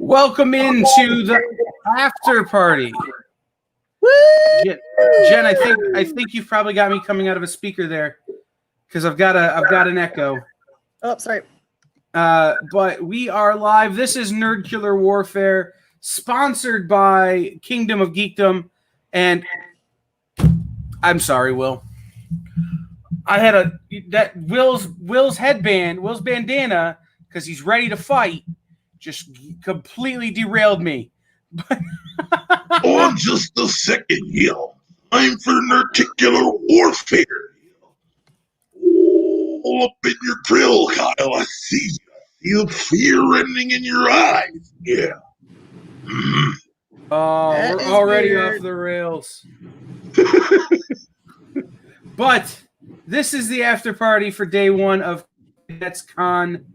Welcome into the after party. Jen, I think you've probably got me coming out of a speaker there because I've got an echo. Oh, sorry. But we are live. This is Nerd Killer Warfare, sponsored by Kingdom of Geekdom, and I'm sorry, Will. I had Will's headband, Will's bandana, because he's ready to fight, just completely derailed me. On just a second, I'm for Nerdicular Warfare. All up in your grill, Kyle. I see you. The fear rending in your eyes. Yeah. Oh, we're already off the rails. But this is the after party for day one of Cadets Con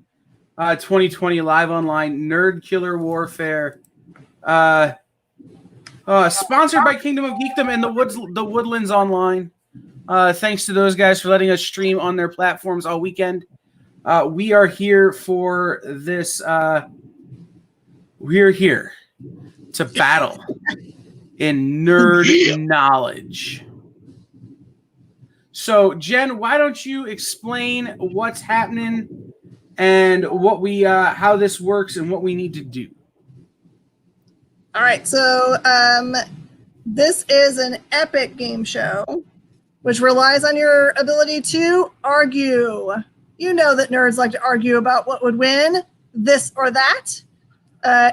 2020 live online Nerd Killer Warfare. Sponsored by Kingdom of Geekdom and the Woodlands Online. Thanks to those guys for letting us stream on their platforms all weekend. We are here for this. We're here to battle in nerd knowledge. So, Jen, why don't you explain what's happening and what we, how this works and what we need to do? All right, so this is an epic game show, which relies on your ability to argue. You know that nerds like to argue about what would win, this or that.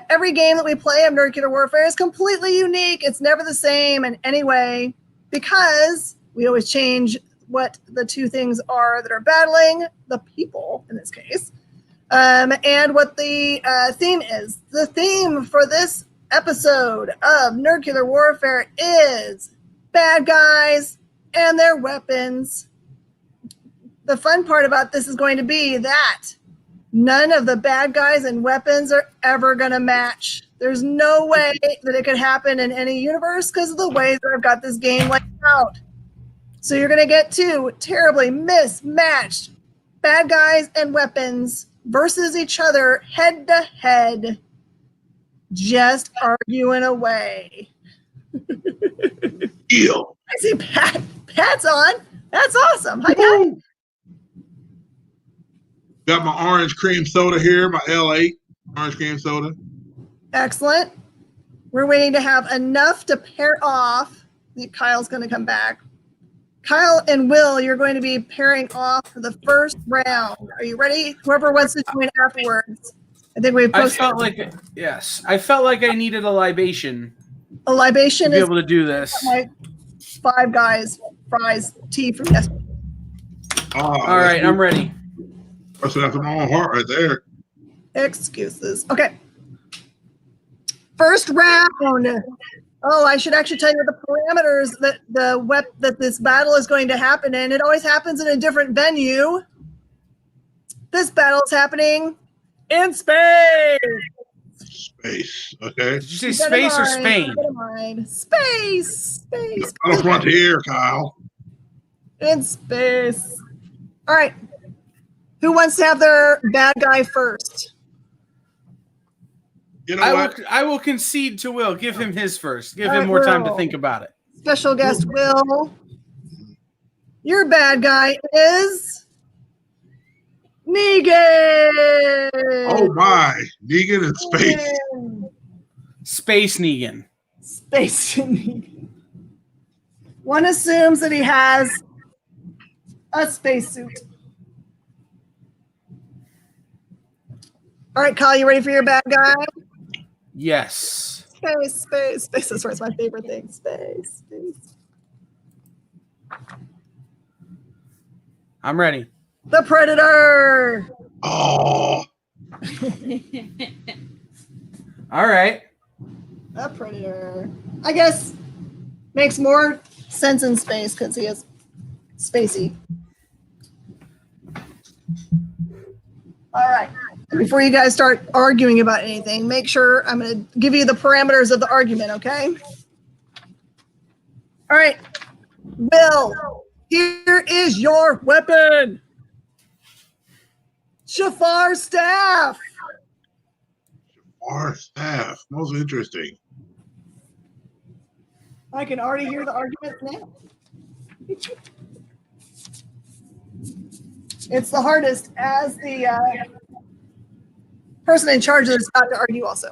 Every game that we play of Nerd Killer Warfare is completely unique. It's never the same in any way because we always change what the two things are that are battling, the people in this case, and what the theme is. The theme for this episode of Nerd Killer Warfare is bad guys and their weapons. The fun part about this is going to be that none of the bad guys and weapons are ever going to match. There's no way that it could happen in any universe because of the way that I've got this game laid out. So you're going to get two terribly mismatched bad guys and weapons versus each other head to head, just arguing away. I see Pat's on. That's awesome. Hi, Pat. Got my orange cream soda here, my L8 orange cream soda. Excellent. We're waiting to have enough to pair off. I think Kyle's going to come back. Kyle and Will, you're going to be pairing off for the first round. Are you ready? Whoever wants to join afterwards. I think we posted. I felt like I needed a libation. A libation to be able to do this. Like Five Guys fries tea from yesterday. All right, I'm ready. That's after my own heart right there. Excuses. Okay. First round. Oh, I should actually tell you the parameters that this battle is going to happen in. It always happens in a different venue. This battle is happening in space. Space, okay. Did you say space or Spain? Space. On the frontier, Kyle. In space. All right. Who wants to have their bad guy first? You know what? I will concede to Will. Give him his first. Give him more time to think about it. Special guest Will. Your bad guy is Negan. Oh my, Negan in space. Space Negan. Space Negan. One assumes that he has a spacesuit. All right, Kyle, you ready for your bad guy? Yes. Space. That's right, it's my favorite thing. Space. I'm ready. The Predator. Oh. All right. The Predator. I guess makes more sense in space because he is spacey. All right. Before you guys start arguing about anything, make sure I'm going to give you the parameters of the argument, okay? All right. Will, here is your weapon. Shafar staff. our staff. Most interesting. I can already hear the arguments now. It's the hardest as the person in charge of this got to argue also.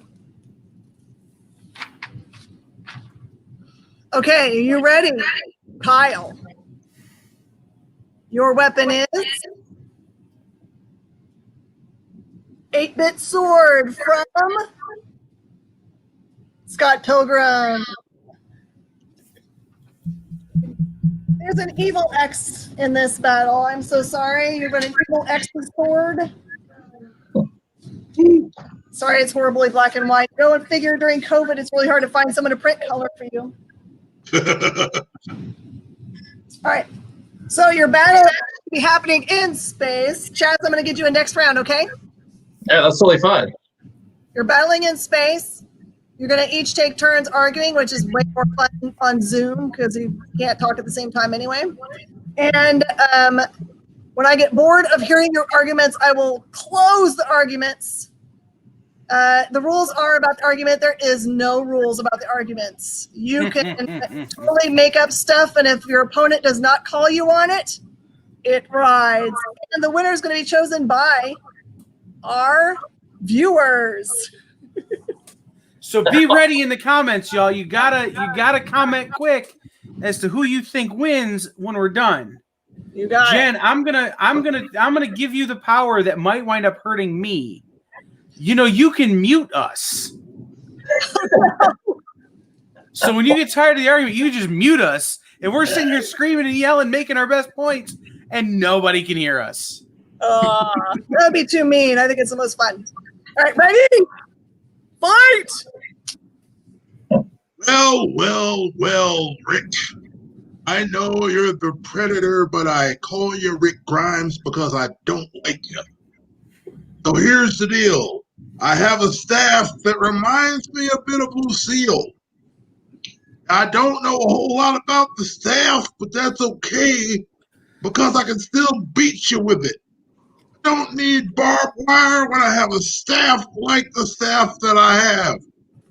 Okay, are you ready? Kyle. Your weapon is 8-bit sword from Scott Pilgrim. There's an evil X in this battle. I'm so sorry. You've got an evil X sword. Sorry, it's horribly black and white. Go and figure during COVID, it's really hard to find someone to print color for you. All right. So your battle will be happening in space. Chaz, I'm going to get you a next round, okay? Yeah, that's totally fine. You're battling in space. You're going to each take turns arguing, which is way more fun on Zoom because you can't talk at the same time anyway. And when I get bored of hearing your arguments, I will close the arguments. The rules are about the argument. There is no rules about the arguments. You can totally make up stuff, and if your opponent does not call you on it, it rides. And the winner is going to be chosen by our viewers. So be ready in the comments, y'all. You gotta comment quick as to who you think wins when we're done. You got Jen, it. I'm gonna give you the power that might wind up hurting me. You know, you can mute us. So when you get tired of the argument, you just mute us, and we're sitting here screaming and yelling, making our best points, and nobody can hear us. That'd be too mean. I think it's the most fun. All right, ready? Fight! Well, Rick. I know you're the predator, but I call you Rick Grimes because I don't like you. So here's the deal. I have a staff that reminds me a bit of Lucille. I don't know a whole lot about the staff, but that's okay because I can still beat you with it. I don't need barbed wire when I have a staff like the staff that I have.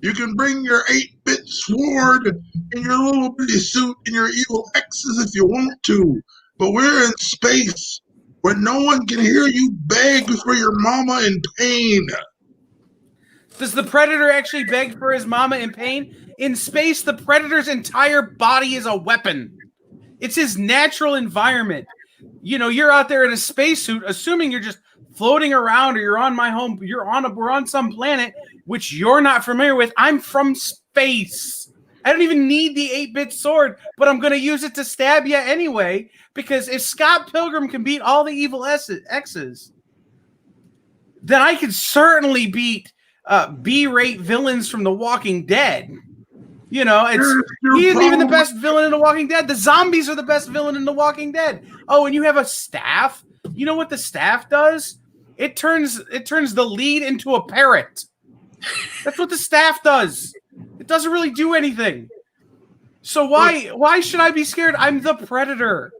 You can bring your 8-bit sword and your little bitty suit and your evil X's if you want to, but we're in space where no one can hear you beg for your mama in pain. Does the predator actually beg for his mama in pain? In space, the predator's entire body is a weapon. It's his natural environment. You know, you're out there in a spacesuit, assuming you're just floating around, or you're on we're on some planet which you're not familiar with. I'm from space. I don't even need the 8-bit sword, but I'm going to use it to stab you anyway, because if Scott Pilgrim can beat all the evil X's, then I can certainly beat B-rate villains from The Walking Dead. You know, he isn't even the best villain in The Walking Dead. The zombies are the best villain in The Walking Dead. Oh, and you have a staff. You know what the staff does? It turns the lead into a parrot. That's what the staff does. It doesn't really do anything. So why should I be scared? I'm the predator.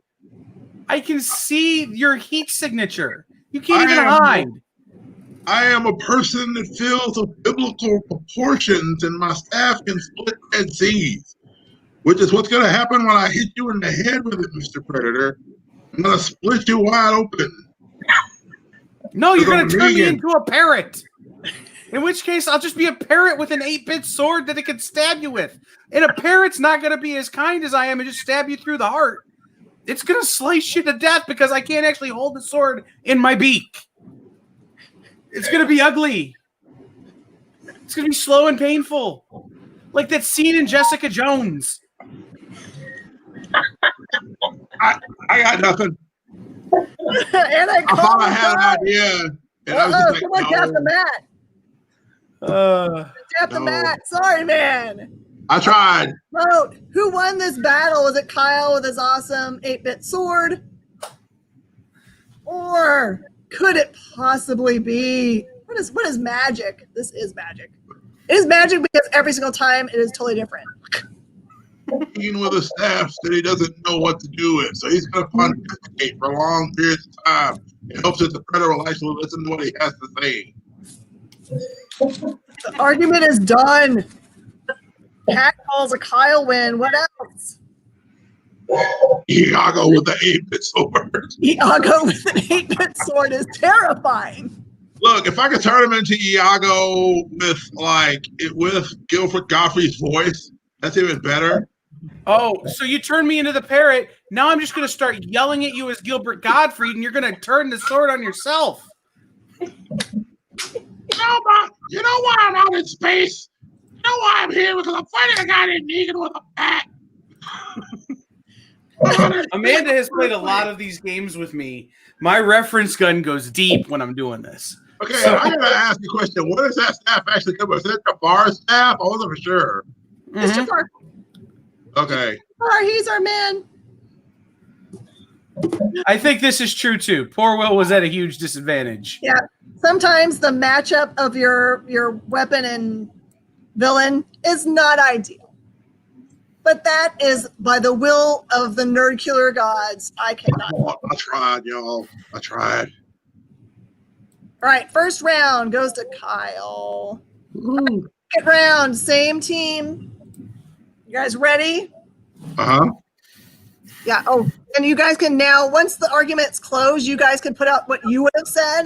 I can see your heat signature. You can't even hide. I am a person that fills with biblical proportions, and my staff can split Red Seas, which is what's going to happen when I hit you in the head with it, Mr. Predator. I'm going to split you wide open. No, you're going to turn me into a parrot. In which case, I'll just be a parrot with an 8-bit sword that it can stab you with. And a parrot's not going to be as kind as I am and just stab you through the heart. It's going to slice you to death because I can't actually hold the sword in my beak. It's going to be ugly. It's going to be slow and painful. Like that scene in Jessica Jones. I got nothing. And I thought I had an idea. And I was just like, someone tap the mat. Tap the mat. Sorry, man. I tried. Vote. Who won this battle? Was it Kyle with his awesome 8-bit sword? Or could it possibly be what is magic? This is magic. It is magic because every single time it is totally different. Even with a staff that he doesn't know what to do with. So he's going to pontificate for long periods of time. It hopes that the predator will actually listen to what he has to say. Argument is done. Pat calls a Kyle win. What else? Iago with the 8-bit sword. Iago with an 8-bit sword is terrifying. Look, if I could turn him into Iago with Guilford Godfrey's voice, that's even better. Oh, so you turned me into the parrot. Now I'm just going to start yelling at you as Gilbert Gottfried, and you're going to turn the sword on yourself. You know why I'm out in space? You know why I'm here? Because I'm fighting a guy named Negan with a bat. Amanda has played a lot of these games with me. My reference gun goes deep when I'm doing this. Okay, so I'm going to ask you a question. What is that staff actually come with? Is it Jafar's staff? I wasn't for sure. It's Jafar. Okay. He's our man. I think this is true, too. Poor Will was at a huge disadvantage. Yeah. Sometimes the matchup of your weapon and villain is not ideal. But that is by the will of the nerd killer gods. I cannot. I tried, y'all. I tried. All right, first round goes to Kyle. Second round, same team. You guys ready? Uh-huh. Yeah. Oh, and you guys can now, once the argument's closed, you guys can put out what you would have said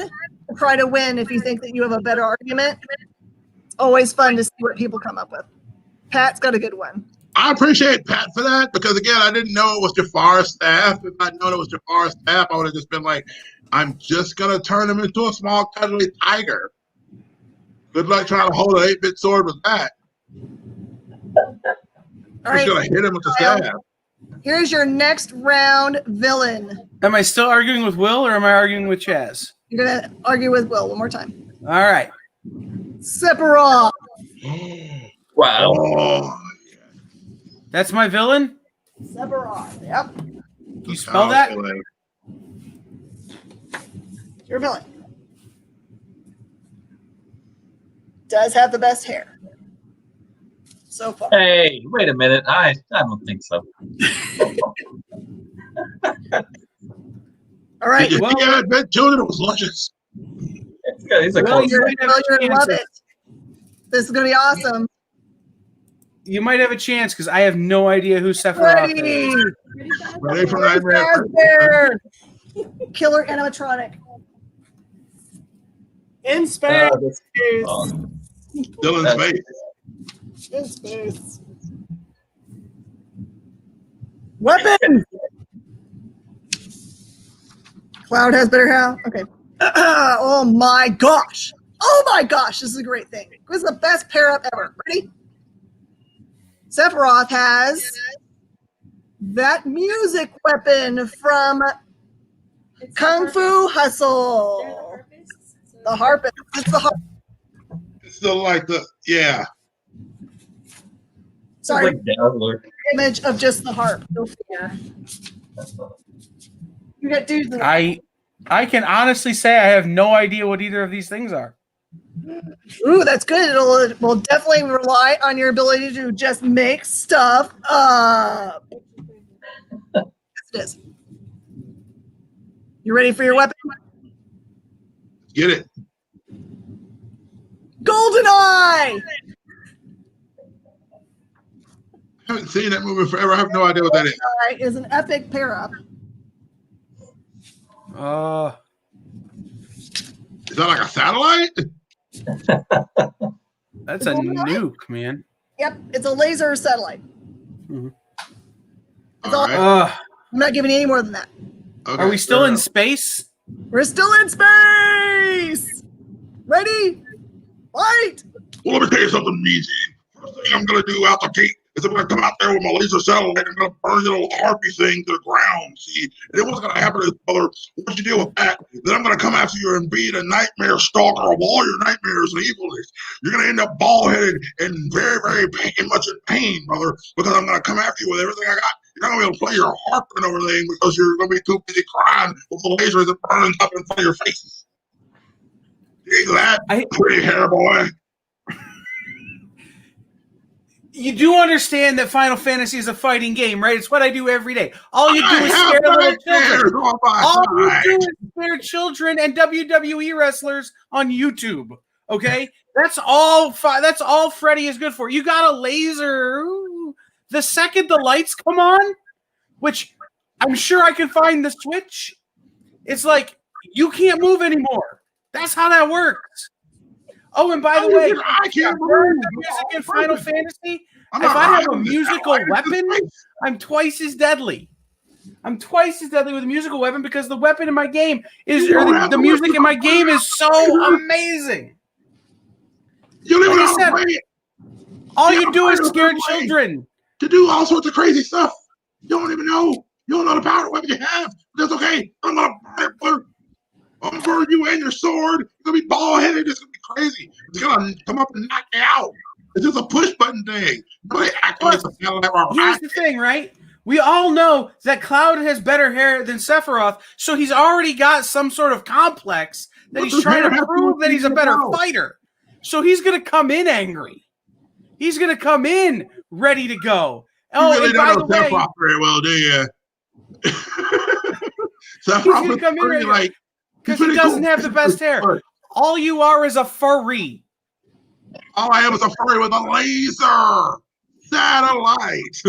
to try to win if you think that you have a better argument. It's always fun to see what people come up with. Pat's got a good one. I appreciate Pat for that because, again, I didn't know it was Jafar's staff. If I'd known it was Jafar's staff, I would have just been like, I'm just going to turn him into a small, cuddly tiger. Good luck trying to hold an 8-bit sword with that. All I'm right. just going to hit him with the staff. Here's your next round villain. Am I still arguing with Will or am I arguing with Chaz? You're going to argue with Will one more time. All right. Sephiroth. Wow. Oh, That's my villain? Sephiroth. Yep. You spell that? Your villain. Does have the best hair. So far. Hey, wait a minute. I don't think so. All right. Did you see I bet children it was luscious? He's a Well, close. you're You're gonna love it. This is gonna be awesome. You might have a chance because I have no idea who Sephiroth is. Ready. Ready for Nightmare? Fazbear. Killer animatronic. In space. Still in space. In space. Weapon. Cloud has better hair. Okay. Oh my gosh. Oh my gosh. This is a great thing. This is the best pair up ever. Ready? Sephiroth has that music weapon from Kung Fu Hustle. The harpist. It's the harp. It's still like yeah. Sorry, Like Dazzler. image of just the harp. Yeah. You got dudes. I can honestly say I have no idea what either of these things are. Ooh, that's good. It will definitely rely on your ability to just make stuff up. Yes, it is. You ready for your weapon? Get it. GoldenEye! I haven't seen that movie forever. I have no idea what that is. GoldenEye is an epic pair-up. Is that like a satellite? That's a nuke, man. Yep, it's a laser satellite. Mhm. That's all. Right. I'm not giving you any more than that. Okay, Are we still fair in enough. space? We're still in space! Ready? Fight! Well, let me tell you something, Meezy. First thing I'm going to do out the gate is I'm going to come out there with my laser satellite and I'm going to burn your little harpy thing to the ground, see? And then what's going to happen is, brother, once you deal with that, then I'm going to come after you and be the nightmare stalker of all your nightmares and evilness. You're going to end up bald-headed and very, very much in pain, brother, because I'm going to come after you with everything I got. You're not going to be able to play your harp and everything because you're going to be too busy crying with the lasers that burns up in front of your face. See that? Pretty hair, boy. You do understand that Final Fantasy is a fighting game, right? It's what I do every day. All you do is scare little children. All you do is scare children and WWE wrestlers on YouTube. Okay, that's all. That's all Freddy is good for. You got a laser. Ooh. The second the lights come on, which I'm sure I can find the switch. It's like you can't move anymore. That's how that works. Oh, and by the way, I can't the move. music in Final Fantasy. I'm If not I have a riding this musical satellite into weapon, space. I'm twice as deadly. I'm twice as deadly with a musical weapon because the weapon in my game is, You or don't have the to music listen in my to game is so laser. amazing. You don't even Like I know how said, to play it. all Yeah, you do is I'm scare playing. children. To do all sorts of crazy stuff. You don't even know. You don't know the power weapon you have. That's okay. I'm gonna burn you and your sword. It's gonna be bald headed. It's gonna be crazy. It's gonna come up and knock you out. It's just a push button thing. Nobody activates a satellite or a Here's the thing, right? We all know that Cloud has better hair than Sephiroth, so he's already got some sort of complex that What he's does trying hair to have to prove do that he's a with better Cloud? fighter. So he's going to come in angry. He's going to come in ready to go. You Oh, really and don't by know the way, Sephiroth very well, do you? he's going Sephiroth to is come in pretty, ready like, because he pretty doesn't cool. have the best hair. All you are is a furry. All I am is a furry with a laser satellite.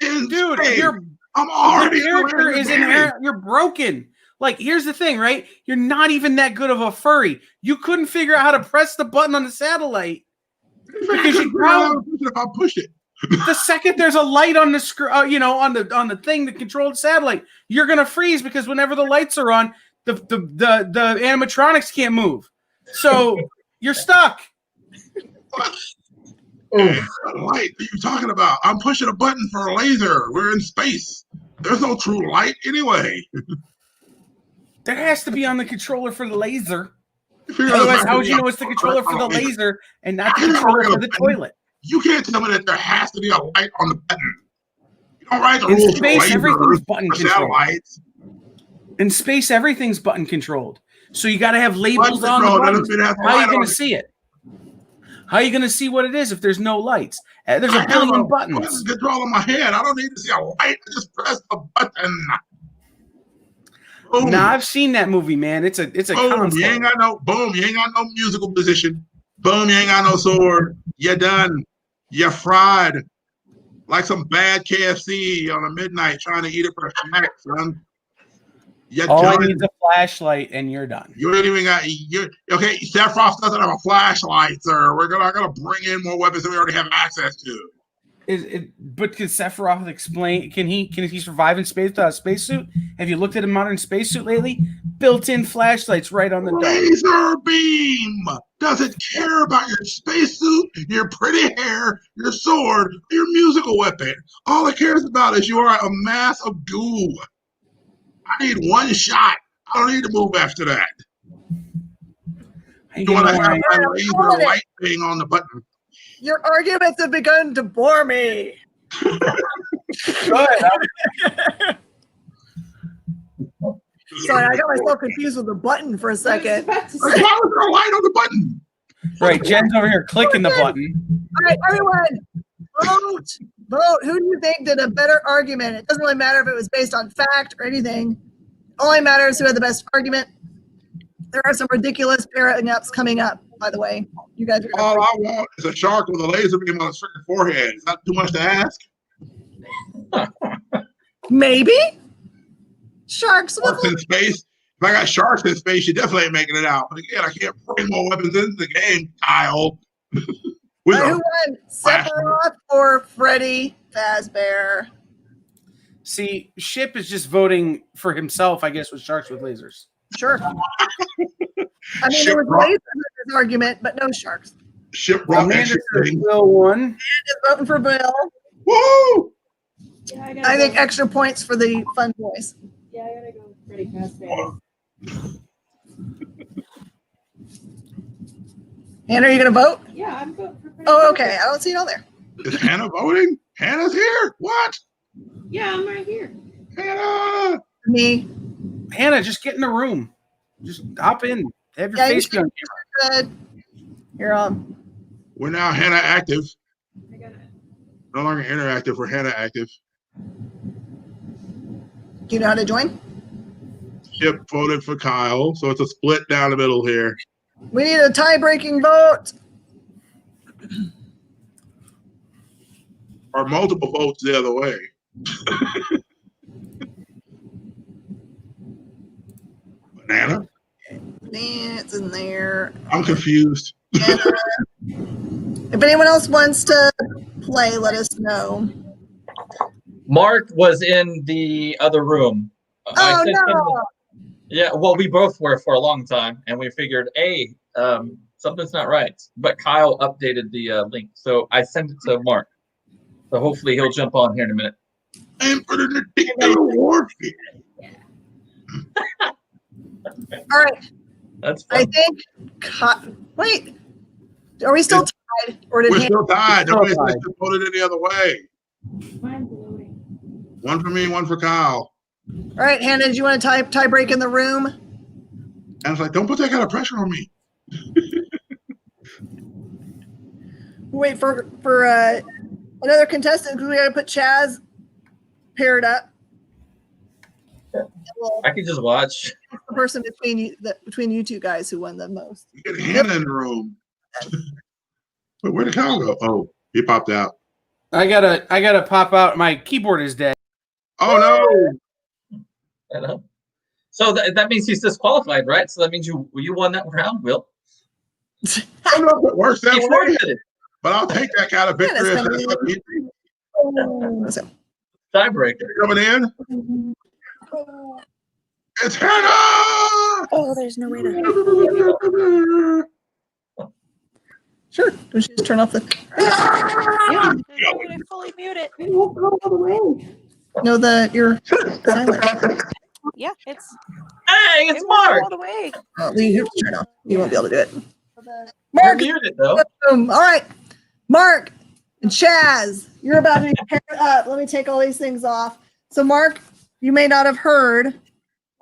In Dude, space. your I'm already character is inherent. You're broken. Like, here's the thing, right? You're not even that good of a furry. You couldn't figure out how to press the button on the satellite because you probably if I push it. the second there's a light on the screen, on the thing that controls the satellite, you're gonna freeze because whenever the lights are on, the animatronics can't move. So you're stuck. What? What light are you talking about? I'm pushing a button for a laser. We're in space. There's no true light anyway. There has to be on the controller for the laser. Figure out Otherwise, if how I would you can know it's the controller for the laser. laser and not the I can controller for regular the button. toilet? You can't tell me that there has to be a light on the button. You don't write the In rules for space, everything's lasers button or controlled. satellites. In space, everything's button controlled. So you got to have labels Button on the control buttons. doesn't mean it has a How are you light going on to it. see it? How are you going to see what it is if there's no lights? There's I a have billion a buttons. button control in my head. I don't need to see a light. I just press the button. Boom. Nah, I've seen that movie, man. It's a Boom. console. You ain't got no boom. You ain't got no musical position. Boom. You ain't got no sword. You're done. You're fried. Like some bad KFC on a midnight trying to eat it for a snack, son. You're All I done. need is a flashlight, and you're done. You ain't even got. You're okay. Sephiroth doesn't have a flashlight, sir. We're gonna bring in more weapons that we already have access to. But can Sephiroth explain? Can he survive in space without a spacesuit? Have you looked at a modern spacesuit lately? Built-in flashlights right on the dome. Laser beam doesn't care about your spacesuit, your pretty hair, your sword, your musical weapon. All it cares about is you are a mass of goo. I need one shot. I don't need to move after that. You want to have my laser light thing on the button. Your arguments have begun to bore me. Good. Sorry, I got myself confused with the button for a second. Like, why was there a light on the button? Right, Jen's over here clicking the button. All right, everyone, vote. Vote. Who do you think did a better argument? It doesn't really matter if it was based on fact or anything. Only matters who had the best argument. There are some ridiculous pair-ups coming up, by the way. You guys are All I want is a shark with a laser beam on its freaking forehead. Is that too much to ask? maybe sharks with Sharks in space. If I got sharks in space, you definitely ain't making it out. But again, I can't bring more weapons into the game, Kyle. who won, Sephiroth or Freddy Fazbear? See, Ship is just voting for himself, I guess, with sharks with lasers. Sure. I mean, there was lasers in this argument, but no sharks. Ship rock Amanda extra thing. Bill won. And is voting for Bill. Woo! Yeah, I think extra points for the fun boys. Yeah, I gotta go pretty fast. Hannah, are you going to vote? Yeah, I'm voting for Freddy. Oh, okay. I don't see it on there. Is Hannah voting? Hannah's here. What? Yeah, I'm right here. Hannah! Me. Hannah, just get in the room. Just hop in. Have your Yeah, you face should- gun. You're on. We're now Hannah active. I gotta. No longer interactive. We're Hannah active. Do you know how to join? Ship voted for Kyle, so it's a split down the middle here. We need a tie-breaking vote. Or multiple votes the other way. Banana? It's in there. I'm confused. If anyone else wants to play, let us know. Mark was in the other room. Oh, no. Yeah, well, we both were for a long time, and we figured, hey, something's not right. But Kyle updated the link, so I sent it to Mark. So hopefully he'll jump on here in a minute. And for the ridiculous warfare. All right. That's fun. I think. Wait. Are we still tied? Or did We're Han- still tied. Still Nobody's tied. voted any other way. Mine's loading. One for me, one for Kyle. All right, Hannah, did you want to tie break in the room? And it's like, don't put that kind of pressure on me. Wait for another contestant because we got to put Chaz paired up. Well, I can just watch. that's the person between you two guys who won the most. You get Hannah in the room. But where did Kyle go? Oh, he popped out. I gotta pop out. My keyboard is dead. Oh no! I know. So that means he's disqualified, right? So that means you won that round, Will. I don't know if it works that He way, forfeited. but I'll take that kind of victory. Hannah's If that's what he So, Tiebreaker. coming in. It's Hannah! Oh, there's no way to. sure. Don't you just turn off the? Yeah, there's no way to fully mute it. It won't go all the way. No, you're silent. Yeah, it's. Hey, it's It won't go Mark. all the way. Oh, you have to turn off. You won't be able to do it. You're Mark, muted though. all right. Mark and Chaz, you're about to be paired up. Let me take all these things off. So, Mark, you may not have heard.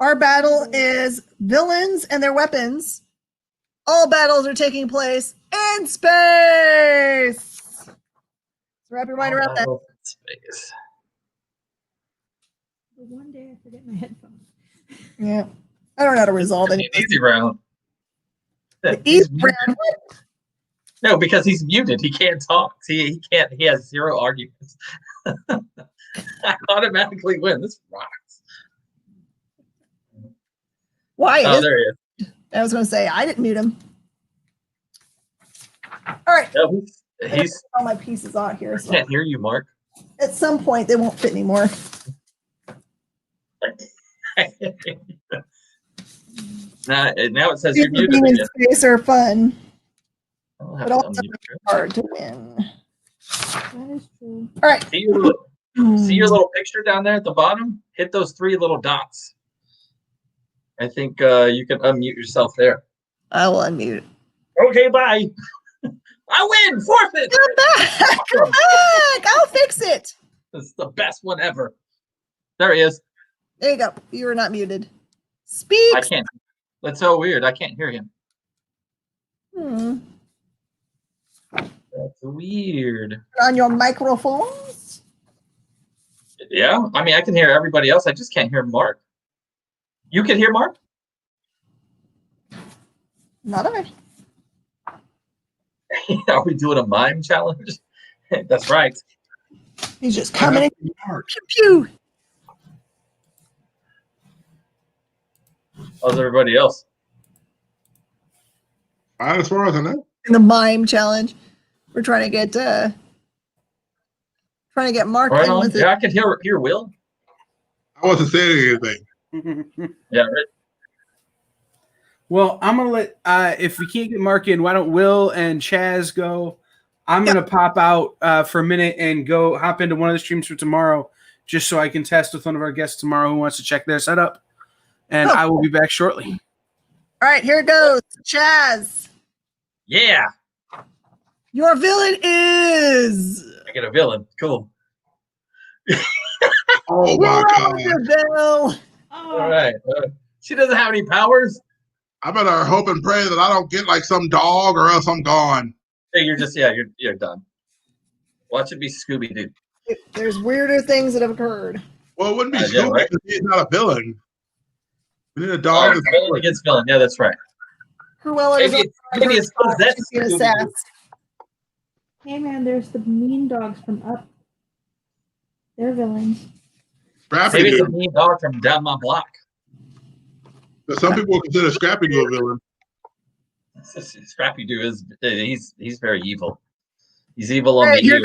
Our battle is villains and their weapons. All battles are taking place in space. So wrap your mind around that. Space. But one day I forget my headphones. Yeah. I don't know how to resolve An it. easy round. The He's easy round. No, because he's muted. He can't talk. He can't. He has zero arguments. I automatically win. This rocks. Why? Oh, there he is. I was going to say, I didn't mute him. All right. No, he's All my pieces on here. So can't hear you, Mark. at some point, they won't fit anymore. now it says you're People muted being in again. space are fun, I'll have but to also unmute you. hard to win. That is true. All right. See your little picture down there at the bottom? Hit those three little dots. I think you can unmute yourself there. I will unmute. Okay, bye. I win. Forfeit. Come back. Come back. I'll fix it. This is the best one ever. There he is. There you go. You are not muted. Speak. I can't. That's so weird. I can't hear him. That's weird. Turn on your microphones. Yeah, I mean, I can hear everybody else. I just can't hear Mark. You can hear Mark? Not I. Are we doing a mime challenge? That's right. He's just coming in. Mark. Pew, pew. How's everybody else? Fine as far as I know. In the mime challenge, we're trying to get Mark Right in on. with it. Yeah, I can hear Will. I wasn't saying anything. Yeah, right. Well, I'm gonna let if we can't get Mark in, why don't Will and Chaz go? I'm gonna pop out for a minute and go hop into one of the streams for tomorrow, just so I can test with one of our guests tomorrow who wants to check their setup. And I will be back shortly. All right, here it goes. Chaz, Yeah, your villain is. I get a villain. Cool. Oh my God. Your Bill. All right. She doesn't have any powers. I better hope and pray that I don't get like some dog or else I'm gone. Hey, you're done. Watch it be Scooby Doo. There's weirder things that have occurred. Well, it wouldn't be Yeah, stupid right. because he's not a villain. We need a Oh, dog. villain against villain. Yeah, that's right. Cruella is Maybe it's Cosette's an Scooby-Doo. assassin. Hey man, there's the mean dogs from Up. They're villains. Scrappy Maybe it's a Doo. mean dog from down my block. Some people consider Scrappy Doo a villain. Scrappy Doo is he's very evil. He's evil on Hey, the ear.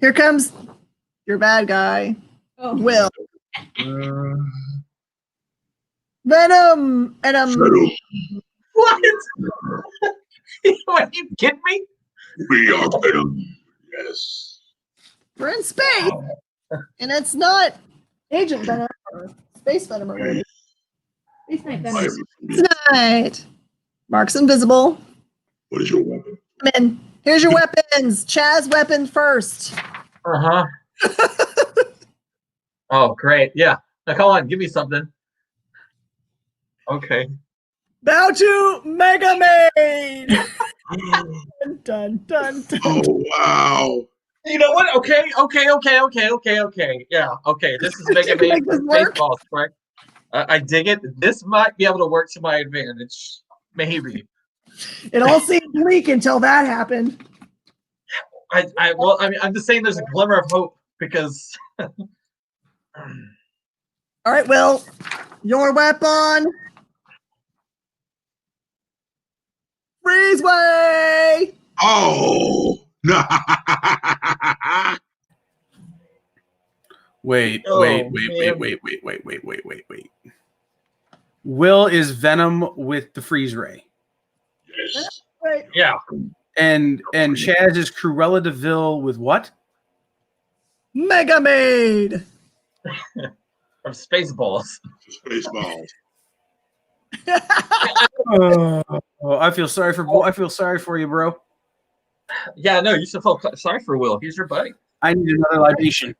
here comes your bad guy, Oh, Will. Mm, Venom. Venom. what? Are you kidding me? We are Venom. Yes. We're in space, and it's not Agent Venom or Space Venom or whatever. Space Knight I Venom. am- It's not. Mark's invisible. What is your weapon? Come in. Here's your weapons. Chaz weapon first. Uh-huh. Oh, great. Yeah. Now, come on, give me something. Okay. Bow to Mega Maid. dun, dun, dun, dun. Oh, wow. You know what? Okay. Yeah. Okay. This is Mega Man Make this work? Spaceballs, correct? I dig it. This might be able to work to my advantage. Maybe. It all seemed bleak until that happened. Well, I mean, I'm just saying there's a glimmer of hope because All right, Will. Your weapon. Freeze way. Oh. Wait. Oh, man. Will is Venom with the freeze ray, Yes. Wait. yeah. and Chaz is Cruella DeVille with what? Mega Maid. From Spaceballs. Spaceballs. Oh, I feel sorry for you, bro. Yeah, no, you should feel sorry for Will. He's your buddy. I need another libation.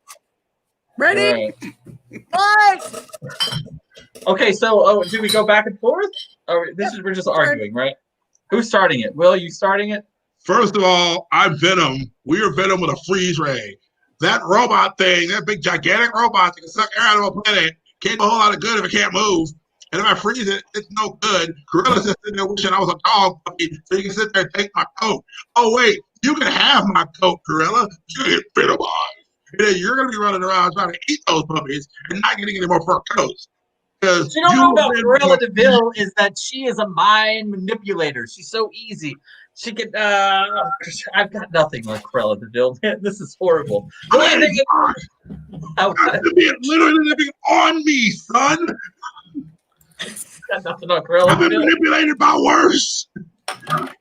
Ready? Right. Fight. Okay, so do we go back and forth? Or we're just arguing, right? Who's starting it? Will, you starting it? First of all, I'm Venom. We're Venom with a freeze ray. That robot thing, that big gigantic robot that can suck air out of a planet, can't do a whole lot of good if it can't move. And if I freeze it, it's no good. Cruella's just sitting there wishing I was a dog puppy so you can sit there and take my coat. Oh, wait, you can have my coat, Cruella. You can get Venomized. And then you're going to be running around trying to eat those puppies and not getting any more fur coats. What you don't know about Cruella DeVille is that she is a mind manipulator. She's so easy. She can. I've got nothing like Cruella DeVille. This is horrible. The only thing literally living on me, son. got nothing on Cruella I've been DeVille. manipulated by worse.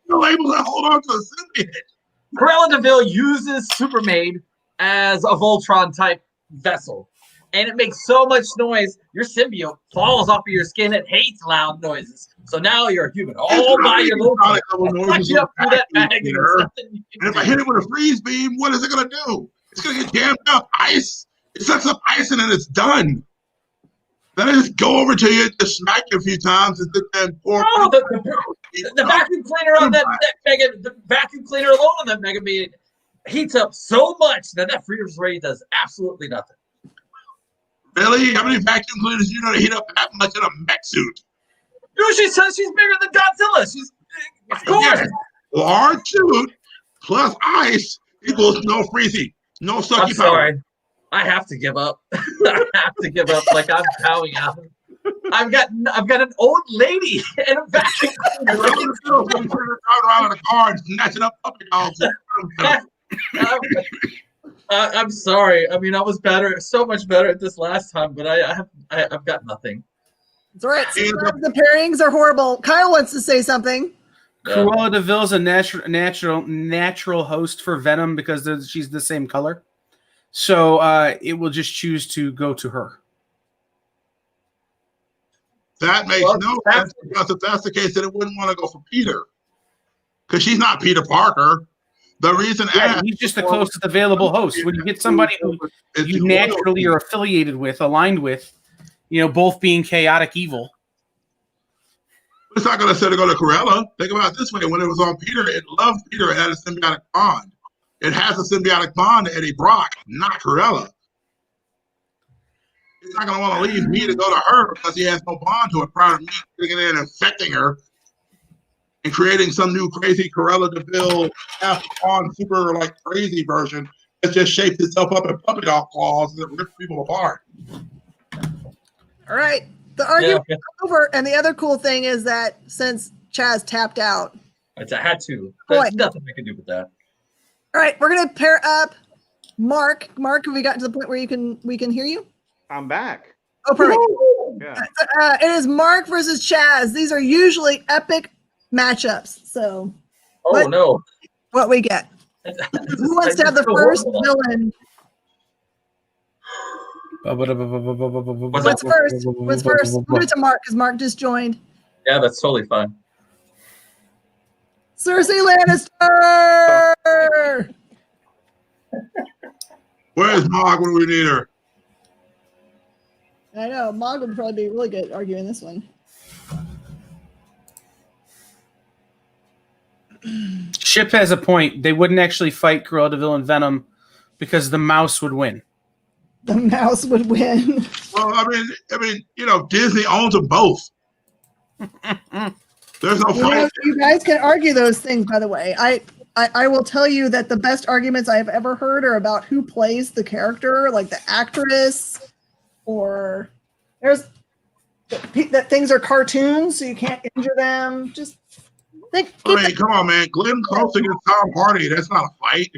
You're able to hold on to a symbiote. Cruella DeVille uses Supermaid as a Voltron type vessel, and it makes so much noise. Your symbiote falls off of your skin. It hates loud noises. So now you're a human all by your Voltron. Suck you up through that bag. And And if I hit it with a freeze beam, what is it going to do? It's going to get jammed up. Ice. It sucks up ice and then it's done. Then I just go over to you, just smack you a few times, and sit there and pour. Oh, the vacuum cleaner on that Mega, the vacuum cleaner alone on that Mega Man heats up so much that freeze ray does absolutely nothing. Really? How many vacuum cleaners do you know to heat up that much in a mech suit? Dude, she says she's bigger than Godzilla. She's, of course. Yes. Large suit plus ice equals no freezy, no sucky I'm power. sorry. I have to give up. I have to give up. Like I'm bowing out. I've got an old lady and a vacuum cleaner. Driving around in a car and snatching up puppy dogs. I'm sorry. I mean, I was better, so much better at this last time, but I've got nothing. It's all right. Sometimes the pairings are horrible. Kyle wants to say something. Cruella DeVille is a natural host for Venom because she's the same color. So it will just choose to go to her. That makes no sense because if that's the case, then it wouldn't want to go for Peter because she's not Peter Parker. The reason he's just the closest available host. When you get somebody who you naturally are affiliated with, aligned with, both being chaotic evil. It's not going to say to go to Cruella. Think about it this way. When it was on Peter, it loved Peter. It had a symbiotic bond. It has a symbiotic bond to Eddie Brock, not Cruella. He's not going to want to leave me to go to her because he has no bond to it prior to me getting in and infecting her. and creating some new crazy Cruella DeVille on super like crazy version that just shaped itself up in puppy dog claws that ripped people apart. All right. The argument is over. And the other cool thing is that since Chaz tapped out, I had to. There's nothing we can do with that. All right, we're gonna pair up Mark. Mark, have we gotten to the point where we can hear you? I'm back. Oh, perfect. Yeah. It is Mark versus Chaz. These are usually epic matchups. So, no, what we get? Who wants to have the first villain? What's first? What's first? We'll do it to Mark because Mark just joined. Yeah, that's totally fine. Cersei Lannister. Where's Mark when we need her? I know Mog would probably be really good at arguing this one. Ship has a point. They wouldn't actually fight Cruella DeVille and Venom because the mouse would win. The mouse would win. Well, I mean, you know, Disney owns them both. There's no fight. You guys can argue those things, by the way. I will tell you that the best arguments I have ever heard are about who plays the character, like the actress, or there's that things are cartoons, so you can't injure them. Just think. I mean, come on, man. Glenn Close against Tom Hardy. That's not a fight.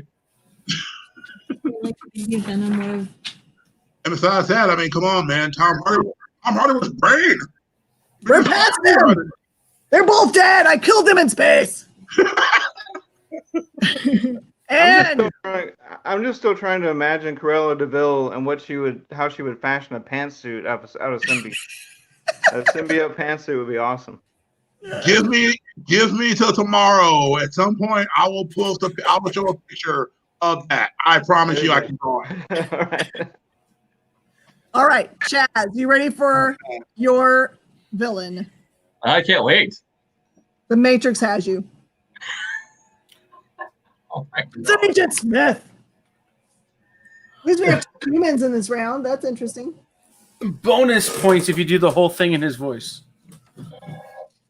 And besides that, I mean, come on, man. Tom Hardy was brain. We're past them. They're both dead. I killed them in space. And I'm just still trying to imagine Cruella DeVille and how she would fashion a pantsuit out of symbiote. A symbiote pantsuit would be awesome. Give me till tomorrow. At some point, I will show a picture of that. I promise you, I can draw it. All right, Chaz, you ready for your villain? I can't wait. The Matrix has you. Oh my It's Agent Smith. At least we have 2 humans in this round. That's interesting. Bonus points if you do the whole thing in his voice.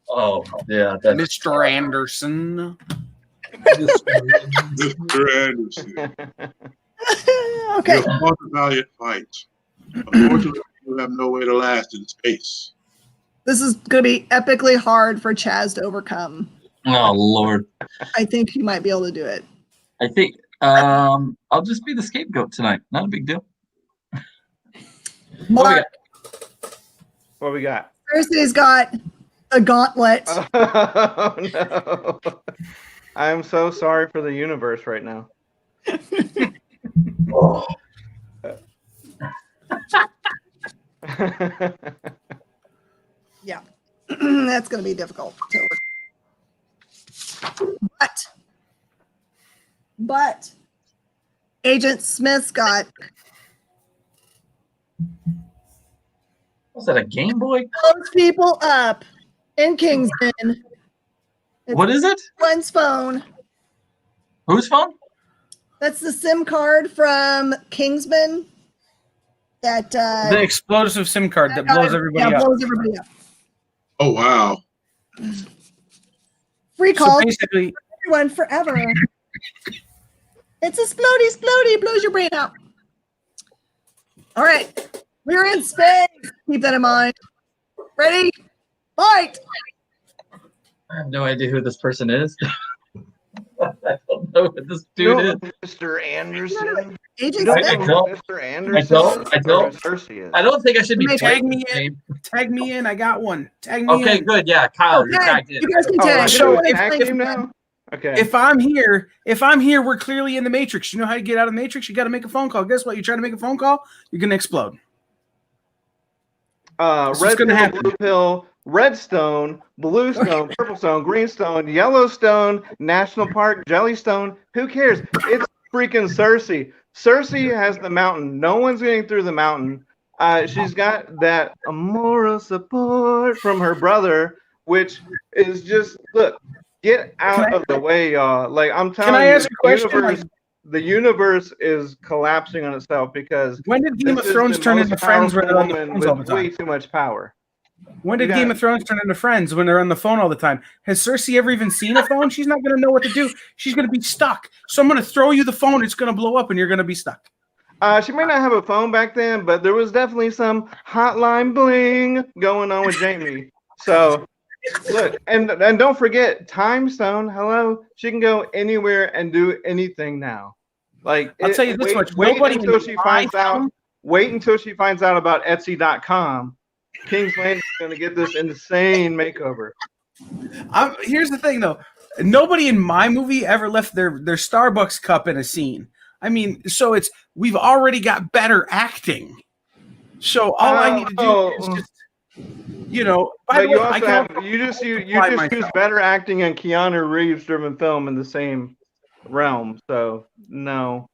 Oh, yeah. Mr. Anderson. Mr. Anderson. Okay. You fought a valiant fight. Unfortunately, you have no way to last in space. This is going to be epically hard for Chaz to overcome. Oh, Lord. I think he might be able to do it. I think I'll just be the scapegoat tonight. Not a big deal. Mark, What we got? Thursday's got a gauntlet. Oh, no. I'm so sorry for the universe right now. Yeah. That's going to be difficult to overcome. But Agent Smith's got Was that a Game Boy? those people up in Kingston. What is it? One's phone. Whose phone? That's the SIM card from Kingsman. That The explosive SIM card that blows everybody up. blows everybody up. Oh, wow. Free So calls basically, for everyone forever. It's a splody, blows your brain out. All right, we're in space. Keep that in mind. Ready? Fight! I have no idea who this person is. I don't know who this dude is. Mr. Anderson. Agent I Smith. don't. Mr. Anderson. I don't. Cersei is. I don't think I should be Tag playing me this in. game. Tag me in. I got one. Tag me Okay, in. good. Yeah, Kyle, you're Okay, tagged in. you guys can Oh, tag. so so if- tag team now? Okay. If I'm here, we're clearly in the Matrix. You know how to get out of the Matrix? You got to make a phone call. Guess what? You try to make a phone call, you're gonna explode. This is Red gonna pill, happen. blue pill, red stone, blue stone, purple stone, green stone, Yellowstone, National Park, Jellystone. Who cares? It's freaking Cersei. Cersei has the mountain. No one's getting through the mountain. She's got that moral support from her brother, which is just look. Get out of the way, y'all. Like I'm telling I you, ask a question? the universe is collapsing on itself because When did Game of this is Thrones the turn most into Friends where they're on the powerful phones all woman the with way time? too much power. When did You Game got- of Thrones turn into Friends when they're on the phone all the time? Has Cersei ever even seen a phone? She's not going to know what to do. She's going to be stuck. So I'm going to throw you the phone. It's going to blow up and you're going to be stuck. She may not have a phone back then, but there was definitely some hotline bling going on with Jamie. So look, and don't forget, Time Stone. Hello, she can go anywhere and do anything now. Like I'll tell you this much. Wait Nobody until in she my finds out. phone- Wait until she finds out about Etsy.com. King's Landing is going to get this insane makeover. Here's the thing, though. Nobody in my movie ever left their Starbucks cup in a scene. I mean, so we've already got better acting. So all I need to do is just, By the way, I can you just use myself. better acting and Keanu Reeves driven film in the same realm. So no.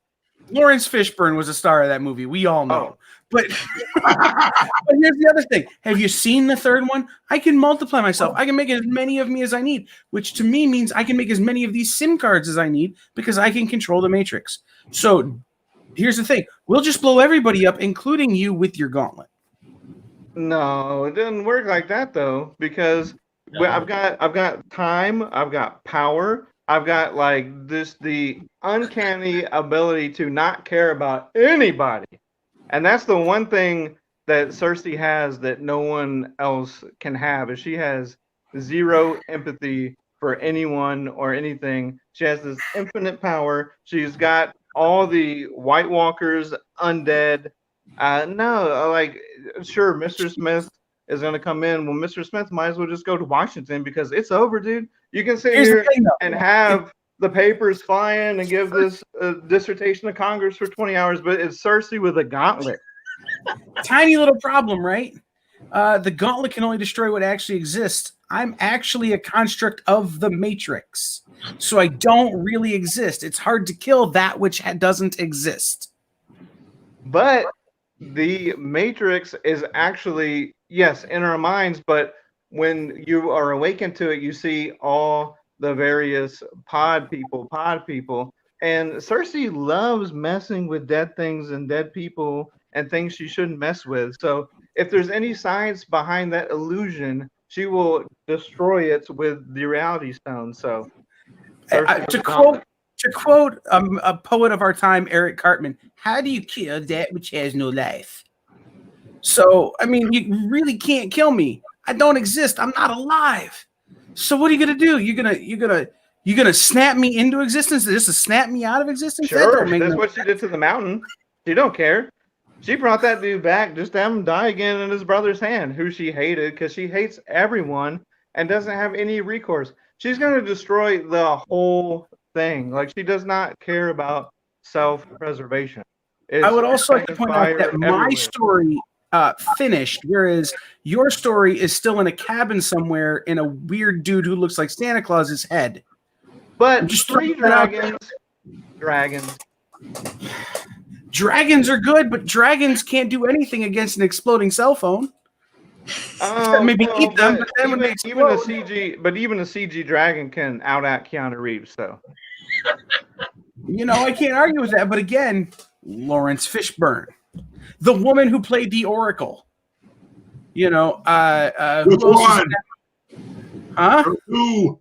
Lawrence Fishburne was a star of that movie. We all know. Oh. But here's the other thing. Have you seen the third one? I can multiply myself. I can make as many of me as I need, which to me means I can make as many of these SIM cards as I need because I can control the Matrix. So here's the thing. We'll just blow everybody up, including you with your gauntlet. No, it doesn't work like that though, because I've got time, I've got power, I've got like the uncanny ability to not care about anybody. And that's the one thing that Cersei has that no one else can have, is she has zero empathy for anyone or anything. She has this infinite power. She's got all the White Walkers, undead. Sure, Mr. Smith is going to come in. Well, Mr. Smith might as well just go to Washington because it's over, dude. You can sit here and have the papers flying and give this dissertation to Congress for 20 hours, but it's Cersei with a gauntlet. Tiny little problem, right? The gauntlet can only destroy what actually exists. I'm actually a construct of the Matrix, so I don't really exist. It's hard to kill that which doesn't exist. But the Matrix is actually, yes, in our minds, but when you are awakened to it, you see all the various pod people, and Cersei loves messing with dead things and dead people and things she shouldn't mess with. So if there's any science behind that illusion, she will destroy it with the reality stone. So to quote a poet of our time, Eric Cartman, how do you kill that which has no life? So, I mean, you really can't kill me. I don't exist. I'm not alive. So what are you gonna do? You're gonna snap me into existence? Just to snap me out of existence? Sure, that's what she did to the mountain. She don't care. She brought that dude back just to have him die again in his brother's hand, who she hated because she hates everyone and doesn't have any recourse. She's gonna destroy the whole thing. Like, she does not care about self-preservation. I would also like to point out that my story finished, whereas your story is still in a cabin somewhere in a weird dude who looks like Santa Claus's head. But just three dragons. Dragons are good, but dragons can't do anything against an exploding cell phone. Maybe eat them, but then when they explode, even a CG dragon can out-act Keanu Reeves. So, I can't argue with that. But again, Lawrence Fishburne, the woman who played the Oracle. Who else was in that? Huh? Who?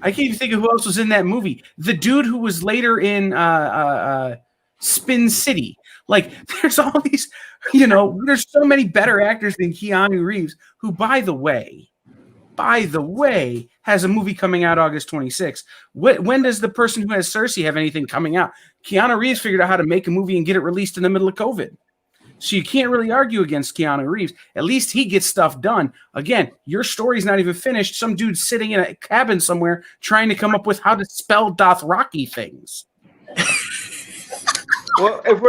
I can't even think of who else was in that movie. The dude who was later in Spin City. Like, there's all these, there's so many better actors than Keanu Reeves, who, by the way, has a movie coming out August 26th. When does the person who has Cersei have anything coming out? Keanu Reeves figured out how to make a movie and get it released in the middle of COVID. So you can't really argue against Keanu Reeves. At least he gets stuff done. Again, your story's not even finished. Some dude's sitting in a cabin somewhere trying to come up with how to spell Dothraki things. Well, if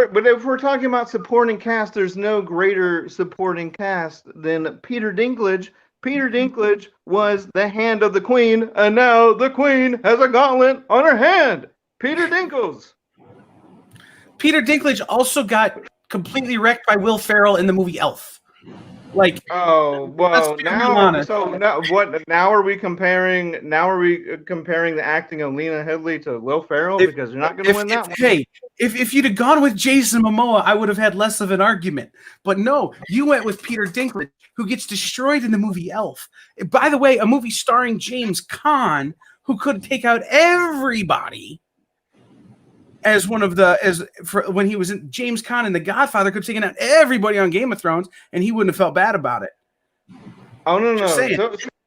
we're talking about supporting cast, there's no greater supporting cast than Peter Dinklage. Peter Dinklage was the hand of the queen, and now the queen has a gauntlet on her hand. Peter Dinklage. Peter Dinklage also got completely wrecked by Will Ferrell in the movie Elf. Like, Oh well, let's be real now honest. so now what? Now are we comparing? Now are we comparing the acting of Lena Headey to Will Ferrell? If- Because you're not going to win that one. Hey, if you'd have gone with Jason Momoa, I would have had less of an argument. But no, you went with Peter Dinklage, who gets destroyed in the movie Elf. By the way, a movie starring James Caan, who could take out everybody. As one of the when he was in James Caan in The Godfather, could have taken out everybody on Game of Thrones, and he wouldn't have felt bad about it. Oh no, Just saying.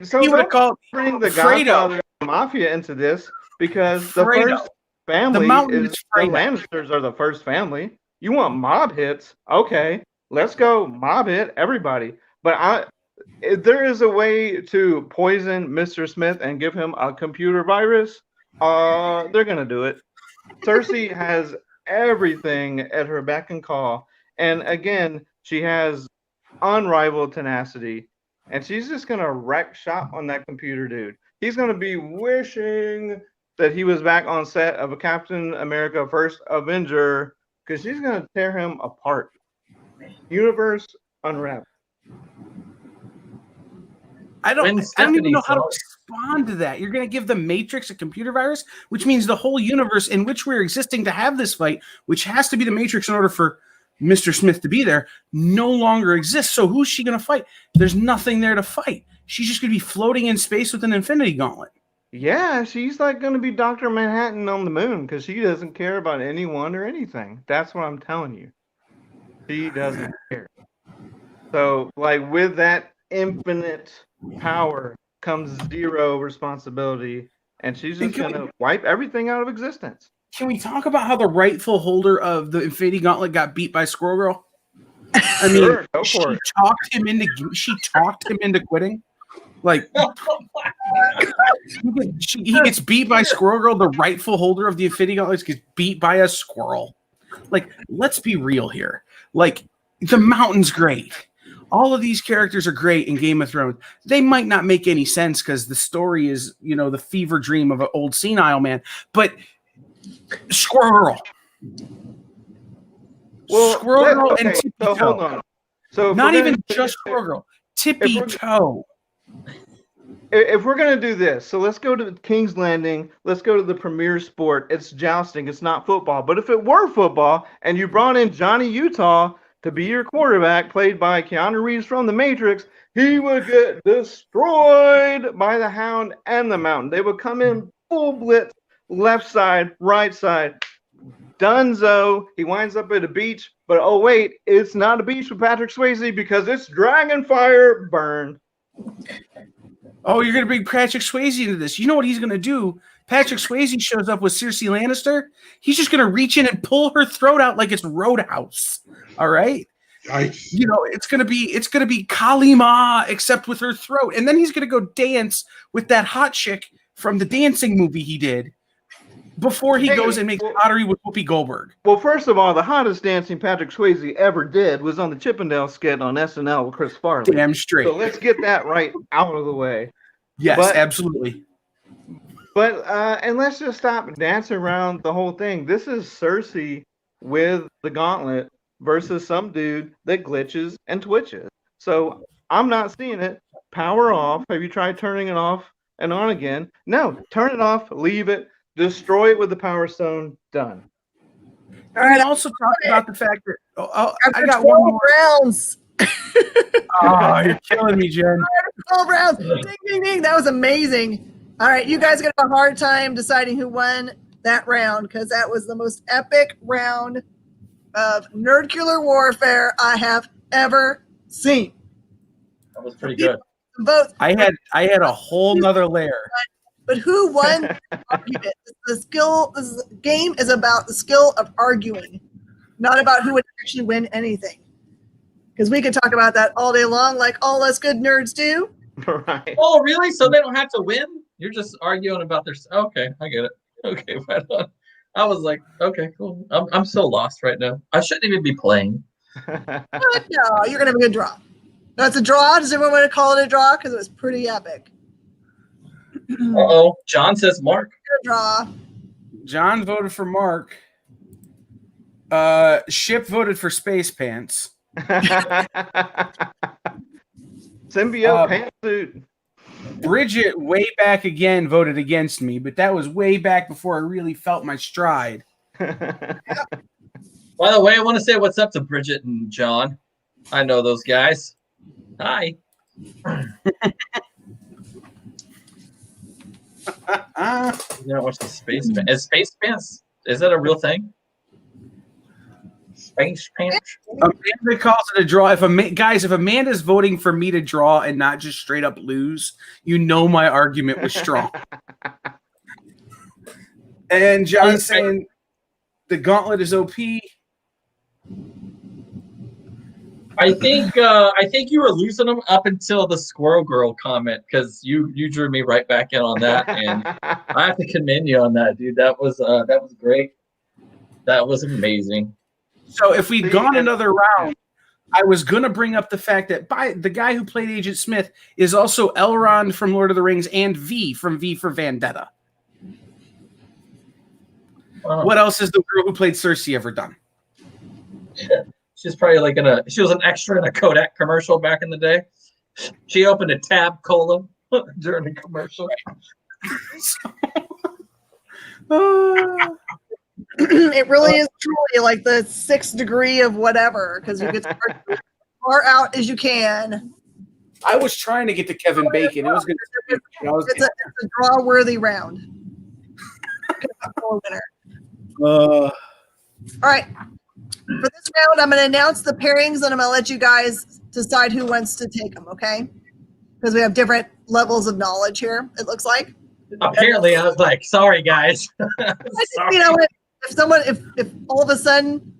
So He would have don't called bring the Fredo. Godfather Mafia into this because the Fredo. first family The Mountain is is the Fredo. Lannisters are the first family. You want mob hits? Okay, let's go mob hit everybody. But there is a way to poison Mr. Smith and give him a computer virus. They're gonna do it. Cersei has everything at her beck and call, and again, she has unrivaled tenacity, and she's just gonna wreck shop on that computer dude. He's gonna be wishing that he was back on set of a Captain America First Avenger, because she's gonna tear him apart. Universe unraveled. I don't even Stephanie know how to saw- respond to that. You're going to give the Matrix a computer virus, which means the whole universe in which we're existing to have this fight, which has to be the Matrix in order for Mr. Smith to be there, no longer exists. So who's she going to fight? There's nothing there to fight. She's just going to be floating in space with an infinity gauntlet. Yeah, she's like gonna be Dr. Manhattan on the moon because she doesn't care about anyone or anything. That's what I'm telling you. She doesn't care. So, like, with that infinite power comes zero responsibility, and she's just gonna wipe everything out of existence. Can we talk about how the rightful holder of the Infinity Gauntlet got beat by Squirrel Girl? I mean, Sure, go she for it. talked him into quitting. Like, he gets beat by Squirrel Girl. The rightful holder of the Infinity Gauntlet gets beat by a squirrel. Like, let's be real here. Like, the Mountain's great. All of these characters are great in Game of Thrones. They might not make any sense because the story is, the fever dream of an old senile man. But Squirrel Girl. Well, Squirrel Girl okay, and Tippy so Toe. hold on. So if Not we're even gonna- just Squirrel Girl. Tippy we're- Toe. If we're gonna do this, so let's go to King's Landing. Let's go to the premier sport. It's jousting. It's not football. But if it were football, and you brought in Johnny Utah to be your quarterback, played by Keanu Reeves from The Matrix, he would get destroyed by the Hound and the Mountain. They would come in full blitz, left side, right side. Dunzo. He winds up at a beach, but oh wait, it's not a beach with Patrick Swayze because it's dragon fire burn. Oh, you're going to bring Patrick Swayze into this. You know what he's going to do? Patrick Swayze shows up with Cersei Lannister. He's just going to reach in and pull her throat out like it's Roadhouse. All right? Yikes. It's going to be Kali Ma except with her throat. And then he's going to go dance with that hot chick from the dancing movie he did before he goes and makes pottery with Whoopi Goldberg. Well, first of all, the hottest dancing Patrick Swayze ever did was on the Chippendale skit on SNL with Chris Farley. Damn straight. So let's get that right out of the way. Yes, absolutely. But and let's just stop dancing around the whole thing. This is Cersei with the gauntlet versus some dude that glitches and twitches. So I'm not seeing it. Power off. Have you tried turning it off and on again? No, turn it off, leave it, destroy it with the Power Stone, done. All right, We also talked about the fact that I after got 12 one more. rounds. Oh, you're killing me, Jen. 12 rounds. Ding, ding, ding. That was amazing. All right, you guys are going to have a hard time deciding who won that round because that was the most epic round of nerdcular warfare I have ever seen. That was pretty good. Vote, I had a whole nother layer. but who won the argument? The skill. This game is about the skill of arguing, not about who would actually win anything. Because we could talk about that all day long, like all us good nerds do. Right. Oh, really? So they don't have to win? You're just arguing about their. Okay, I get it. Okay, right on. I was like, okay, cool. I'm so lost right now. I shouldn't even be playing. But no, you're gonna have a good draw. That's a draw. Does everyone want to call it a draw? Because it was pretty epic. Uh-oh. John says Mark. Good draw. John voted for Mark. Ship voted for Space Pants. Symbiote pantsuit. Bridget, way back again, voted against me, but that was way back before I really felt my stride. By the way, I want to say what's up to Bridget and John. I know those guys. Hi. You know, what's the space pants? Is space pants? Is that a real thing? Space pants? Amanda calls it a draw. If Amanda's voting for me to draw and not just straight up lose, you know my argument was strong. And John's saying the gauntlet is OP. I think you were losing them up until the Squirrel Girl comment, because you drew me right back in on that, and I have to commend you on that, dude. That was great. That was amazing. So if we'd gone another round, I was gonna bring up the fact that the guy who played Agent Smith is also Elrond from Lord of the Rings and V from V for Vendetta. What else has the girl who played Cersei ever done? She's probably like she was an extra in a Kodak commercial back in the day. She opened a tab cola during the commercial. It really is truly like the 6th degree of whatever, because you get to start as far out as you can. I was trying to get to Kevin Bacon. It was going to. It's a draw-worthy round. Winner. All right. For this round, I'm going to announce the pairings, and I'm going to let you guys decide who wants to take them, okay? Because we have different levels of knowledge here, it looks like. Apparently, I was like, sorry, guys. Sorry. You know, if all of a sudden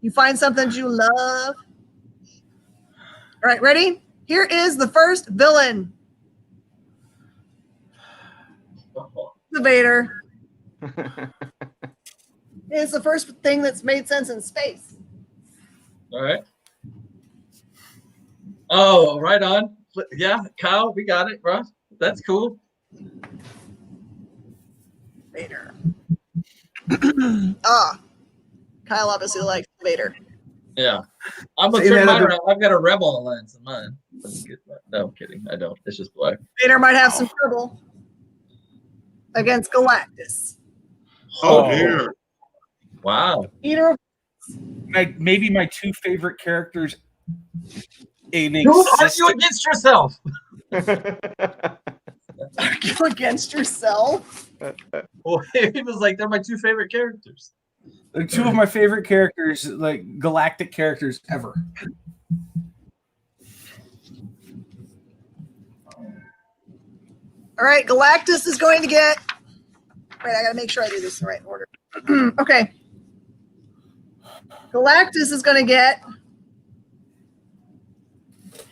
you find something that you love. All right, ready? Here is the first villain. The Vader. It's the first thing that's made sense in space. All right. Oh, right on. Yeah, Kyle, we got it, bro. That's cool. Vader. Kyle obviously likes Vader. Yeah. I'm going to turn mine around. I've got a Rebel lens in mine. No, I'm kidding. I don't. It's just black. Vader might have some trouble against Galactus. Oh, dear. Wow. Either maybe my two favorite characters in Don't argue against yourself. Argue against yourself? Well, he was like, they're my two favorite characters. They're two of my favorite characters, like galactic characters ever. All right, Galactus is going to get. Wait, I got to make sure I do this in the right order. Okay. Galactus is going to get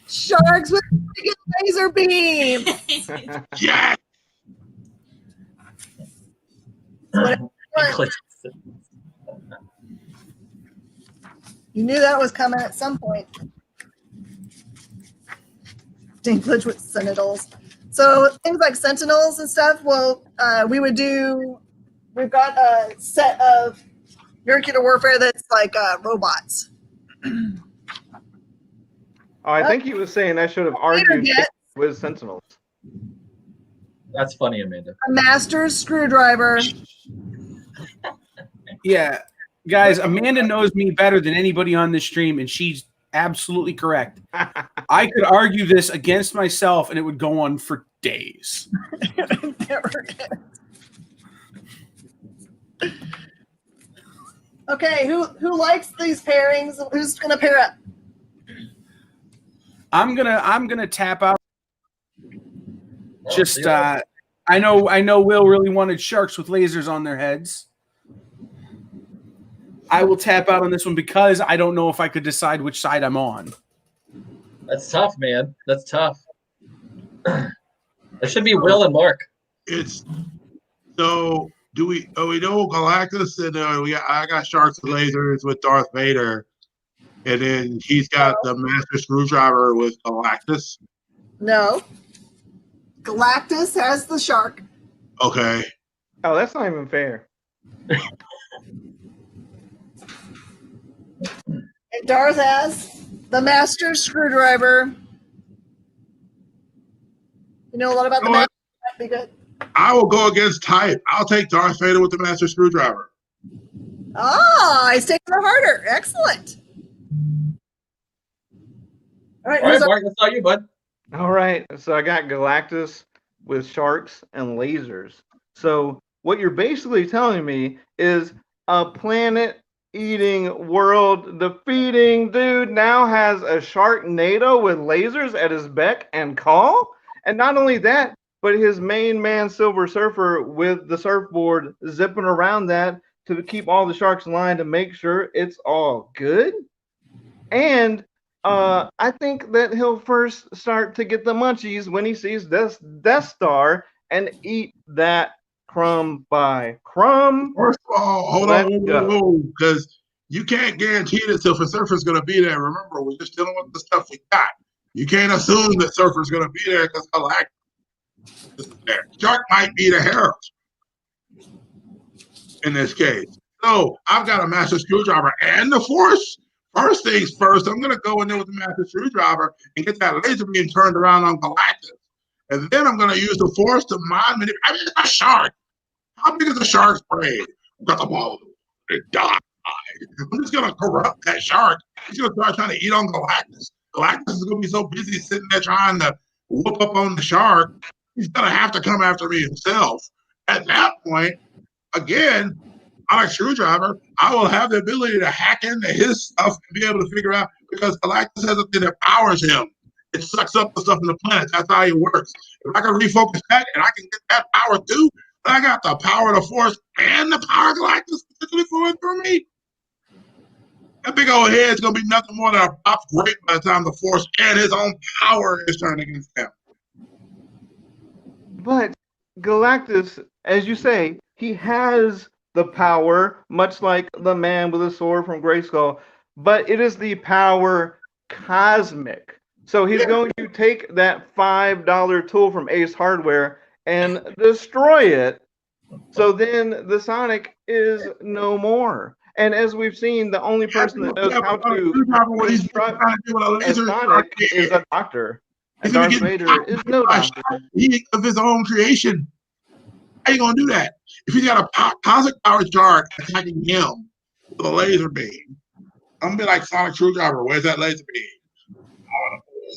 sharks with a laser beam. Yes. You knew that was coming at some point. Dinklage with Sentinels. So things like Sentinels and stuff, well, we've got a set of nuclear warfare that's like robots. I think he was saying I should have argued with Sentinels. That's funny, Amanda. A master's screwdriver. Yeah, guys, Amanda knows me better than anybody on this stream, and she's absolutely correct. I could argue this against myself, and it would go on for days. Okay, who likes these pairings? Who's gonna pair up? I'm gonna tap out. Just I know Will really wanted sharks with lasers on their heads. I will tap out on this one because I don't know if I could decide which side I'm on. That's tough, man. That's tough. There should be Will and Mark. It's so. We know Galactus, and I got sharks with lasers with Darth Vader, and then he's got the master screwdriver with Galactus. No, Galactus has the shark. Okay. Oh, that's not even fair. And Darth has the master screwdriver. You know a lot about the You know math. what? That'd be good. I will go against type. I'll take Darth Vader with the master screwdriver. Ah, he's taking the harder. Excellent. All right, All right, who's up? Mark, that's all you, bud. All right, so I got Galactus with sharks and lasers. So what you're basically telling me is a planet-eating, world-defeating dude now has a Sharknado with lasers at his beck and call? And not only that, but his main man, Silver Surfer, with the surfboard zipping around that to keep all the sharks in line to make sure it's all good? And I think that he'll first start to get the munchies when he sees this Death Star and eat that crumb by crumb. First of all, hold Let's on, go. because you can't guarantee that Silver Surfer's going to be there. Remember, we're just dealing with the stuff we got. You can't assume that Surfer's going to be there because Galactus is there. Shark might be the herald in this case. So I've got a master screwdriver and the Force. First things first, I'm going to go in there with the master screwdriver and get that laser beam turned around on Galactus. And then I'm going to use the Force to mind manipulate. I mean, it's a shark. How big is a shark's brain? Got the ball. It died. I'm just going to corrupt that shark. He's going to start trying to eat on Galactus. Galactus is going to be so busy sitting there trying to whoop up on the shark. He's going to have to come after me himself. At that point, again, on a screwdriver, I will have the ability to hack into his stuff and be able to figure out, because Galactus has something that powers him. It sucks up the stuff in the planet. That's how it works. If I can refocus that and I can get that power too, then I got the power of the Force and the power of Galactus particularly flowing through me. That big old head is going to be nothing more than a pop grape by the time the Force and his own power is turned against him. But Galactus, as you say, he has the power, much like the man with a sword from Grayskull, but it is the power cosmic. So he's going to take that $5 tool from Ace Hardware and destroy it. So then the Sonic is no more. And as we've seen, the only person that knows how to construct a Sonic is a doctor. And Darth Vader is no doctor. He of his own creation. How you gonna do that? If he's got a cosmic power shark attacking him with a laser beam, I'm gonna be like Sonic Screwdriver. Where's that laser beam?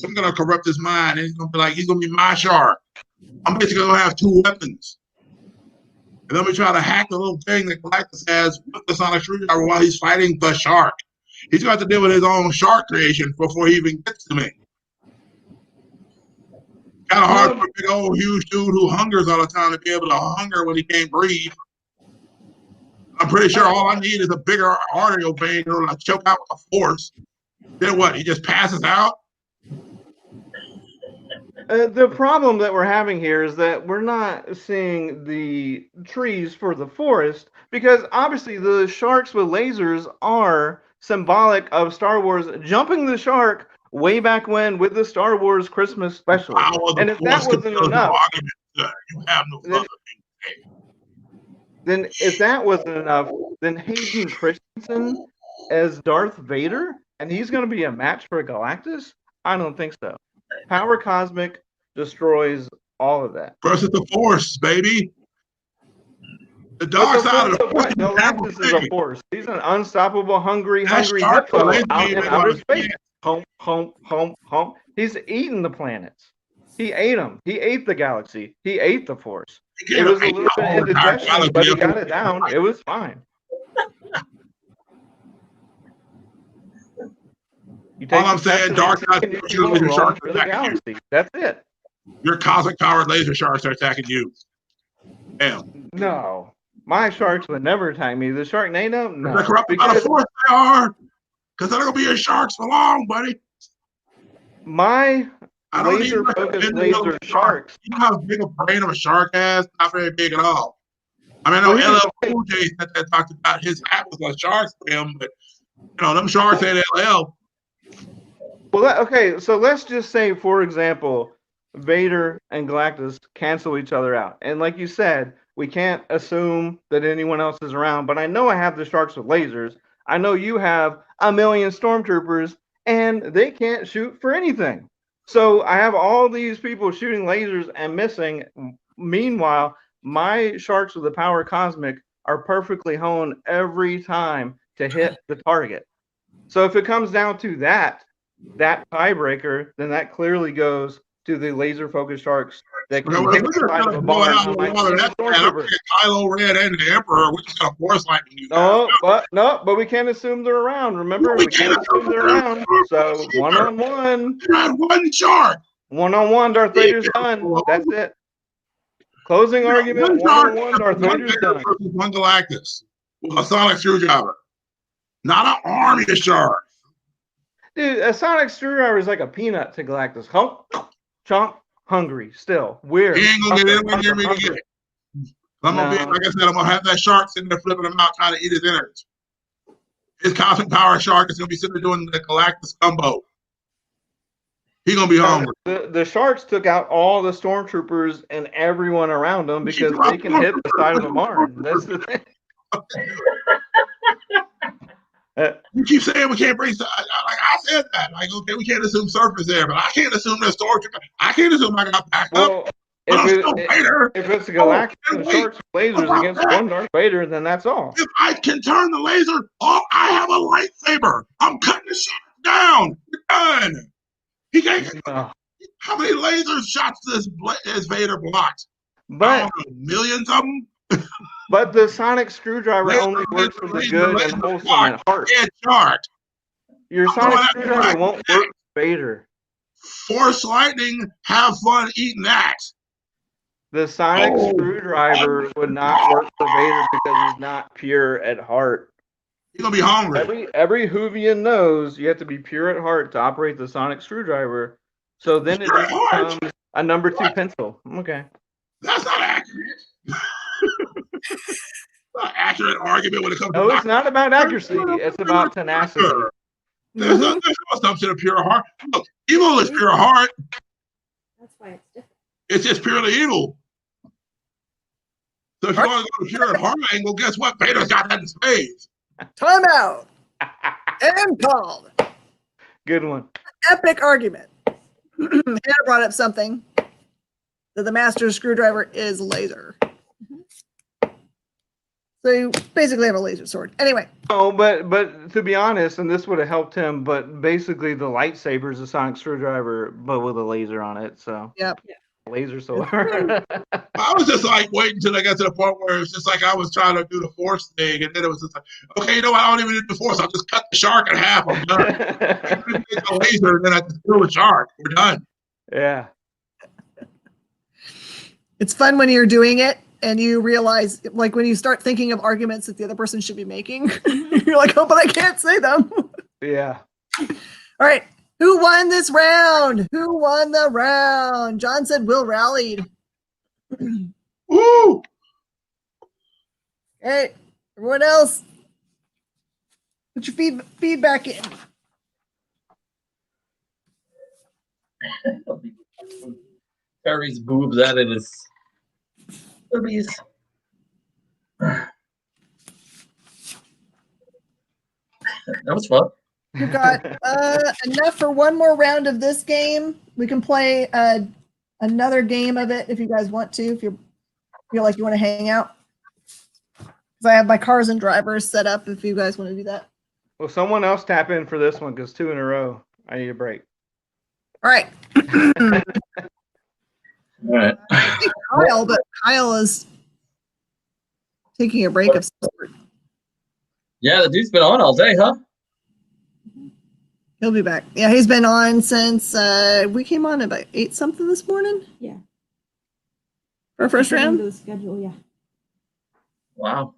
I'm gonna corrupt his mind, and he's gonna be my shark. I'm basically gonna have two weapons. And then we try to hack the little thing that Galactus has with the Sonic Screwdriver while he's fighting the shark. He's got to deal with his own shark creation before he even gets to me. Kind of hard for a big old huge dude who hungers all the time to be able to hunger when he can't breathe. I'm pretty sure all I need is a bigger arterial vein or like choke out with a Force. Then what? He just passes out? The problem that we're having here is that we're not seeing the trees for the forest, because obviously the sharks with lasers are symbolic of Star Wars jumping the shark way back when with the Star Wars Christmas special. And if that wasn't enough, then if that wasn't enough, then Hayden Christensen as Darth Vader, and he's going to be a match for Galactus? I don't think so. Power Cosmic destroys all of that. Versus the Force, baby. The dark side of the Force. Galactus is a Force. He's an unstoppable, hungry hippo out in outer space. Hump, hump, hump, hump. He's eating the planets. He ate them. He ate the galaxy. He ate the Force. It was a little bit of indigestion, but he got it down. It was fine. All I'm saying, dark side laser sharks for the galaxy. That's it. Your cosmic powered laser sharks are attacking you. Damn. No, my sharks would never attack me. The Sharknado, no. They're corrupted by the Force. They are, because they're gonna be your sharks for long, buddy. My laser focused laser sharks. You know how big a brain of a shark has? Not very big at all. I mean, I know LL Cool J said that talked about his hat was like sharks for him, but you know, them sharks ain't LL. Well, okay, so let's just say, for example, Vader and Galactus cancel each other out. And like you said, we can't assume that anyone else is around, but I know I have the sharks with lasers. I know you have a million stormtroopers, and they can't shoot for anything. So I have all these people shooting lasers and missing. Meanwhile, my sharks with the power cosmic are perfectly honed every time to hit the target. So if it comes down to that tiebreaker, then that clearly goes to the laser focused sharks that can hit the side of a barn on my stormtrooper. Kylo Ren and the Emperor, which is gonna force lightning you No, but we can't assume they're around. Remember, we can't assume they're around. So 1-on-1. You had one shark. 1-on-1, Darth Vader's done. That's it. Closing argument. 1-on-1, Darth Vader's done. One Galactus with a sonic screwdriver, not an army of sharks. Dude, a sonic screwdriver is like a peanut to Galactus. Hump, chomp, hungry, still. Weird. He ain't gonna get anywhere near me to get it. I'm gonna be, like I said, I'm gonna have that shark sitting there flipping him out trying to eat his innards. His cosmic power shark is gonna be sitting there doing the Galactus gumbo. He's gonna be hungry. The sharks took out all the stormtroopers and everyone around them because they can hit the side of a barn. That's the thing. You keep saying we can't bring. Like I said that. Like, okay, we can't assume surface there, but I can't assume that stormtrooper. I can't assume I got backed up. If it's a Galactus and sharks lasers against one Darth Vader, then that's all. If I can turn the laser off, I have a lightsaber. I'm cutting the shark down. We're done. He can't. How many laser shots has Vader blocked? But millions of them. But the sonic screwdriver only works for the good and wholesome at heart. Your sonic screwdriver won't work for Vader. Force lightning, have fun eating that. The sonic screwdriver would not work for Vader because he's not pure at heart. He's gonna be hungry. Every Whovian knows you have to be pure at heart to operate the sonic screwdriver. So then it becomes a number 2 pencil. Okay. That's not accurate. Not accurate argument when it comes to it's not about accuracy. It's about tenacity. There's no assumption of pure heart. Look, evil is pure heart. That's why it's different. It's just purely evil. So if you want to go to pure heart angle, guess what? Vader's got that in spades. Time out. And called. Good one. Epic argument. Hannah brought up something that the master screwdriver is laser. So you basically have a laser sword. Anyway. Oh, but to be honest, and this would have helped him, but basically the lightsaber is a sonic screwdriver, but with a laser on it. So yep. Laser sword. I was just like waiting until I got to the point where it's just like I was trying to do the force thing, and then it was just like, okay, you know what? I don't even need the force. I'll just cut the shark in half. I'm done. Get the laser, and then I just kill the shark. We're done. Yeah. It's fun when you're doing it and you realize, like, when you start thinking of arguments that the other person should be making, you're like, oh, but I can't say them. Yeah. All right. Who won this round? Who won the round? John said Will rallied. Woo! Hey, everyone else, put your feedback in. Harry's boobs out of his boobies. That was fun. We've got enough for one more round of this game. We can play another game of it if you guys want to, if you feel like you want to hang out. Because I have my cars and drivers set up if you guys want to do that. Well, someone else tap in for this one because 2 in a row. I need a break. All right. All right. Kyle, but Kyle is taking a break of some sort. Yeah, the dude's been on all day, huh? He'll be back. Yeah, he's been on since we came on about 8 something this morning. Yeah. For our first round. The schedule, yeah. Wow.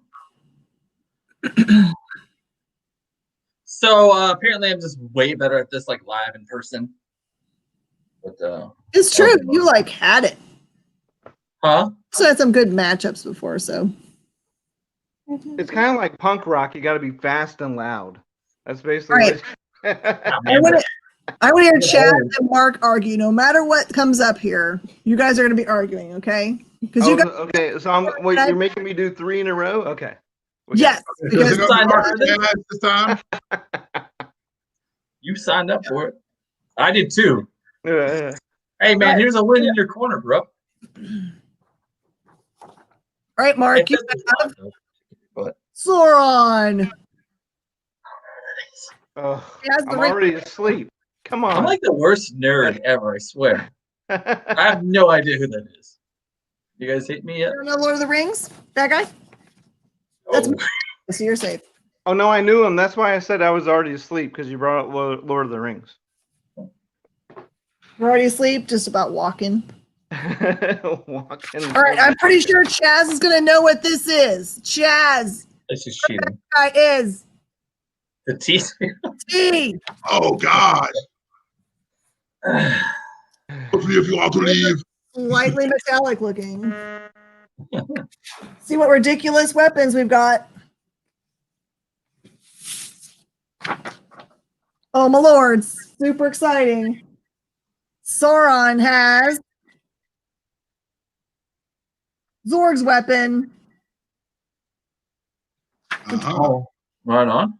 So apparently, I'm just way better at this, like live in person. But it's true. You like had it. Huh? So had some good matchups before. So it's kind of like punk rock. You got to be fast and loud. That's basically. Right. I want to hear Chad and Mark argue. No matter what comes up here, you guys are going to be arguing, okay? Because you guys. Okay, so you're making me do 3 in a row. Okay. Yes. Because this time. You signed up for it. I did too. Hey, man, here's a win in your corner, bro. All right, Mark, you have But Sauron. Oh, He has the I'm ring. already asleep. Come I'm on. like the worst nerd ever, I swear. I have no idea who that is. You guys hate me yet? You don't know Lord of the Rings? That guy? That's Oh. me. So you're safe. Oh no, I knew him. That's why I said I was already asleep because you brought up Lord of the Rings. You're already asleep, just about walking. Walking. All right, I'm pretty sure Chaz is going to know what this is. Chaz. This is cheating. Guy is The teaspoon. T. Oh God! Hopefully, if you want to leave, Slightly metallic looking. See what ridiculous weapons we've got. Oh, my lords. Super exciting. Sauron has Zorg's weapon. Oh, right on.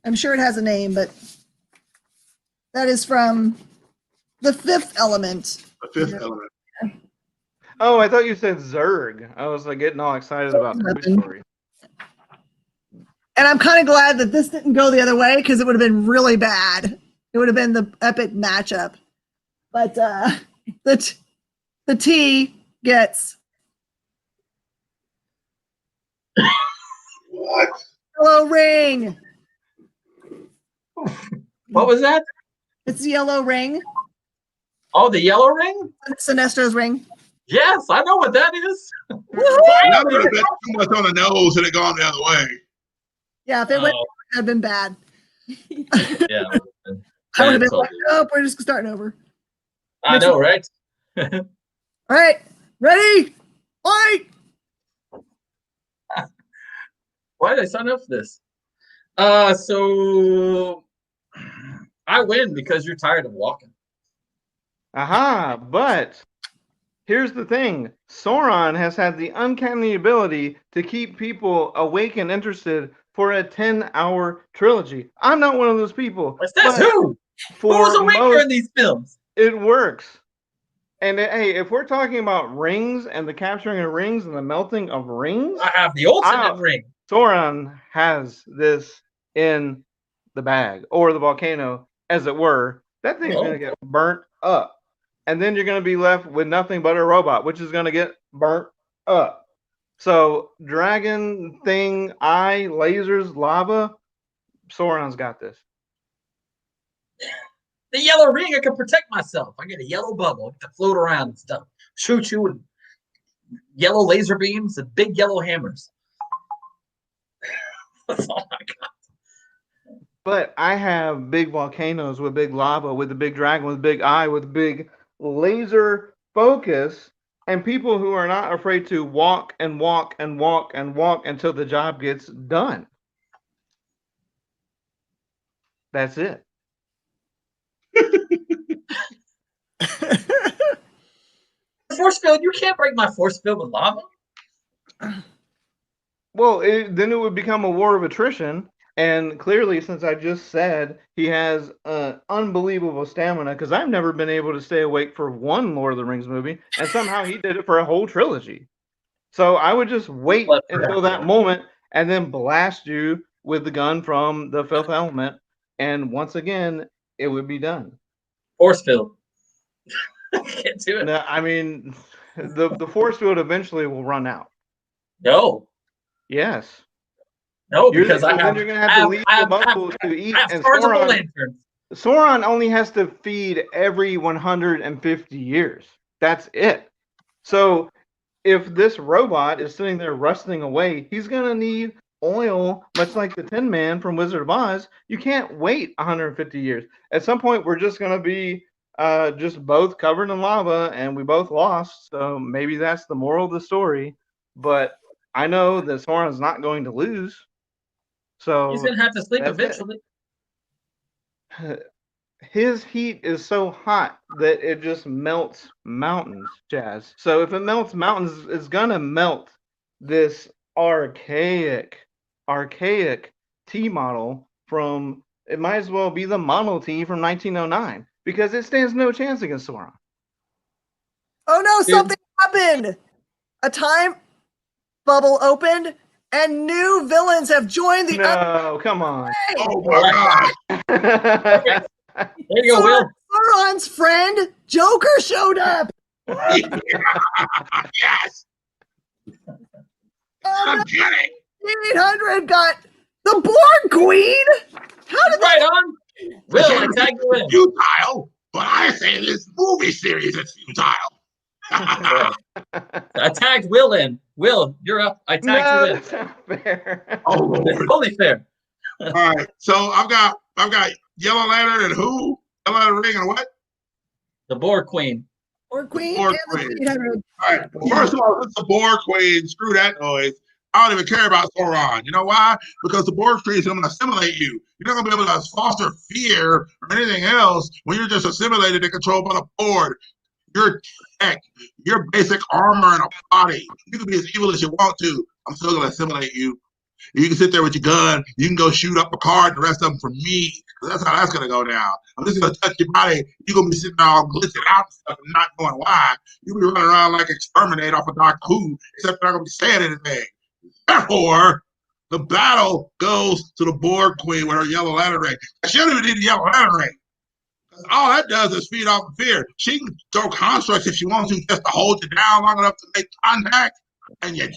I'm sure it has a name, but that is from the Fifth Element. the fifth element. Oh, I thought you said Zerg. I was like getting all excited about Toy Story. And I'm kind of glad that this didn't go the other way because it would have been really bad. It would have been the epic matchup. But the T gets What? yellow ring. What was that? It's the yellow ring. Oh, the yellow ring? Sinestro's ring. Yes, I know what that is. That would have been too much on the nose and it gone the other way. Yeah, if it went, it would have been bad. Yeah. I would have been like, oh, we're just starting over. I know, right? All right, ready? Fight! Why did I sign up for this? So I win because you're tired of walking. Aha, but here's the thing. Sauron has had the uncanny ability to keep people awake and interested for a 10-hour trilogy. I'm not one of those people. What's that? but Who? For Who's awake most, during these films? it works. And hey, if we're talking about rings and the capturing of rings and the melting of rings, I have the ultimate ring. Sauron has this in the bag, or the volcano, as it were. That thing's going to get burnt up. And then you're going to be left with nothing but a robot, which is going to get burnt up. So, dragon thing, eye, lasers, lava, Sauron's got this. The yellow ring, I can protect myself. I get a yellow bubble. I get to float around and stuff. Shoot you with yellow laser beams and big yellow hammers. That's all I got. But I have big volcanoes with big lava, with a big dragon, with a big eye, with big laser focus, and people who are not afraid to walk and walk and walk and walk until the job gets done. That's it. Force field, you can't break my force field with lava. Well, then it would become a war of attrition. And clearly, since I just said he has unbelievable stamina, because I've never been able to stay awake for one Lord of the Rings movie, and somehow he did it for a whole trilogy. So I would just wait until that moment and then blast you with the gun from the Fifth Element, and once again, it would be done. Force field. Can't do it. No, I mean, the force field eventually will run out. No. Yes. No, because then you're going to have to leave the muscles to eat. And Sauron only has to feed every 150 years. That's it. So if this robot is sitting there rusting away, he's going to need oil, much like the Tin Man from Wizard of Oz. You can't wait 150 years. At some point, we're just going to be just both covered in lava, and we both lost. So maybe that's the moral of the story. But I know that Sauron's not going to lose. So he's going to have to sleep eventually. His heat is so hot that it just melts mountains, Jazz. So if it melts mountains, it's going to melt this archaic T model from it might as well be the Model T from 1909 because it stands no chance against Sauron. Oh no, something happened. A time bubble opened and new villains have joined the No, come on. Oh my God. There you go, Will. Sauron's friend Joker showed up. Yes, Oh I'm no, kidding. 800 got the Borg Queen. How did Right on. Will, I tag you in. Futile, but I say this movie series is futile. I tagged Will in. Will, you're up. I tagged No, you in. that's not fair. Oh It's Lord. totally fair. All right, so I've got Yellow Lantern and who? Yellow Lantern Ring and what? The Borg Queen. Borg Queen Borg and Queen. the 800. All right, first of all, it's the Borg Queen. Screw that noise. I don't even care about Sauron. You know why? Because the Borg Queen is going to assimilate you. You're not going to be able to foster fear or anything else when you're just assimilated and controlled by the board. Your tech, your basic armor and a body. You can be as evil as you want to. I'm still going to assimilate you. You can sit there with your gun. You can go shoot up a car and the rest of them for me. That's how that's going to go down. I'm just going to touch your body. You're going to be sitting there all glitching out and stuff and not knowing why. You'll be running around like Exterminate off of Doctor Who, except they're not going to be saying anything. Therefore, the battle goes to the Borg Queen with her Yellow Lantern Ring. She don't even need the Yellow Lantern Ring. All that does is feed off of fear. She can throw constructs if she wants to just to hold you down long enough to make contact, and you're good.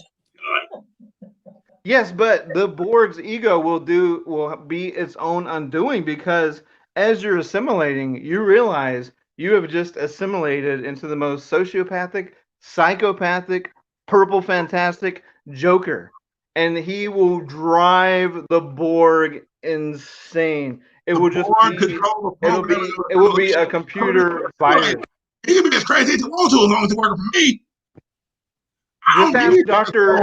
Yes, but the Borg's ego will be its own undoing because as you're assimilating, you realize you have just assimilated into the most sociopathic, psychopathic, purple fantastic Joker. And he will drive the Borg insane. It will just be it will be a computer virus. He can be as crazy as he wants to as long as he's working for me. Just ask Dr.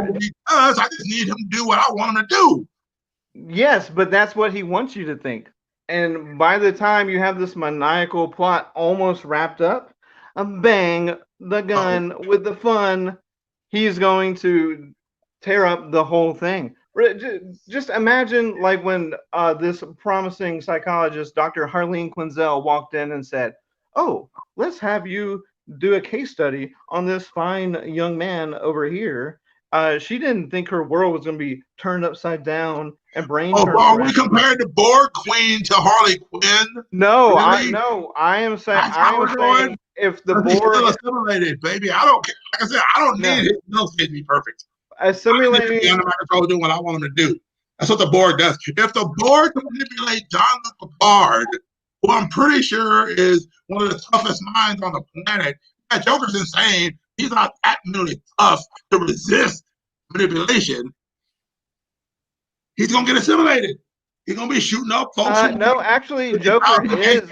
I just need him to do what I want him to do. Yes, but that's what he wants you to think. And by the time you have this maniacal plot almost wrapped up, bang, the gun with the fun, he's going to tear up the whole thing. Just imagine like when this promising psychologist, Dr. Harleen Quinzel, walked in and said, "Oh, let's have you do a case study on this fine young man over here." She didn't think her world was going to be turned upside down and brain turned are we around. comparing the Borg Queen to Harley Quinn? No, Really? I am saying, That's how we're going? if the He's still Borg assimilated, baby. I don't care. Like I said, I don't need his nose to be perfect. assimilating, I under my control doing what I want him to do. That's what the Borg does. If the Borg can manipulate John Picard, who I'm pretty sure is one of the toughest minds on the planet, that Joker's insane. He's not that really tough to resist manipulation. He's gonna get assimilated. He's gonna be shooting up folks. no, actually, Joker is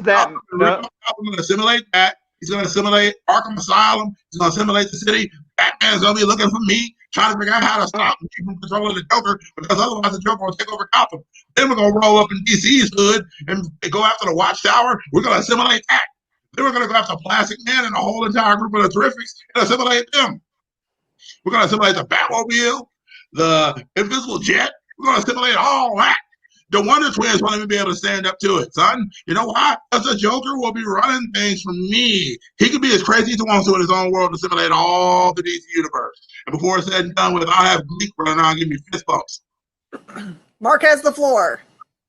that. No. I'm gonna assimilate that. He's gonna assimilate Arkham Asylum. He's gonna assimilate the city. Batman's gonna be looking for me, trying to figure out how to stop and keep him controlling the Joker, because otherwise the Joker will take over Gotham. Then we're gonna roll up in DC's hood and go after the Watchtower. We're gonna assimilate that. Then we're gonna go after Plastic Man and the whole entire group of the Terrifics and assimilate them. We're gonna assimilate the Batmobile, the Invisible Jet. We're gonna assimilate all that. The Wonder Twins won't even be able to stand up to it, son. You know why? Because the Joker will be running things for me. He can be as crazy as he wants to in his own world to assimilate all the DC universe. And before it's said and done with, I'll have Gleek running around and give me fist bumps. Mark has the floor.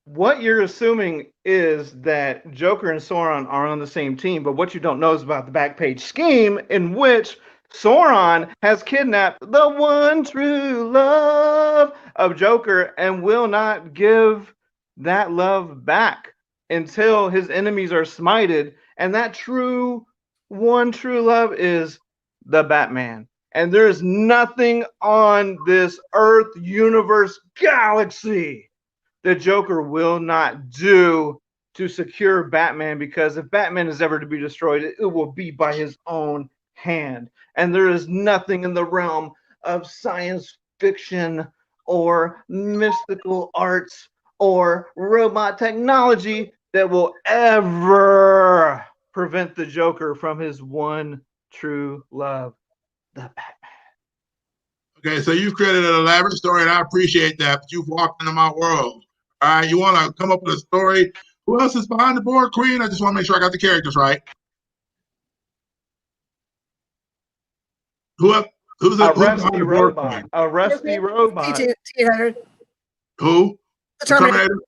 What you're assuming is that Joker and Sauron are on the same team, but what you don't know is about the Backpage scheme in which Sauron has kidnapped the one true love of Joker and will not give that love back until his enemies are smited. And that one true love is the Batman. And there is nothing on this Earth, universe, galaxy that Joker will not do to secure Batman, because if Batman is ever to be destroyed, it will be by his own hand. And there is nothing in the realm of science fiction or mystical arts or robot technology that will ever prevent the Joker from his one true love, the Batman. Okay, so you've created an elaborate story, and I appreciate that, but you've walked into my world. All right, you want to come up with a story? Who else is behind the board, Queen? I just want to make sure I got the characters right. Who's A behind rusty the board, robot. Queen? A rusty robot. T-800. Who? The Terminator.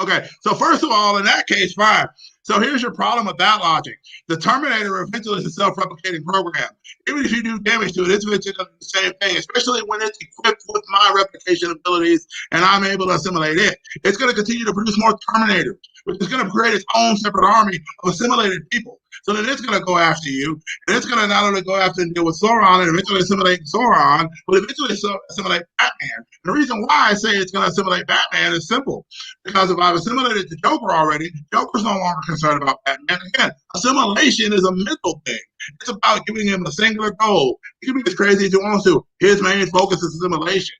Okay, so first of all, in that case, fine. So here's your problem with that logic. The Terminator eventually is a self-replicating program. Even if you do damage to it, it's eventually going to do the same thing, especially when it's equipped with my replication abilities and I'm able to assimilate it. It's going to continue to produce more Terminators, which is going to create its own separate army of assimilated people. So then it's going to go after you, and it's going to not only go after and deal with Sauron and eventually assimilate Sauron, but eventually assimilate Batman. And the reason why I say it's going to assimilate Batman is simple. Because if I've assimilated the Joker already, Joker's no longer concerned about Batman. Again, assimilation is a mental thing. It's about giving him a singular goal. He can be as crazy as he wants to. His main focus is assimilation.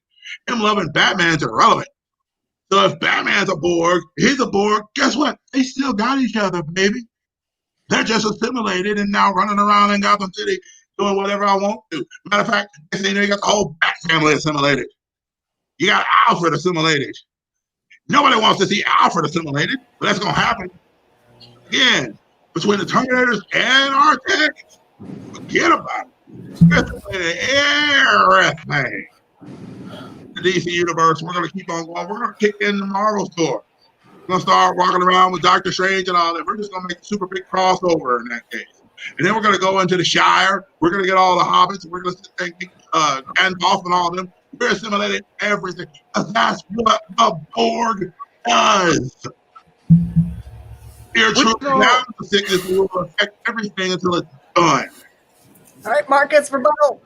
Him loving Batman's irrelevant. So if Batman's a Borg, he's a Borg, guess what? They still got each other, baby. They're just assimilated and now running around in Gotham City doing whatever I want to. Matter of fact, next thing you got the whole Bat family assimilated. You got Alfred assimilated. Nobody wants to see Alfred assimilated, but that's going to happen. Again, between the Terminators and our tech, forget about it. Assimilated everything. The DC universe, we're going to keep on going. We're going to kick in the Marvel store. We're going to start walking around with Doctor Strange and all that. We're just going to make a super big crossover in that case. And then we're going to go into the Shire. We're going to get all the hobbits. We're going to get Gandalf and all of them. We're assimilating everything. That's what the Borg does. Your true sickness will affect everything until it's done. All right, Marcus, rebuttal.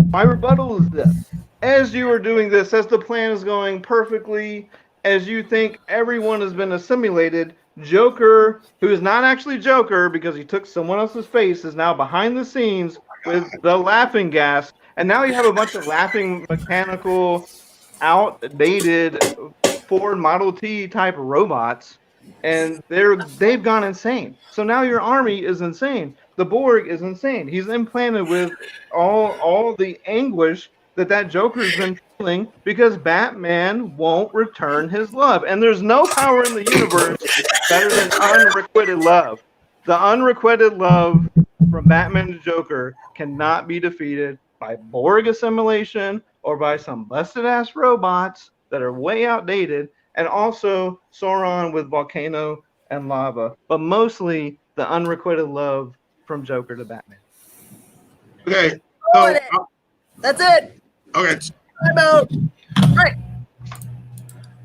My rebuttal is this. As you are doing this, as the plan is going perfectly, as you think everyone has been assimilated, Joker, who is not actually Joker because he took someone else's face, is now behind the scenes with the laughing gas. And now you have a bunch of laughing, mechanical, outdated Ford Model T type robots, and they've gone insane. So now your army is insane. The Borg is insane. He's implanted with all the anguish that Joker's been feeling because Batman won't return his love. And there's no power in the universe better than unrequited love. The unrequited love from Batman to Joker cannot be defeated by Borg assimilation or by some busted-ass robots that are way outdated, and also Sauron with volcano and lava, but mostly the unrequited love from Joker to Batman. Okay, so that's it. Okay. Vote. All right.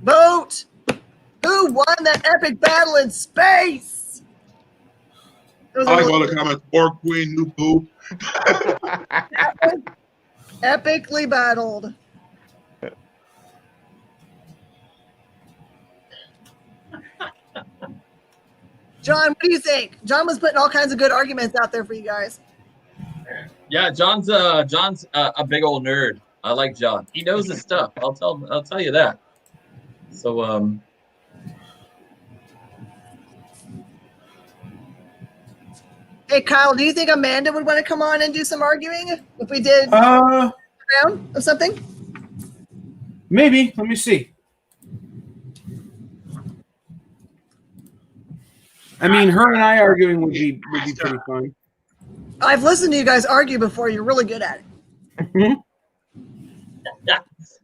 Vote. Who won that epic battle in space? I like all the comments. Borg Queen, new boo. Epically battled. John, what do you think? John was putting all kinds of good arguments out there for you guys. Yeah, John's a big old nerd. I like John. He knows his stuff. I'll tell you that. So Hey Kyle, do you think Amanda would want to come on and do some arguing if we did a round of something? Maybe. Let me see. I mean, her and I arguing would be pretty fun. I've listened to you guys argue before. You're really good at it. yeah.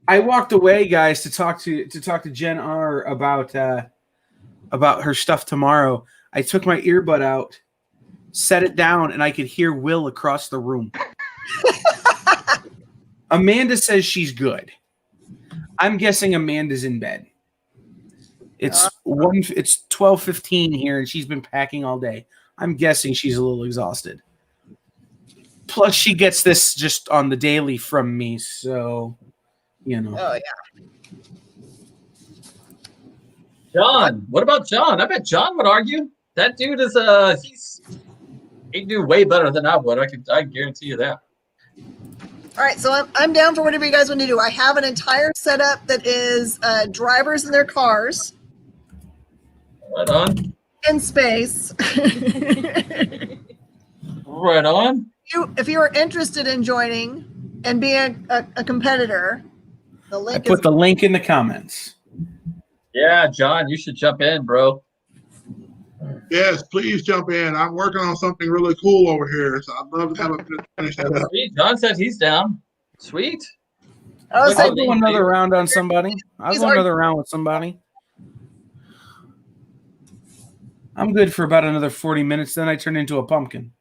I walked away, guys, to talk to Jen R about her stuff tomorrow. I took my earbud out, set it down, and I could hear Will across the room. Amanda says she's good. I'm guessing Amanda's in bed. It's 12:15 here, and she's been packing all day. I'm guessing she's a little exhausted. Plus, she gets this just on the daily from me, so you know. Oh yeah. John, what about John? I bet John would argue. That dude is he'd do way better than I would. I guarantee you that. All right, so I'm down for whatever you guys want to do. I have an entire setup that is drivers in their cars. Right on. In space. Right on. If you are interested in joining and being a competitor, The I link put is the link in the comments. Yeah, John, you should jump in, bro. Yes, please jump in. I'm working on something really cool over here, so I'd love to have a minute to finish that up. Sweet. John said he's down. Sweet. Oh, Look so I'll at go me, another dude. round on somebody. I'll go another round with somebody. I'm good for about another 40 minutes. Then I turn into a pumpkin.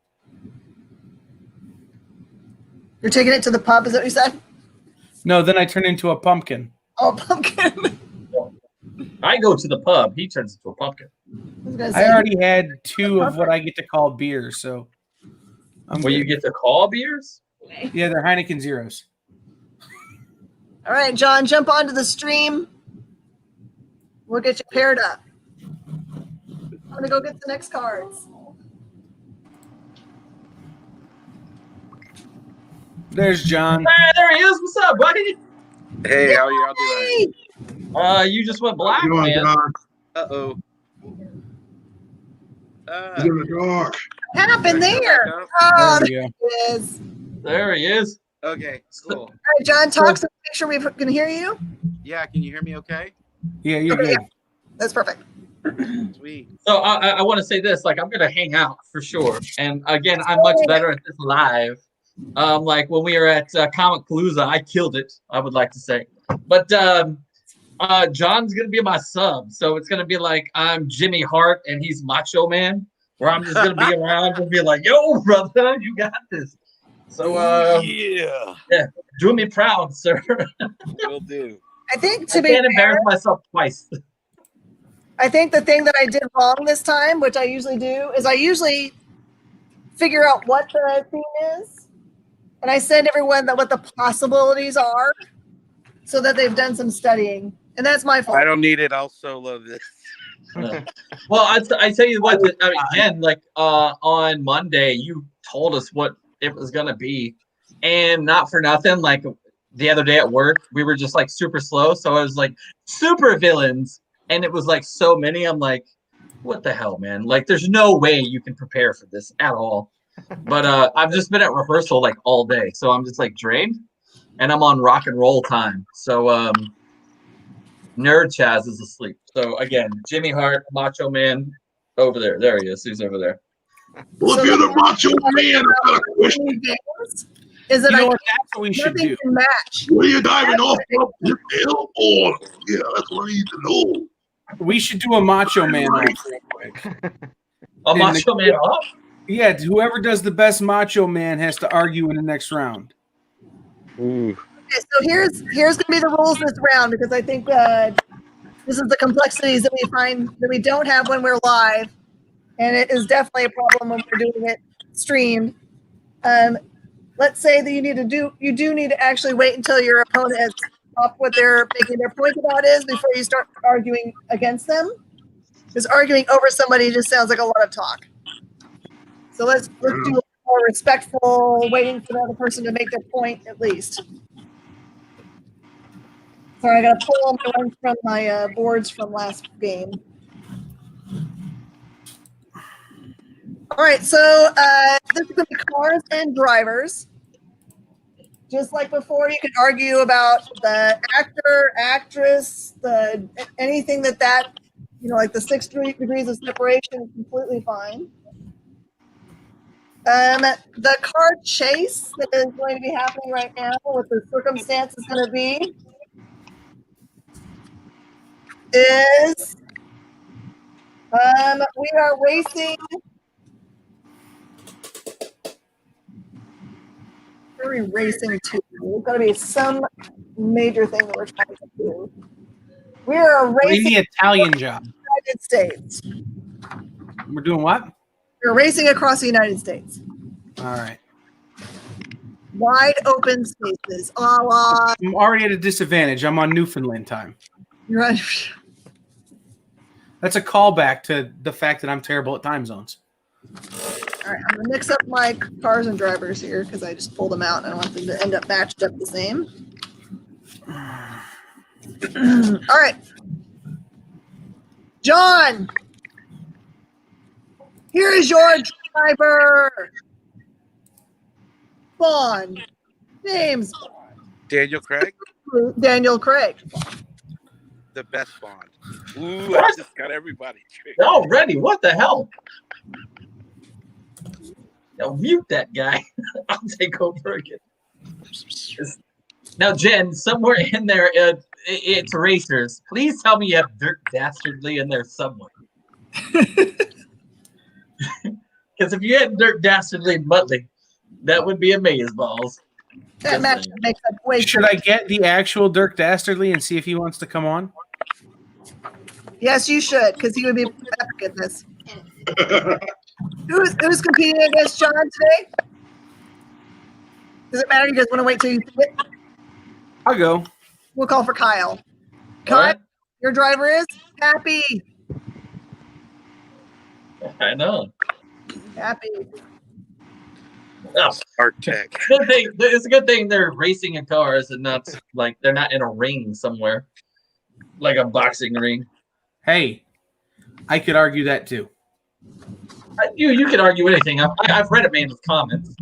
you're taking it to the pub, is that what you said? No, then I turn into a pumpkin. Oh, pumpkin. I go to the pub. He turns into a pumpkin. I already had 2 of what I get to call beers, so I'm Well, you good. get to call beers? Yeah, they're Heineken Zeros. All right, John, jump onto the stream. We'll get you paired up. I'm gonna go get the next cards. There's John. Hey, there he is. What's up, buddy? Hey, how y'all doing? You just went black, You man. John. Uh-oh. He's in the dark. What happened Should I there? come back up? Oh, There we there go. it is. There he is. Okay, cool. All right, John, talk so make sure we can hear you. Yeah, can you hear me okay? Yeah, you're Okay, good. That's perfect. Sweet. So I want to say this, like I'm gonna hang out for sure. And again, I'm much better at this live. Like when we were at Comic Palooza, I killed it. I would like to say, but John's gonna be my sub, so it's gonna be like I'm Jimmy Hart and he's Macho Man, where I'm just gonna be around and be like, "Yo, brother, you got this." So yeah, do me proud, sir. will do. I think I to be can't fair, embarrass myself twice. I think the thing that I did wrong this time, which I usually do, is I usually figure out what the theme is, and I send everyone what the possibilities are, so that they've done some studying, and that's my fault. I don't need it. I'll solo this. Well, I tell you what, I mean, again, like on Monday, you told us what it was gonna be, and not for nothing, like the other day at work, we were just like super slow, so I was like super villains, and it was like so many. I'm like, what the hell, man? Like, there's no way you can prepare for this at all. But I've just been at rehearsal like all day, so I'm just like drained, and I'm on rock and roll time. So Nerd Chaz is asleep. So again, Jimmy Hart, Macho Man, over there. There he is. He's over there. Well, if you're the macho man, I've got a question. Is that You know I what? That's what we should nothing do. can match. What are you diving off of? Your tail? Or yeah, that's what I need to know. We should do a Macho Man off real quick. A Macho Man off? Yeah, whoever does the best Macho Man has to argue in the next round. Ooh. Okay, so here's gonna be the rules this round, because I think this is the complexities that we find that we don't have when we're live, and it is definitely a problem when we're doing it streamed. Let's say that you do need to actually wait until your opponent has up what they're making their point about is before you start arguing against them, because arguing over somebody just sounds like a lot of talk. So let's do a more respectful, waiting for the other person to make their point at least. Sorry, I got to pull all my ones from my boards from last game. All right, so this is going to be cars and drivers. Just like before, you can argue about the actor, actress, anything that like the 6 degrees of separation is completely fine. The car chase that is going to be happening right now, what the circumstance is going to be, is we are racing. Where are we racing to? There's got to be some major thing that we're trying to do. We are We're in racing the Italian job. the United States. We're doing what? We're racing across the United States. All right. Wide open spaces. A la, I'm already at a disadvantage. I'm on Newfoundland time. you're right. That's a callback to the fact that I'm terrible at time zones. All right, I'm gonna mix up my cars and drivers here because I just pulled them out and I want them to end up matched up the same. All right, John, here is your driver. Bond, names. Daniel Craig? Exactly, Daniel Craig. The best Bond. Ooh, I just got everybody. Already, what the hell? Now mute that guy. I'll take over again. Now, Jen, somewhere in there, it's racers. Please tell me you have Dirt Dastardly in there somewhere. Because if you had Dirt Dastardly and Muttley, that would be amazeballs. That match makes that way. Should I get the actual Dirk Dastardly and see if he wants to come on? Yes, you should, because he would be epic at this. Who's competing against John today? Does it matter? You guys want to wait till you see it? I'll go. We'll call for Kyle. Kyle, right. your driver is Happy. I know. Happy. Oh, Art Tech. good thing. It's a good thing they're racing in cars and not like they're not in a ring somewhere, like a boxing ring. Hey, I could argue that too. You can argue anything. I've read a man's comments.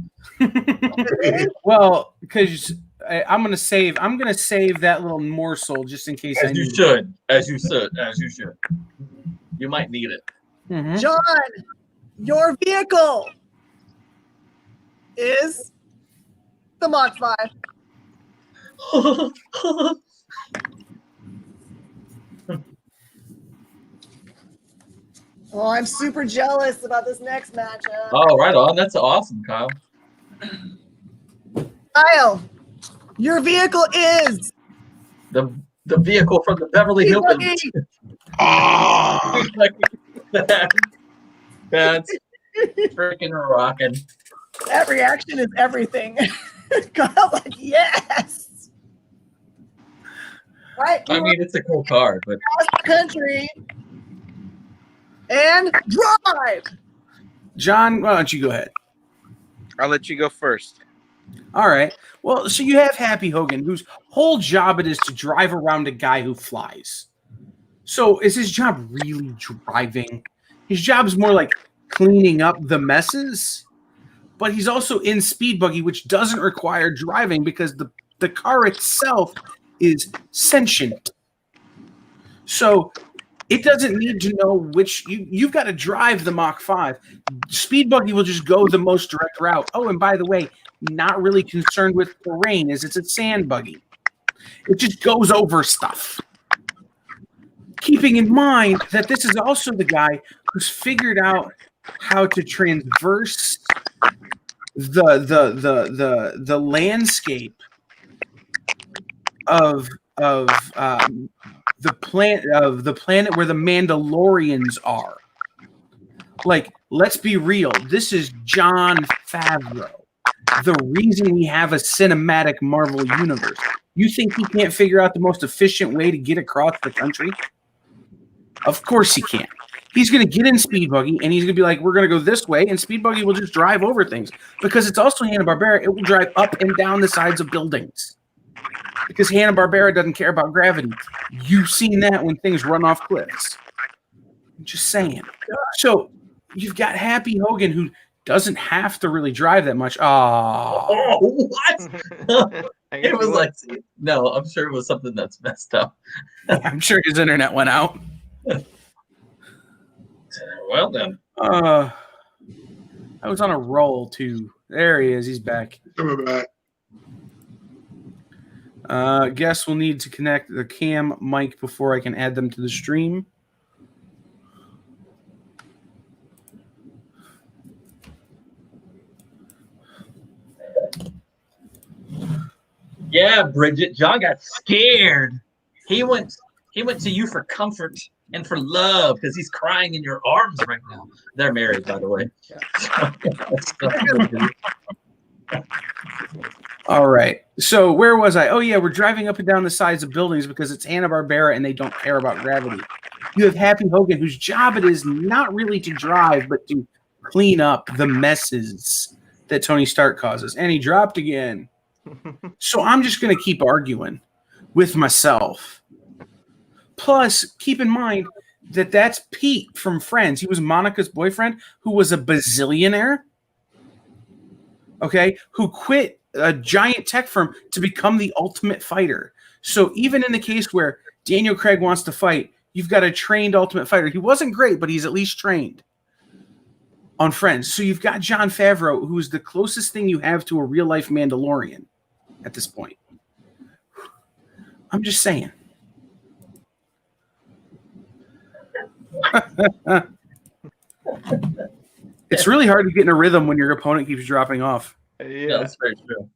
Well, because I'm gonna save that little morsel just in case I As you need should. As you should. You might need it. it. Mhm. John, your vehicle is the Mach 5. Oh, I'm super jealous about this next matchup. Oh, right on. That's awesome, Kyle. Kyle, your vehicle is The vehicle from the Beverly Hills. Ah, That's freaking rocking. that reaction is everything. Kyle, like, yes. Right, I mean, it's a cool car, but across the country and drive. John, why don't you go ahead? I'll let you go first. All right. Well, so you have Happy Hogan, whose whole job it is to drive around a guy who flies. So is his job really driving? His job is more like cleaning up the messes. But he's also in Speed Buggy, which doesn't require driving because the car itself is sentient. So it doesn't need to know which you've got to drive the Mach 5. Speed Buggy will just go the most direct route. Oh, and by the way, not really concerned with terrain as it's a sand buggy. It just goes over stuff. Keeping in mind that this is also the guy who's figured out how to transverse the landscape of the planet where the Mandalorians are. Like, let's be real. This is Jon Favreau. The reason we have a cinematic Marvel universe. You think he can't figure out the most efficient way to get across the country? Of course he can. He's going to get in Speed Buggy, and he's going to be like, we're going to go this way, and Speed Buggy will just drive over things. Because it's also Hanna-Barbera, it will drive up and down the sides of buildings. Because Hanna-Barbera doesn't care about gravity. You've seen that when things run off cliffs. I'm just saying. So you've got Happy Hogan, who doesn't have to really drive that much. oh, what? It was like, no, I'm sure it was something that's messed up. I'm sure his internet went out. Well then. I was on a roll too. There he is. He's back. coming back. Guess we'll need to connect the cam mic before I can add them to the stream. Yeah, Bridget. John got scared. He went to you for comfort and for love because he's crying in your arms right now. They're married, by the way. All right. So where was I? Oh, yeah, we're driving up and down the sides of buildings because it's Hanna-Barbera and they don't care about gravity. You have Happy Hogan, whose job it is not really to drive, but to clean up the messes that Tony Stark causes. And he dropped again. So I'm just going to keep arguing with myself. Plus, keep in mind that that's Pete from Friends. He was Monica's boyfriend who was a bazillionaire. Okay, who quit a giant tech firm to become the ultimate fighter. So even in the case where Daniel Craig wants to fight, you've got a trained Ultimate Fighter. He wasn't great, but he's at least trained on Friends. So you've got Jon Favreau, who's the closest thing you have to a real-life Mandalorian at this point. I'm just saying. It's really hard to get in a rhythm when your opponent keeps dropping off. Yeah, that's very true.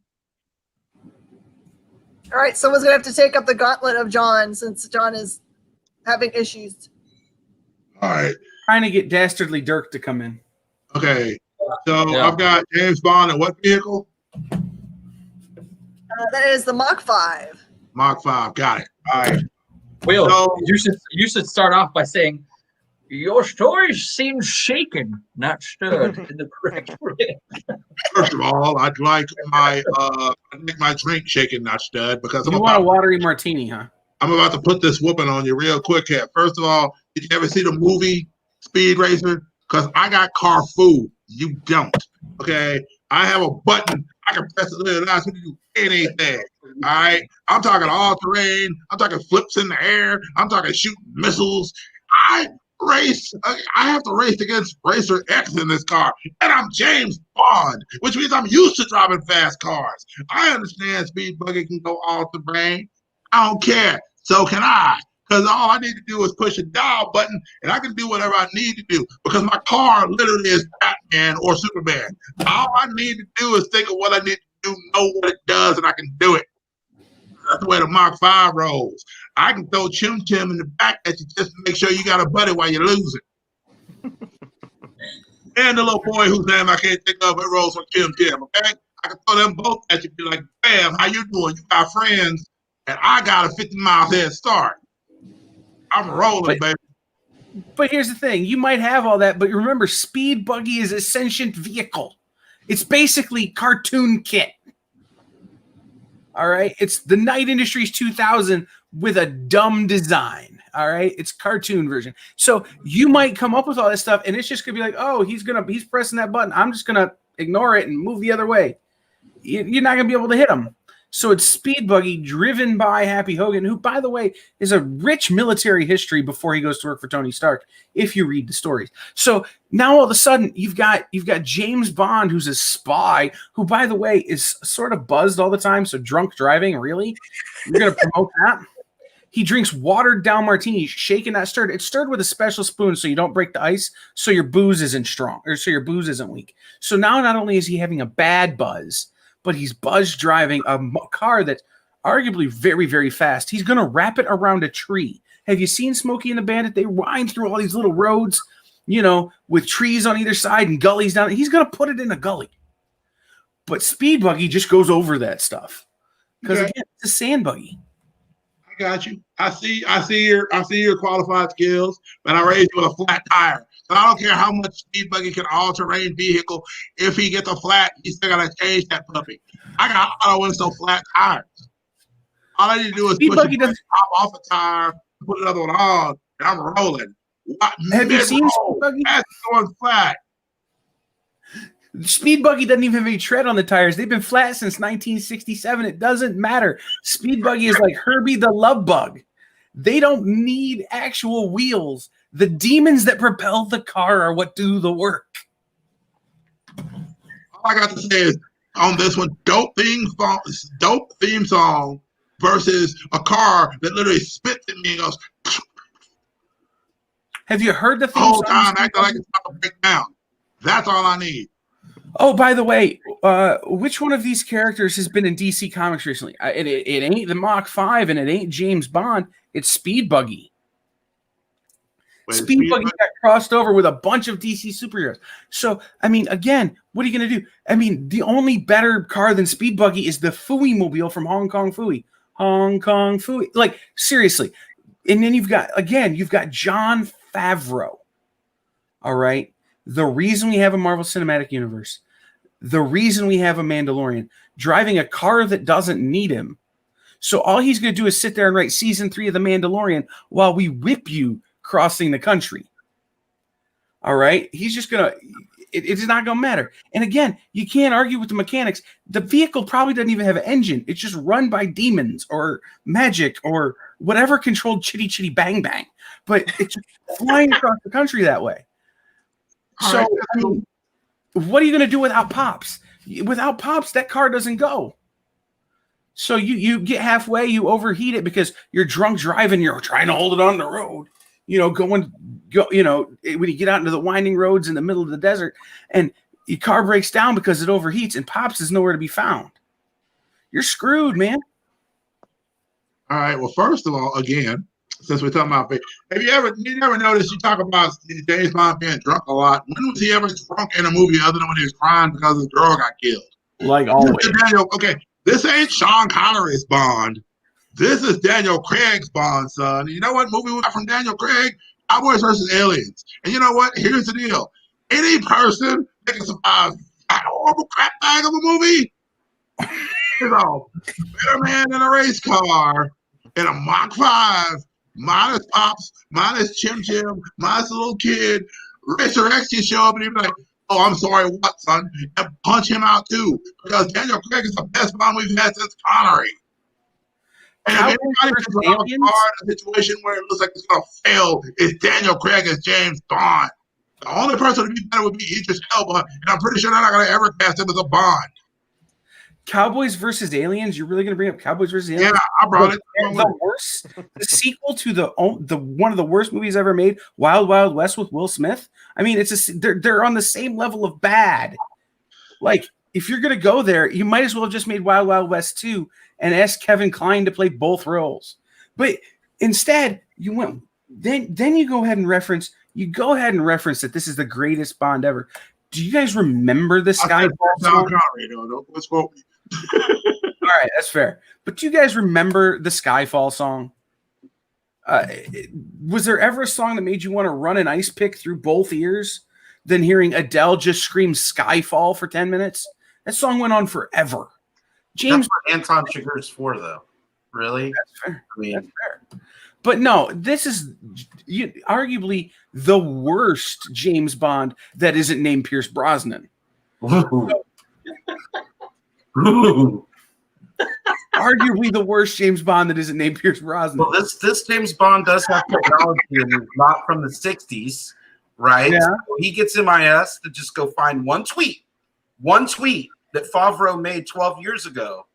All right, someone's gonna have to take up the gauntlet of John since John is having issues. All right. Trying to get Dastardly Dirk to come in. Okay. So Yeah. I've got James Bond in what vehicle? That is the Mach 5. Mach 5. Got it. All right. Will, So- you should start off by saying your story seems shaken, not stirred in the correct way. First of all, I'd like my drink shaken, not stirred, because You want a watery martini, huh? I'm about to put this whooping on you real quick here. First of all, did you ever see the movie Speed Racer? Because I got car food. You don't. Okay? I have a button. I can press it and allows me to do anything. All right? I'm talking all terrain. I'm talking flips in the air. I'm talking shooting missiles. I have to race against Racer X in this car. And I'm James Bond, which means I'm used to driving fast cars. I understand Speed Buggy can go all terrain. I don't care. So can I. Because all I need to do is push a dial button and I can do whatever I need to do. Because my car literally is Batman or Superman. All I need to do is think of what I need to do, know what it does, and I can do it. That's the way the Mach 5 rolls. I can throw Chim Chim in the back at you just to make sure you got a buddy while you're losing. And the little boy whose name I can't think of, it rolls with Chim Chim, okay? I can throw them both at you and be like, bam, how you doing? You got friends, and I got a 50 miles head start. I'm rolling, baby. But here's the thing. You might have all that, but remember, Speed Buggy is a sentient vehicle. It's basically cartoon kit. All right? It's the Night Industries 2000 with a dumb design. All right? It's cartoon version. So you might come up with all this stuff, and it's just going to be like, oh, he's pressing that button. I'm just going to ignore it and move the other way. You're not going to be able to hit him. So it's Speed Buggy driven by Happy Hogan, who, by the way, is a rich military history before he goes to work for Tony Stark, if you read the stories. So now all of a sudden you've got James Bond, who's a spy, who, by the way, is sort of buzzed all the time. So drunk driving, really? You're going to promote that? He drinks watered down martinis, shaken, not stirred. It's stirred with a special spoon so you don't break the ice, so your booze isn't strong, or so your booze isn't weak. So now not only is he having a bad buzz, but he's buzz driving a car that's arguably very, very fast. He's going to wrap it around a tree. Have you seen Smokey and the Bandit? They wind through all these little roads, with trees on either side and gullies down. He's going to put it in a gully. But Speed Buggy just goes over that stuff. Because, again, it's a sand buggy. I got you. I see your qualified skills, but I raised you with a flat tire. So I don't care how much Speed Buggy can all-terrain vehicle. If he gets a flat, he's still gotta change that puppy. I got auto and so flat tires. All I need to do is push it, pop off a tire, put another one on, and I'm rolling. Have you seen Speed Buggy? That's going flat. Speed Buggy doesn't even have any tread on the tires. They've been flat since 1967. It doesn't matter. Speed Buggy is like Herbie the Love Bug. They don't need actual wheels. The demons that propel the car are what do the work. All I got to say is on this one, dope theme song versus a car that literally spits at me and goes. Have you heard the theme whole song? time acting like it's about to break down. That's all I need. Oh, by the way, which one of these characters has been in DC Comics recently? It ain't the Mach 5 and it ain't James Bond. It's Speed Buggy. Speed Buggy got crossed over with a bunch of DC superheroes. So, I mean, again, what are you going to do? I mean, the only better car than Speed Buggy is the Fooey Mobile from Hong Kong Fooey. Hong Kong Fooey. Like, seriously. And then you've got Jon Favreau. All right? The reason we have a Marvel Cinematic Universe, the reason we have a Mandalorian, driving a car that doesn't need him. So all he's going to do is sit there and write season 3 of The Mandalorian while we whip you crossing the country. All right? He's just going to, it's not going to matter. And again, you can't argue with the mechanics. The vehicle probably doesn't even have an engine. It's just run by demons or magic or whatever controlled chitty chitty bang bang. But it's just flying across the country that way. So, I mean, what are you going to do without pops? Without pops, that car doesn't go. So you get halfway, you overheat it because you're drunk driving, you're trying to hold it on the road. When you get out into the winding roads in the middle of the desert and your car breaks down because it overheats and pops is nowhere to be found. You're screwed, man. All right. Well, first of all, again, since we're talking about, have you ever noticed you talk about James Bond being drunk a lot? When was he ever drunk in a movie other than when he was crying because his girl got killed? Like always. Okay, this ain't Sean Connery's Bond. This is Daniel Craig's Bond, son. You know what movie we got from Daniel Craig? Cowboys versus Aliens. And you know what? Here's the deal. Any person that can survive a horrible crap bag of a movie, better man in a race car in a Mach 5, minus Pops, minus Chim Chim, minus the little kid, Racer X can show up and he'd be like, oh, I'm sorry, what, son? And punch him out too. Because Daniel Craig is the best Bond we've had since Connery. And if anybody can drive a car in a situation where it looks like it's going to fail, it's Daniel Craig as James Bond. The only person to be better would be Idris Elba, and I'm pretty sure they're not going to ever cast him as a Bond. Cowboys versus Aliens? You're really going to bring up Cowboys versus Aliens? Yeah, I brought it. The sequel to the one of the worst movies ever made, Wild Wild West with Will Smith. I mean, they're on the same level of bad. Like, if you're going to go there, you might as well have just made Wild Wild West 2 and asked Kevin Kline to play both roles. But instead, you went. Then you go ahead and reference that this is the greatest Bond ever. Do you guys remember the Skyfall song? Let's quote me. All right, that's fair. But do you guys remember the Skyfall song? Was there ever a song that made you want to run an ice pick through both ears than hearing Adele just scream Skyfall for 10 minutes? That song went on forever. James, that's what Anton Chigurh is for, though. Really? That's fair. I mean, that's fair. But no, this is arguably the worst James Bond that isn't named Pierce Brosnan. Arguably the worst James Bond that isn't named Pierce Brosnan. Well, this James Bond does have technology and it's not from the 60s, right? Yeah. So he gets MIS to just go find one tweet that Favreau made 12 years ago,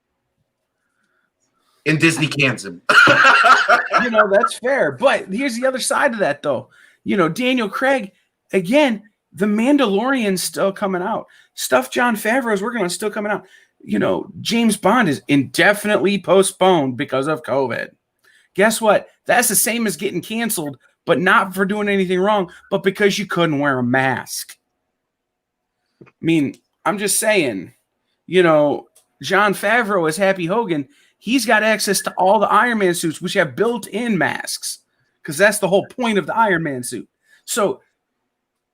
and Disney cans him. That's fair. But here's the other side of that, though. Daniel Craig, again, The Mandalorian's still coming out. Stuff Jon Favreau's working on is still coming out. James Bond is indefinitely postponed because of COVID. Guess what? That's the same as getting canceled, but not for doing anything wrong, but because you couldn't wear a mask. I mean, I'm just saying, Jon Favreau is Happy Hogan. He's got access to all the Iron Man suits, which have built-in masks, because that's the whole point of the Iron Man suit. So,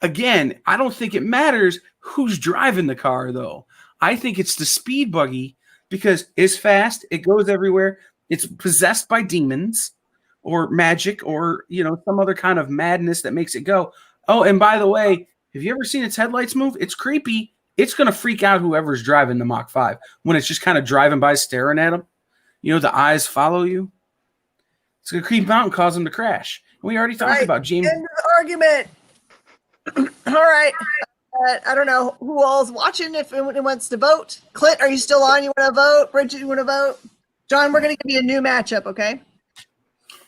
again, I don't think it matters who's driving the car, though. I think it's the speed buggy because it's fast, it goes everywhere, it's possessed by demons or magic or, some other kind of madness that makes it go. Oh, and by the way, have you ever seen its headlights move? It's creepy. It's going to freak out whoever's driving the Mach 5 when it's just kind of driving by staring at them. The eyes follow you. It's going to creep out and cause them to crash. We already talked about James. End of the argument. All right. I don't know who all's watching if anyone wants to vote. Clint, are you still on? You want to vote? Bridget, you want to vote? John, we're going to give you a new matchup, okay?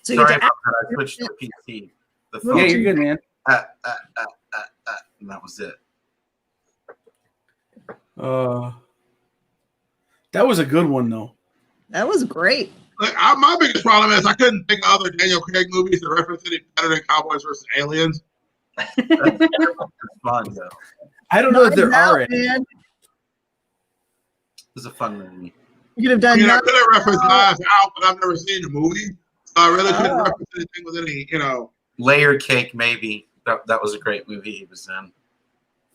So you Sorry get to about that. I switched to PC. The phone. Yeah, you're good, man. And that was it. That was a good one, though. That was great. My biggest problem is I couldn't think of other Daniel Craig movies that reference it better than Cowboys versus Aliens. It's fun, though. I don't know if there are any. Man. It was a fun movie. You could have done I could have referenced Knives Out, but I've never seen the movie. So I really couldn't reference anything with any, Layer Cake, maybe. That was a great movie he was in.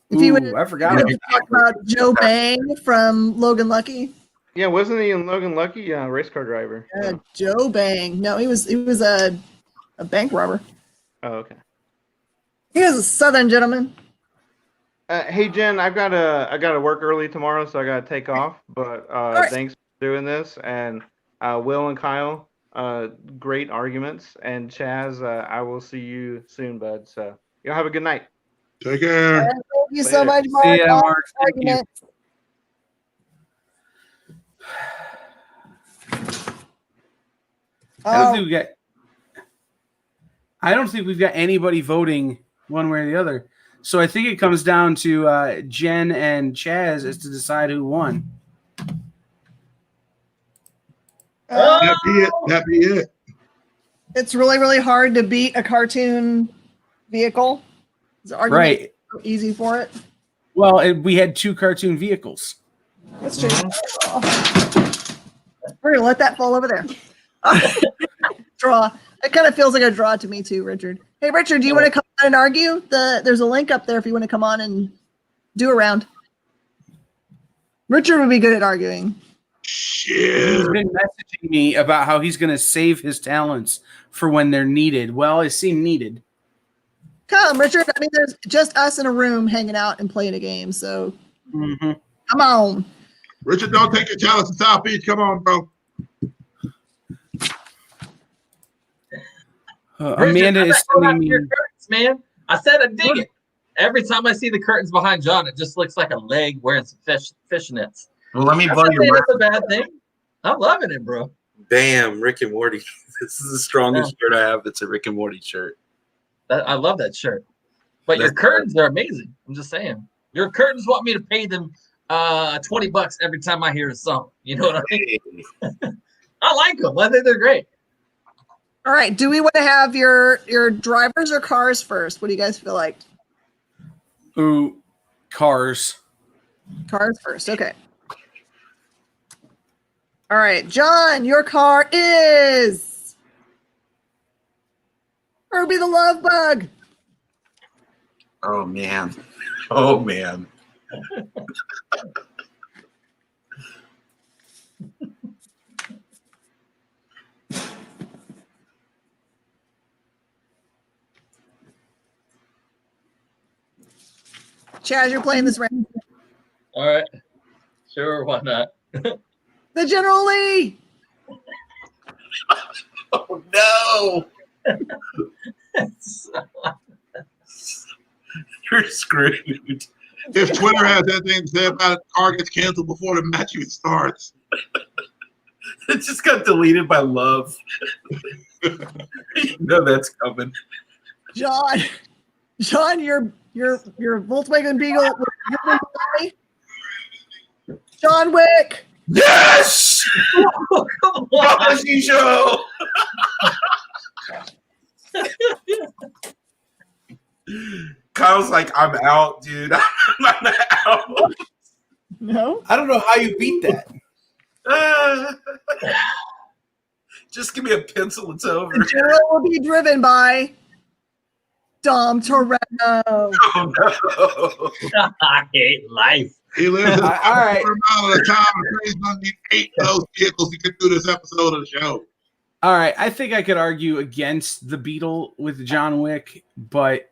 If you would I forgot talk about Joe Bang from Logan Lucky. Yeah, wasn't he in Logan Lucky? Race car driver. Joe Bang. No, he was a bank robber. Oh, okay. He was a Southern gentleman. Hey Jen, I gotta work early tomorrow, so I gotta take off. But right. thanks for doing this, and Will and Kyle, great arguments, and Chaz, I will see you soon, bud. So y'all have a good night. Take care. And thank you so Later. much, See Mark. ya, on Mark. this Thank you. argument. I don't Oh, think we got. I don't think we've got anybody voting one way or the other. So I think it comes down to Jen and Chaz as to decide who won. That be it. That be it. it's really, really hard to beat a cartoon vehicle. Is the argument Right. so easy for it? Well, we had 2 cartoon vehicles. That's true. We're gonna let that fall over there. Draw. It kind of feels like a draw to me too, Richard. Hey, Richard, do you want to come on and argue? There's a link up there if you want to come on and do a round. Richard would be good at arguing. He's Shit. been messaging me about how he's going to save his talents for when they're needed. Well, it seemed needed. Come, Richard. I mean, there's just us in a room hanging out and playing a game. So Mm-hmm. come on. Richard, don't take your challenge to South Beach. Come on, bro. Amanda is sending me. Your curtains, man. I said I dig it. Every time I see the curtains behind John, it just looks like a leg wearing some fishnets. Well, let me I'm blow not your saying mind. that's a bad thing. I'm loving it, bro. Damn, Rick and Morty. This is the strongest shirt I have. It's a Rick and Morty shirt. I love that shirt. But your curtains are amazing. I'm just saying. Your curtains want me to pay them $20 every time I hear a song. You know what I mean? I like them. I think they're great. All right. Do we want to have your drivers or cars first? What do you guys feel like? Ooh, cars. Cars first. Okay. All right, John, your car is Herbie the Love Bug. Oh man. Oh man. Chaz, you're playing this round. All right. Sure, why not? The General Lee. Oh no. You're screwed. If Twitter has anything to say about it, car gets canceled before the match even starts. It just got deleted by love. You know that's coming. John, your Volkswagen Beetle. John Wick. Yes! Oh, come on. Policy show! Kyle's like, I'm out, dude. I'm out. No. I don't know how you beat that. Just give me a pencil, it's over. The General will be driven by Dom Toretto. Oh no. I hate life. He lives in All right. a mile at a time and he's going to need 8 of those vehicles to get through this episode of the show. All right. I think I could argue against the Beetle with John Wick, but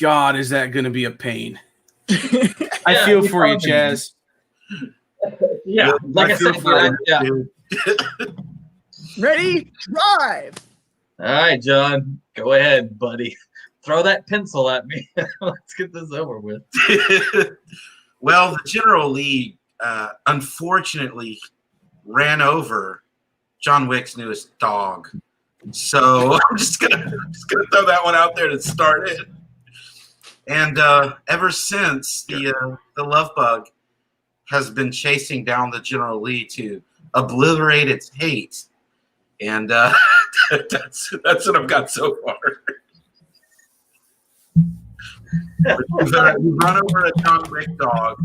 God, is that going to be a pain? I Yeah, feel you for you, probably Chaz. Yeah, like I feel said, for yeah, him, yeah. dude. Ready? Drive. All right, John, go ahead, buddy. Throw that pencil at me. Let's get this over with. Well, the General Lee unfortunately ran over John Wick's newest dog. So I'm just gonna throw that one out there to start it. And ever since the love bug has been chasing down the General Lee to obliterate its hate, and that's what I've got so far. We've run over a John Wick dog.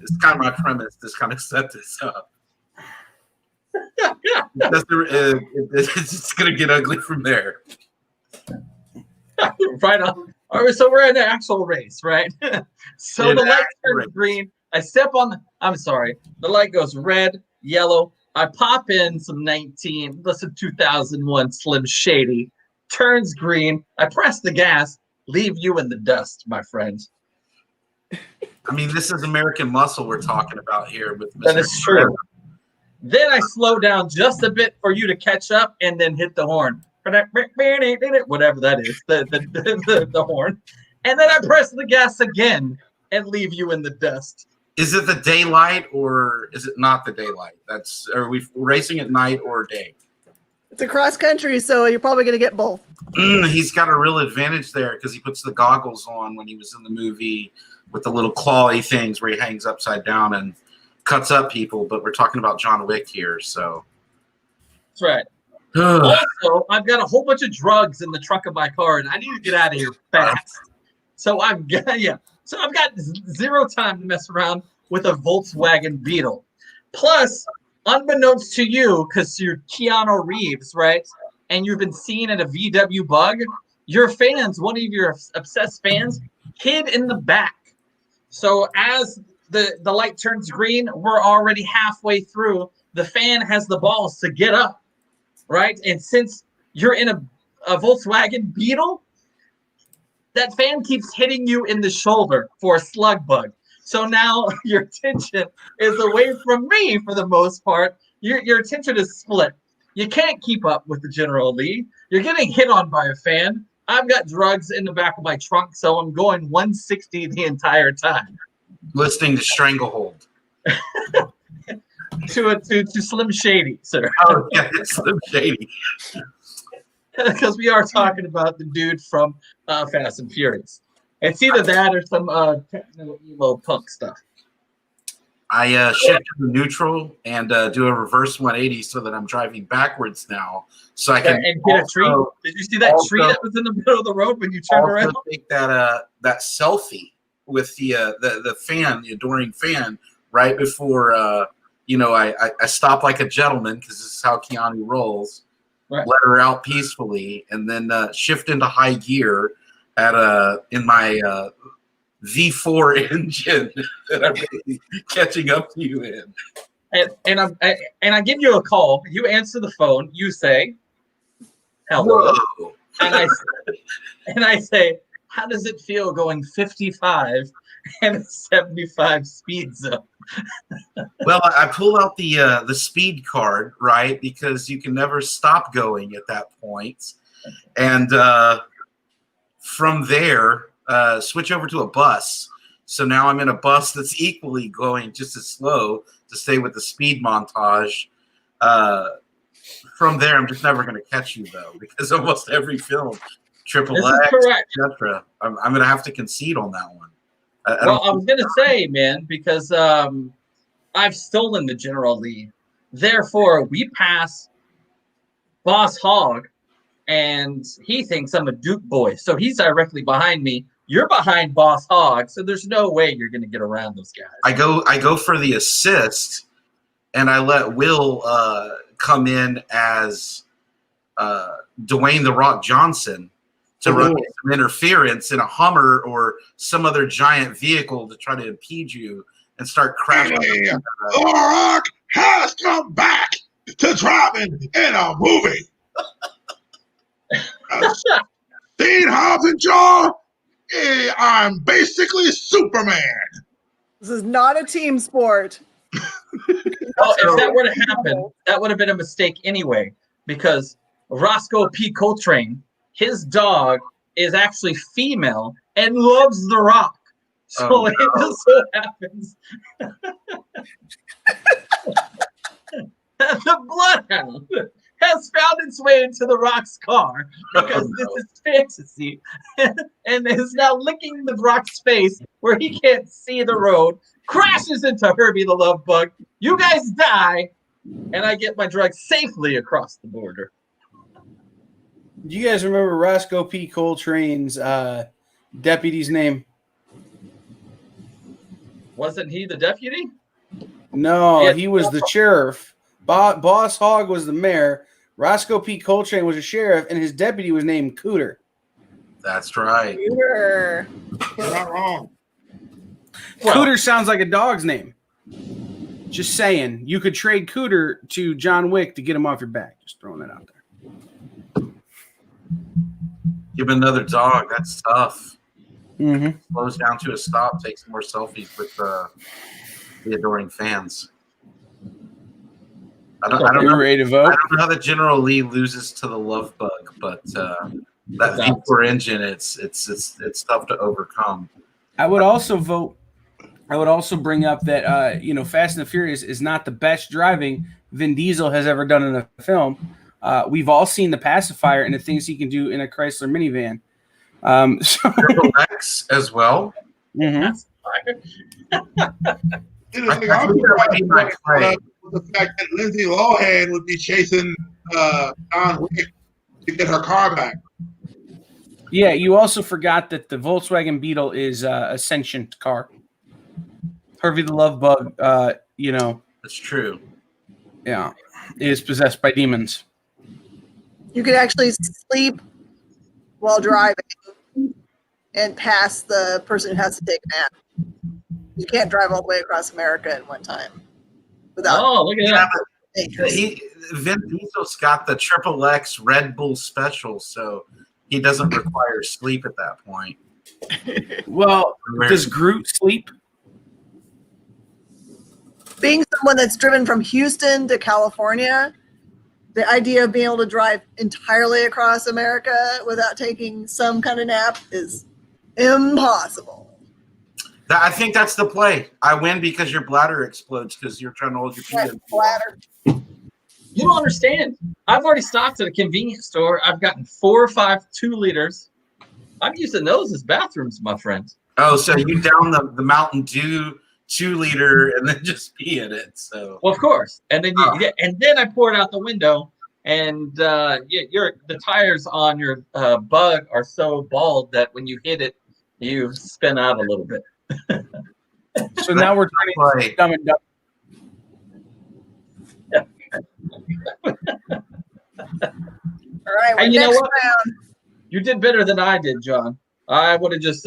It's kind of my premise to kind of set this up. It's going to get ugly from there. Right on. All right, so we're in an actual race, right? So An the light actual turns race. green. I step on the, I'm sorry. The light goes red, yellow. I pop in some 2001 Slim Shady. Turns green. I press the gas. Leave you in the dust, my friend. I mean, this is American Muscle we're talking about here with Mr. That is true. Then I slow down just a bit for you to catch up and then hit the horn. Whatever that is, the horn. And then I press the gas again and leave you in the dust. Is it the daylight or is it not the daylight? Are we racing at night or day? It's a cross country, so you're probably going to get both. He's got a real advantage there because he puts the goggles on when he was in the movie with the little clawy things where he hangs upside down and cuts up people. But we're talking about John Wick here, so. That's right. Also, I've got a whole bunch of drugs in the trunk of my car, and I need to get out of here fast. So I've got zero time to mess around with a Volkswagen Beetle. Plus, unbeknownst to you, because you're Keanu Reeves, right? And you've been seen at a VW Bug, your fans, one of your obsessed fans, hid in the back. So as the light turns green, we're already halfway through. The fan has the balls to get up, right? And since you're in a Volkswagen Beetle, that fan keeps hitting you in the shoulder for a slug bug. So now your attention is away from me for the most part. Your attention is split. You can't keep up with the General Lee. You're getting hit on by a fan. I've got drugs in the back of my trunk, so I'm going 160 the entire time. Listening to Stranglehold. to Slim Shady, sir. Oh, yeah, it's Slim Shady. Because we are talking about the dude from Fast and Furious. It's either that or some techno emo punk stuff. I shift to neutral and do a reverse 180 so that I'm driving backwards now, so I can and hit a tree. Did you see that tree that was in the middle of the road when you turned around? Take that selfie with the fan, the adoring fan, right before I stop like a gentleman because this is how Keanu rolls. Right. Let her out peacefully, and then shift into high gear in my V4 engine that I'm really catching up to you in. And I give you a call. You answer the phone. You say, "Hello," and I say, "How does it feel going 55 and a 75 speed zone?" Well, I pull out the speed card, right, because you can never stop going at that point, and from there switch over to a bus. So now I'm in a bus that's equally going just as slow to stay with the speed montage. From there, I'm just never going to catch you though, because almost every film, Triple X, etc. I'm going to have to concede on that one. I was going to say, man, because I've stolen the General Lee. Therefore, we pass Boss Hogg, and he thinks I'm a Duke boy. So he's directly behind me. You're behind Boss Hogg, so there's no way you're going to get around those guys. I go for the assist, and I let Will come in as Dwayne "The Rock" Johnson to run some interference in a Hummer or some other giant vehicle to try to impede you and start crashing. Hey, The Rock has come back to driving in a movie. Seen Hobbs and Shaw? Hey, I'm basically Superman. This is not a team sport. Well, if that were to happen, that would have been a mistake anyway, because Roscoe P. Coltrane, his dog is actually female and loves The Rock. So it just so happens that the Bloodhound has found its way into The Rock's car because this is fantasy and is now licking The Rock's face where he can't see the road, crashes into Herbie the Love Bug. You guys die, and I get my drugs safely across the border. Do you guys remember Roscoe P. Coltrane's deputy's name? Wasn't he the deputy? No, he was the sheriff. Boss Hogg was the mayor. Roscoe P. Coltrane was a sheriff, and his deputy was named Cooter. That's right. Cooter. You're not wrong. Cooter sounds like a dog's name. Just saying. You could trade Cooter to John Wick to get him off your back. Just throwing that out there. Give him another dog. That's tough. Mm-hmm. Slows down to a stop, takes more selfies with the adoring fans. I don't Are you know. ready to I vote? don't know how the General Lee loses to the love bug, but that V4 engine, it's tough to overcome. I would also vote. I would also bring up that Fast and the Furious is not the best driving Vin Diesel has ever done in a film. We've all seen the pacifier and the things he can do in a Chrysler minivan. Triple X as well. Mhm. The fact that Lindsay Lohan would be chasing John Wick to get her car back. Yeah, you also forgot that the Volkswagen Beetle is a sentient car. Harvey the Love Bug, That's true. yeah, is possessed by demons. You could actually sleep while driving and pass the person who has to take a nap. You can't drive all the way across America at one time without. Oh, look at that. Vin Diesel's got the Triple X Red Bull Special, so he doesn't require sleep at that point. Well, does Groot sleep? Being someone that's driven from Houston to California, the idea of being able to drive entirely across America without taking some kind of nap is impossible. I think that's the play. I win because your bladder explodes because you're trying to hold your pee in. Bladder. You don't understand. I've already stopped at a convenience store. I've gotten 4 or 5 2-liters. I'm using those as bathrooms, my friend. Oh, so you down the Mountain Dew 2-liter and then just pee in it. So Well, of course. And then I pour it out the window, and the tires on your Bug are so bald that when you hit it, you spin out a little bit. So now we're turning Dumb and Dumb. All right, And you know next what? round. You did better than I did, John. I would have just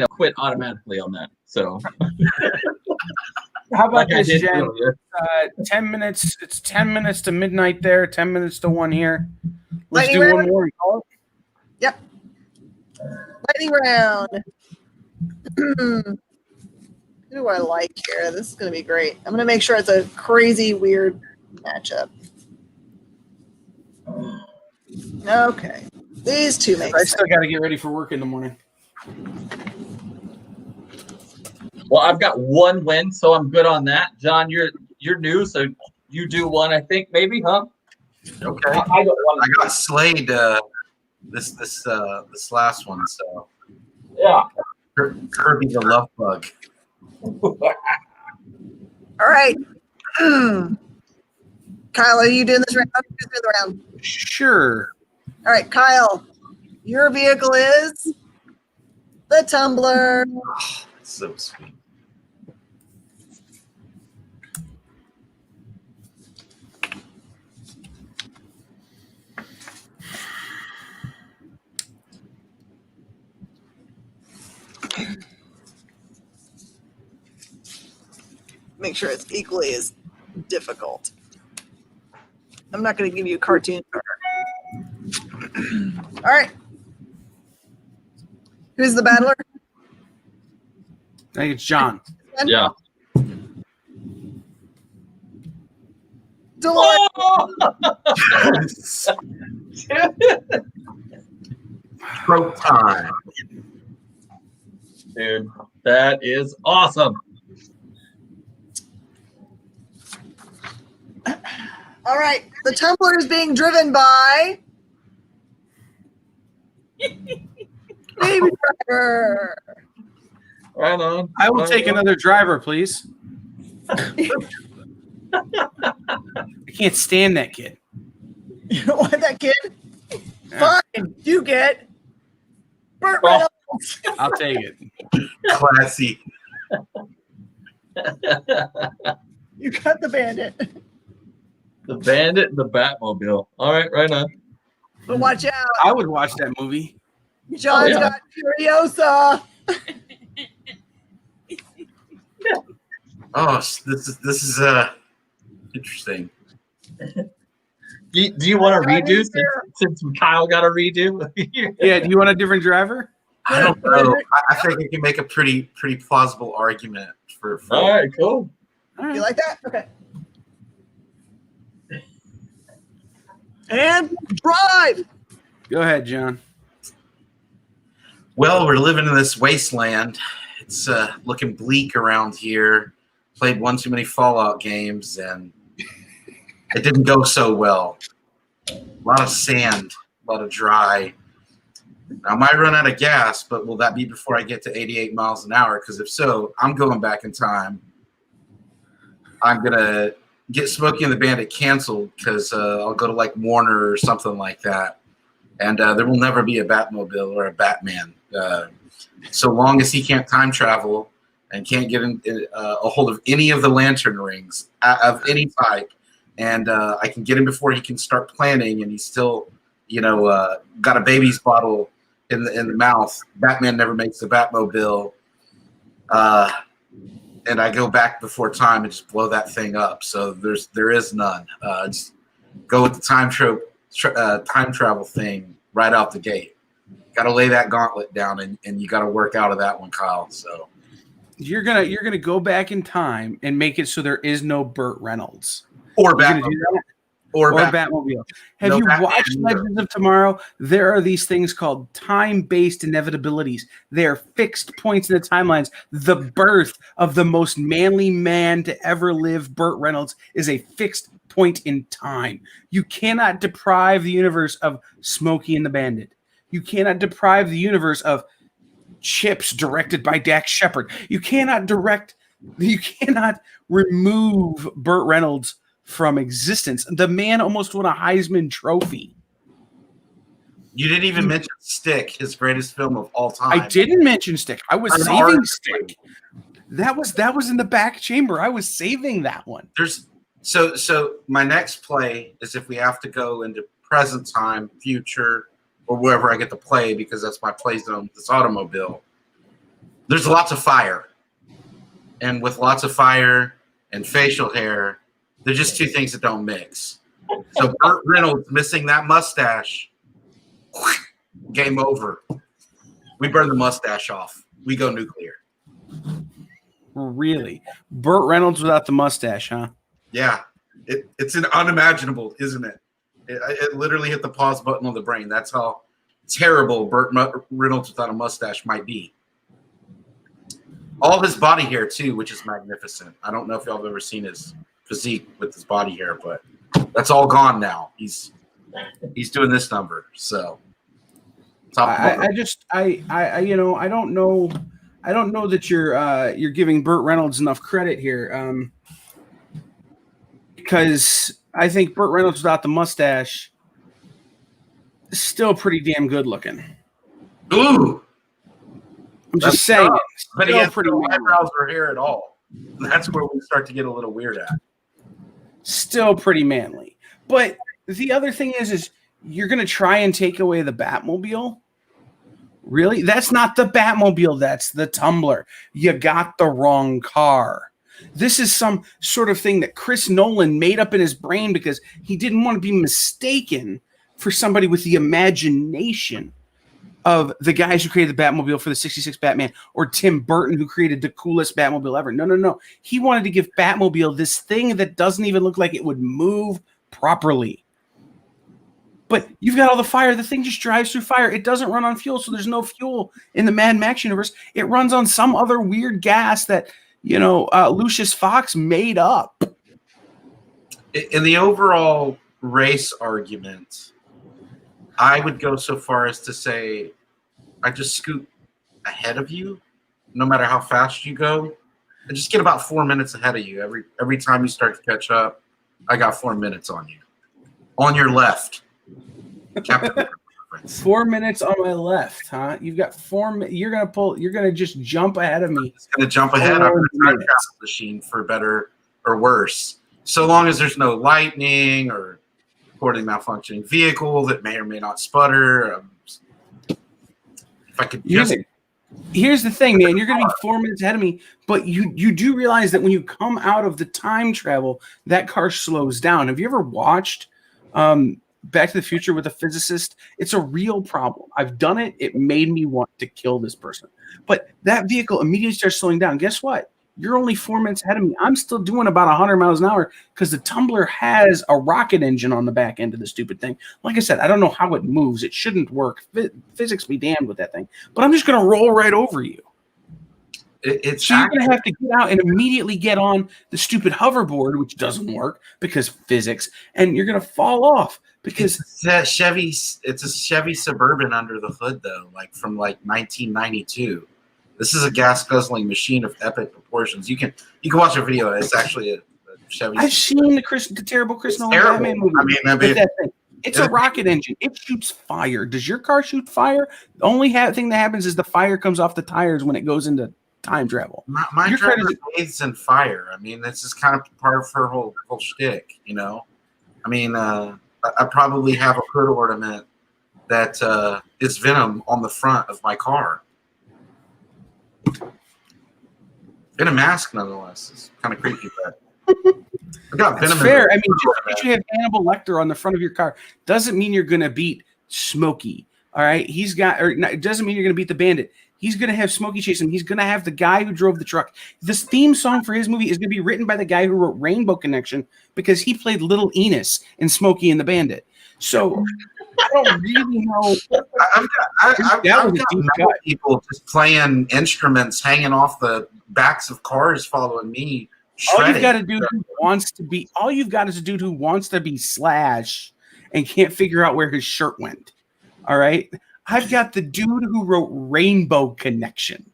quit automatically on that. So How about like I this, did Jen? earlier. 10 minutes. It's 10 minutes to midnight there. 10 minutes to 1 here. Let's Lightning do one round? more. You call it? Yep. Lightning round. Who do I like here? This is going to be great. I'm going to make sure it's a crazy, weird matchup. Okay. These two make I sense. still got to get ready for work in the morning. Well, I've got 1 win, so I'm good on that. John, you're new, so you do 1, I think, maybe, huh? okay. I got 1. I got slayed this last one. So Yeah. Kirby the Love Bug. All right. Kyle, are you doing this round? Who's doing the round? Sure. All right, Kyle, your vehicle is the tumbler. Oh, that's so sweet. Make sure it's equally as difficult. I'm not going to give you a cartoon. All right. Who's the battler? I think it's John. Yeah. Dolores. Trope time. Dude, that is awesome. All right. The tumbler is being driven by Baby Driver. Right on. I will Right take on. another driver, please. I can't stand that kid. You don't want that kid? Yeah, Fine. You get Burt Well- Reynolds. I'll take it. Classy. You got the bandit. The Bandit and the Batmobile. All right, right on. But watch out. I would watch that movie. John's yeah. got Furiosa. Oh, this is interesting. Do you want to redo since Kyle got a redo? Yeah, do you want a different driver? I don't know. I think I can make a pretty plausible argument for All right, cool. You like that? Okay. And drive. Go ahead, John. Well, we're living in this wasteland. It's looking bleak around here. Played one too many Fallout games, and it didn't go so well. A lot of sand, a lot of dry. I might run out of gas, but will that be before I get to 88 miles an hour? Because if so, I'm going back in time. I'm going to get Smokey and the Bandit canceled because I'll go to like Warner or something like that. And there will never be a Batmobile or a Batman. So long as he can't time travel and can't get a hold of any of the lantern rings of any type, and I can get him before he can start planning, and he's still, got a baby's bottle in the mouth. Batman never makes the Batmobile, and I go back before time and just blow that thing up. So there is none. Just go with the time travel thing right out the gate. Got to lay that gauntlet down, and you got to work out of that one, Kyle. So you're gonna go back in time and make it so there is no Burt Reynolds or Batmobile. Or Batmobile. Have you watched Legends of Tomorrow? There are these things called time-based inevitabilities. They are fixed points in the timelines. The birth of the most manly man to ever live, Burt Reynolds, is a fixed point in time. You cannot deprive the universe of Smokey and the Bandit. You cannot deprive the universe of Chips, directed by Dax Shepard. You cannot remove Burt Reynolds from existence. The man almost won a Heisman Trophy. You didn't even mention Stick, his greatest film of all time. I didn't mention Stick. I was saving Stick. That was in the back chamber. I was saving that one. So my next play is if we have to go into present time, future, or wherever I get to play, because that's my play zone, this automobile. There's lots of fire. And with lots of fire and facial hair, they're just two things that don't mix. So Burt Reynolds missing that mustache, game over. We burn the mustache off. We go nuclear. Really? Burt Reynolds without the mustache, huh? Yeah. It's unimaginable, isn't it? It literally hit the pause button on the brain. That's how terrible Burt Reynolds without a mustache might be. All his body hair, too, which is magnificent. I don't know if y'all have ever seen his physique with his body hair, but that's all gone now. He's doing this number. So I don't know that you're giving Burt Reynolds enough credit here, because I think Burt Reynolds without the mustache is still pretty damn good looking. Ooh, I'm just saying. But he has no eyebrows or hair at all. That's where we start to get a little weird at. Still pretty manly. But the other thing is you're going to try and take away the Batmobile? Really? That's not the Batmobile. That's the Tumbler. You got the wrong car. This is some sort of thing that Chris Nolan made up in his brain because he didn't want to be mistaken for somebody with the imagination of the guys who created the Batmobile for the 66 Batman, or Tim Burton, who created the coolest Batmobile ever. No. He wanted to give Batmobile this thing that doesn't even look like it would move properly. But you've got all the fire. The thing just drives through fire. It doesn't run on fuel, so there's no fuel in the Mad Max universe. It runs on some other weird gas that, Lucius Fox made up. In the overall race argument, I would go so far as to say I just scoot ahead of you, no matter how fast you go. I just get about 4 minutes ahead of you. Every time you start to catch up, I got 4 minutes on you. On your left. 4 minutes on my left, huh? You've got 4 minutes. You're gonna just jump ahead of me. It's gonna jump ahead. I'm a time travel machine, for better or worse. So long as there's no lightning or poorly malfunctioning vehicle that may or may not sputter. If I could just... Here's the thing, man. You're going to be 4 minutes ahead of me, but you do realize that when you come out of the time travel, that car slows down. Have you ever watched Back to the Future with a physicist. It's a real problem. I've done it. It made me want to kill this person. But that vehicle immediately starts slowing down. Guess what? You're only 4 minutes ahead of me. I'm still doing about 100 miles an hour because the Tumbler has a rocket engine on the back end of the stupid thing. Like I said, I don't know how it moves. It shouldn't work. Physics be damned with that thing. But I'm just going to roll right over you. So you're going to have to get out and immediately get on the stupid hoverboard, which doesn't work because physics, and you're going to fall off because it's a Chevy Suburban under the hood, though, like from like 1992. This is a gas guzzling machine of epic proportions. You can watch a video. It's actually a Chevy. I've seen the terrible Chris Nolan Batman movie. I mean, that thing. It's a rocket engine. It shoots fire. Does your car shoot fire? The only thing that happens is the fire comes off the tires when it goes into time travel. My driver bathes in fire. I mean, this is kind of part of her whole shtick, you know? I mean, I probably have a hood ornament that is Venom on the front of my car. In a mask, nonetheless. It's kind of creepy, but I got Venom. That's fair. I mean, just because you have Hannibal Lecter on the front of your car doesn't mean you're going to beat Smokey. All right? It doesn't mean you're going to beat the Bandit. He's going to have Smokey chase him. He's going to have the guy who drove the truck. This theme song for his movie is going to be written by the guy who wrote Rainbow Connection because he played Little Enos in Smokey and the Bandit. So I don't really know. I've got people just playing instruments hanging off the backs of cars following me. All you've got to do who wants to be Slash and can't figure out where his shirt went. All right. I've got the dude who wrote Rainbow Connection.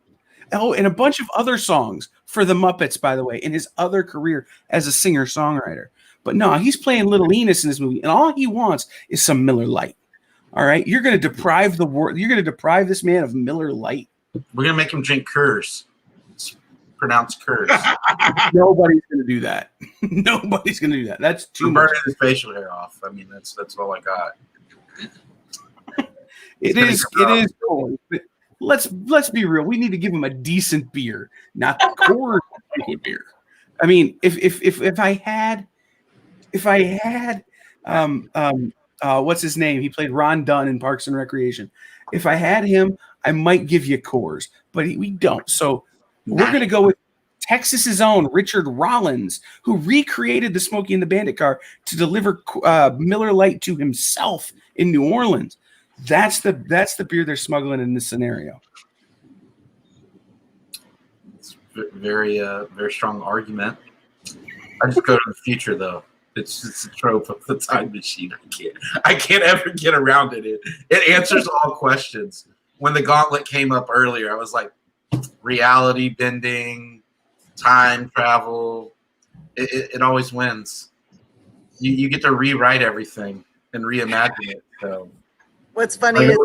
Oh, and a bunch of other songs for the Muppets, by the way, in his other career as a singer-songwriter. But no, he's playing Little Enos in this movie, and all he wants is some Miller Lite. All right? You're going to deprive this man of Miller Lite. We're going to make him drink Curse. It's pronounced Curse. Nobody's going to do that. Nobody's going to do that. That's too much. Burning his facial hair off. I mean, that's all I got. It is cool. But let's be real. We need to give him a decent beer, not the core beer. I mean, if I had what's his name? He played Ron Dunn in Parks and Recreation. If I had him, I might give you Coors, but we don't. So we're going to go with Texas's own Richard Rollins, who recreated the Smokey and the Bandit car to deliver Miller Lite to himself in New Orleans. That's the beer they're smuggling in this scenario. It's very strong argument. I just go to the future though. It's a trope of the time machine. I can't ever get around it. It answers all questions. When the gauntlet came up earlier, I was like, reality bending, time travel. It always wins. You get to rewrite everything and reimagine it. So. What's funny is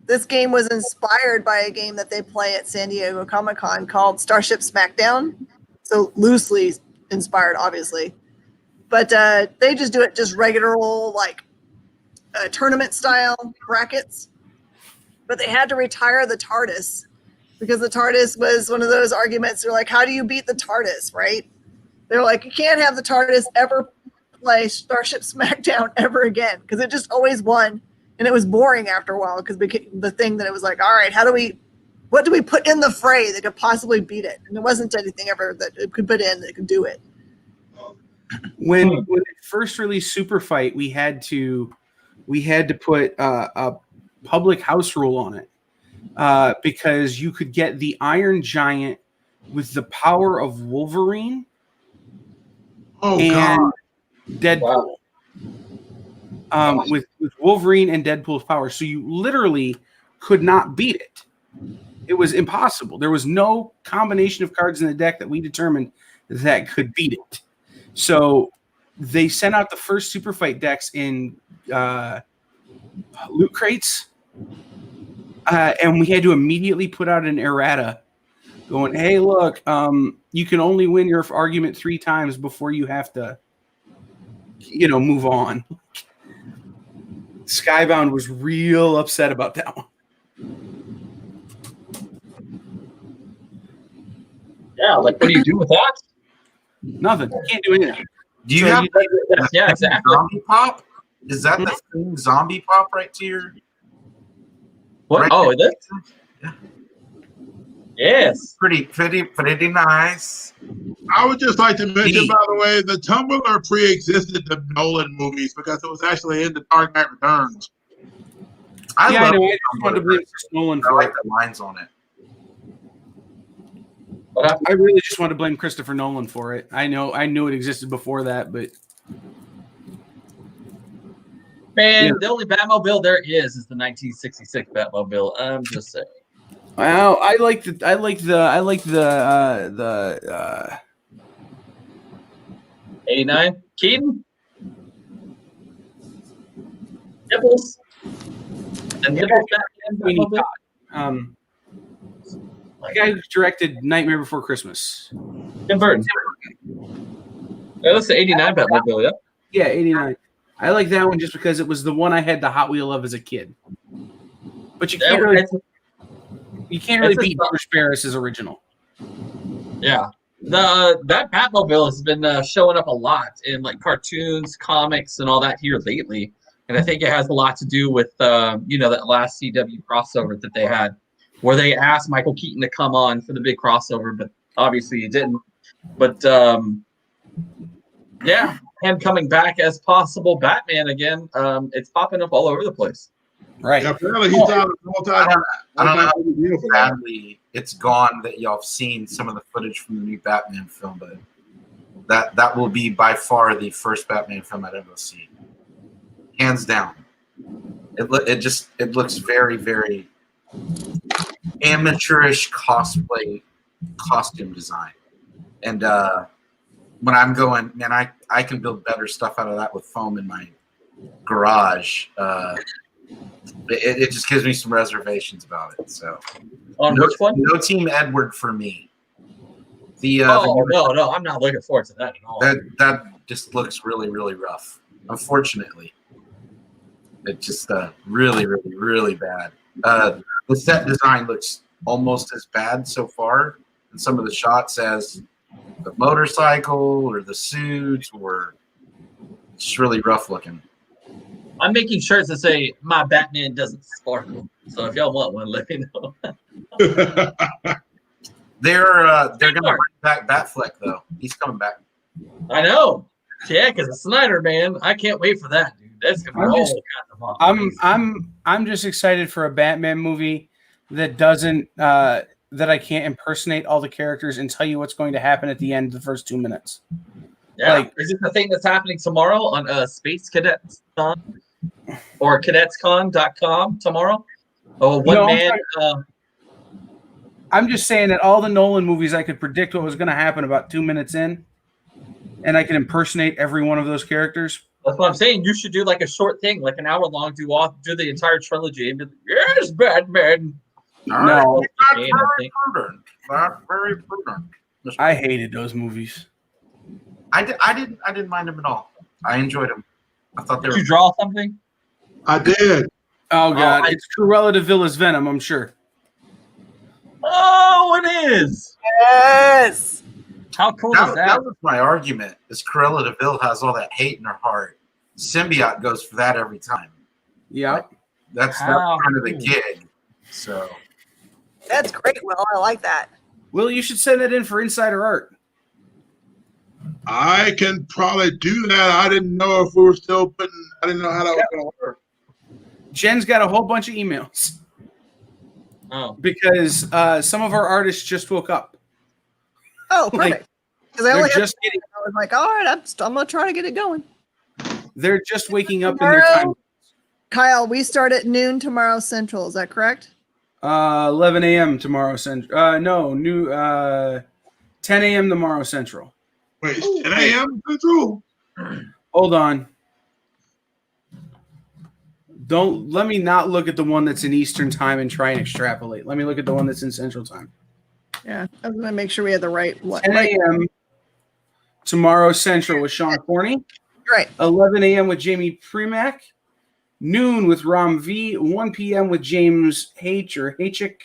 this game was inspired by a game that they play at San Diego Comic-Con called Starship Smackdown. So loosely inspired, obviously. But they just do it just regular old, like, tournament style brackets. But they had to retire the TARDIS because the TARDIS was one of those arguments. They're like, how do you beat the TARDIS, right? They're like, you can't have the TARDIS ever play Starship Smackdown ever again because it just always won. And it was boring after a while because the thing that it was like, all right, what do we put in the fray that could possibly beat it? And there wasn't anything ever that it could put in that could do it. When it first released Super Fight, we had to put a public house rule on it because you could get the Iron Giant with the power of Wolverine and Deadpool. Wow. With Wolverine and Deadpool's power. So you literally could not beat it. It was impossible. There was no combination of cards in the deck that we determined that could beat it. So they sent out the first Super Fight decks in loot crates. And we had to immediately put out an errata going, hey, look, you can only win your argument 3 times before you have to, move on. Skybound was real upset about that one. Yeah, like what do you do with that? Nothing. You can't do anything. Do you have yeah, exactly. zombie pop? Is that the thing zombie pop right to your? What? Right Oh, is it? Yeah. Yes. Pretty nice. I would just like to mention, by the way, the Tumblr pre-existed the Nolan movies because it was actually in The Dark Knight Returns. I Yeah, I love know. I just wanted to blame Chris Nolan I for like it. the lines on it. What happened? I really just wanted to blame Christopher Nolan for it. I knew it existed before that, but Man, Yeah. the only Batmobile there is the 1966 Batmobile. I'm just saying. wow, I like the 89. Keaton. Nipples. And Nipples Batman Sweeney Batmobile. Todd. The guy who directed Nightmare Before Christmas. Tim Burton. Yeah, that's the 89 Batmobile. Yeah. Yeah, 89. I like that one just because it was the one I had the Hot Wheel of as a kid. But you can't really it's a- beat Bruce Barris's original. Yeah. That Batmobile has been showing up a lot in like cartoons, comics, and all that here lately. And I think it has a lot to do with that last CW crossover that they had, where they asked Michael Keaton to come on for the big crossover, but obviously he didn't. But yeah, him coming back as possible Batman again. It's popping up all over the place. Right. Yeah, apparently he's out of I don't know how badly it's gone that y'all have seen some of the footage from the new Batman film, but that will be by far the first Batman film I'd ever seen, hands down. It looks very, very amateurish cosplay costume design, and when I'm going, man, I can build better stuff out of that with foam in my garage. It just gives me some reservations about it. So, On which one? No Team Edward for me. No, I'm not looking forward to that at all. That just looks really, really rough. Unfortunately, it just really, really, really bad. The set design looks almost as bad so far in some of the shots as the motorcycle or the suits, or it's really rough looking. I'm making shirts that say "My Batman doesn't sparkle." So if y'all want one, let me know. They're gonna bring back Batfleck though. He's coming back. I know. Yeah, because the Snyder man, I can't wait for that, dude. That's gonna be all kinds of I'm just excited for a Batman movie that doesn't that I can't impersonate all the characters and tell you what's going to happen at the end of the first 2 minutes. Yeah, Like- is it the thing that's happening tomorrow on Space Cadets Con or CadetsCon.com tomorrow? Oh, I'm just saying that all the Nolan movies, I could predict what was going to happen about 2 minutes in, and I can impersonate every one of those characters. That's what I'm saying. You should do like a short thing, like an hour long, do the entire trilogy and be like, yes, Batman. No, Not very prudent. I hated those movies. I didn't mind them at all. I enjoyed them. I thought they Did were. you draw something? I did. Oh God, it's Cruella de Vil's Venom. I'm sure. Oh, it is. Yes. How cool is that? That was my argument. Is Cruella de Vil has all that hate in her heart. Symbiote goes for that every time. Yeah. That's How kind of the cool. gig. So That's great, Will. I like that. Will, you should send that in for insider art. I can probably do that. I didn't know if we were still putting. I didn't know how that was going to work. Jen's got a whole bunch of emails Oh, because some of our artists just woke up. Oh, Like, perfect. Because I They're only had, just getting. I was like, all right, I'm going to try to get it going. They're just waking up in their time. Kyle, we start at noon tomorrow Central. Is that correct? 11 a.m. tomorrow Central. 10 a.m. tomorrow Central. Wait, 10 a.m. Central? Hold on. Don't let me not look at the one that's in Eastern time and try and extrapolate. Let me look at the one that's in Central time. Yeah. I was going to make sure we had the right one. 10 a.m. tomorrow Central with Sean Corney. Right. 11 a.m. with Jamie Premack. Noon with Ram V. 1 p.m. with James H. or Hachik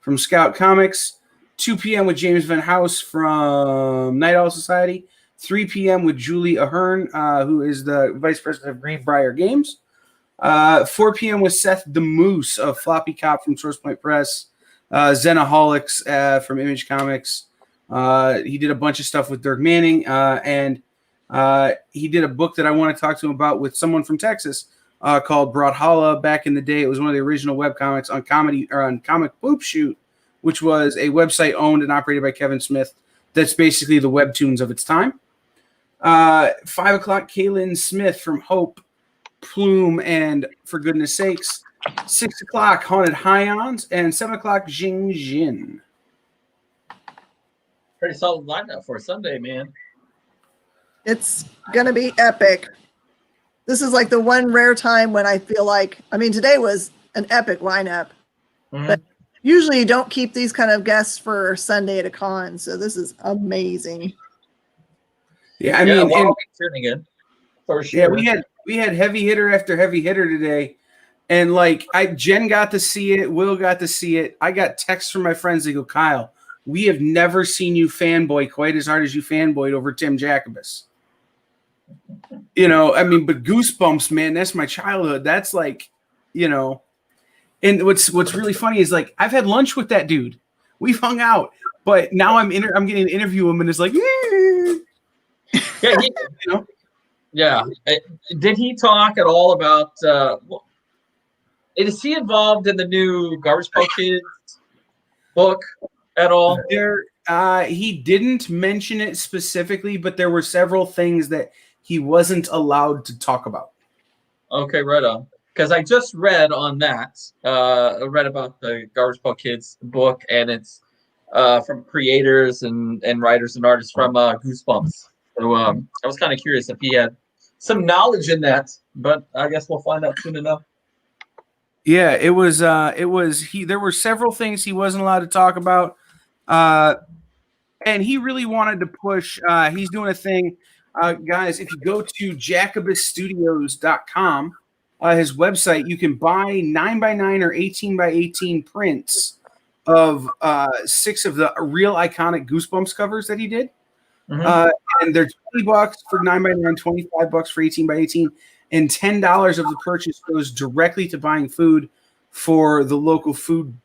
from Scout Comics. 2 p.m. with James Van House from Night Owl Society. 3 p.m. with Julie Ahern, who is the vice president of Greenbrier Games. 4 p.m. with Seth the Moose of Floppy Cop from Source Point Press. Zenaholics from Image Comics. He did a bunch of stuff with Dirk Manning, and he did a book that I want to talk to him about with someone from Texas called Brawlhalla. Back in the day, it was one of the original webcomics on Comic Boop Shoot, which was a website owned and operated by Kevin Smith. That's basically the webtoons of its time. 5 o'clock, Kaylin Smith from Hope, Plume, and For Goodness Sakes. 6 o'clock, Haunted Hions, and 7 o'clock, Jing Jin. Pretty solid lineup for Sunday, man. It's gonna be epic. This is like the one rare time when I feel like, I mean, today was an epic lineup, but usually you don't keep these kind of guests for Sunday at a con, so this is amazing. Yeah, I mean, we'll be tuning in for sure. Yeah, we had heavy hitter after heavy hitter today, and like Jen got to see it, Will got to see it. I got texts from my friends. They go, Kyle, we have never seen you fanboy quite as hard as you fanboyed over Tim Jacobus. You know, I mean, but Goosebumps, man, that's my childhood. That's like, you know, and what's really funny is like I've had lunch with that dude. We've hung out, but now I'm getting to interview him, and it's like, Yeah, you know. Yeah. Did he talk at all about? Is he involved in the new Garbage Pail Kids book at all? He didn't mention it specifically, but there were several things that he wasn't allowed to talk about. Okay, right on. Because I just read on that. I read about the Garbage Pail Kids book, and it's from creators and writers and artists from Goosebumps. So I was kind of curious if he had some knowledge in that, but I guess we'll find out soon enough. Yeah, it was there were several things he wasn't allowed to talk about. And he really wanted to push, he's doing a thing. Guys, if you go to jacobusstudios.com, his website, you can buy 9x9 or 18x18 prints of 6 of the real iconic Goosebumps covers that he did. And they're $20 for 9x9, $25 for 18x18, and $10 of the purchase goes directly to buying food for the local food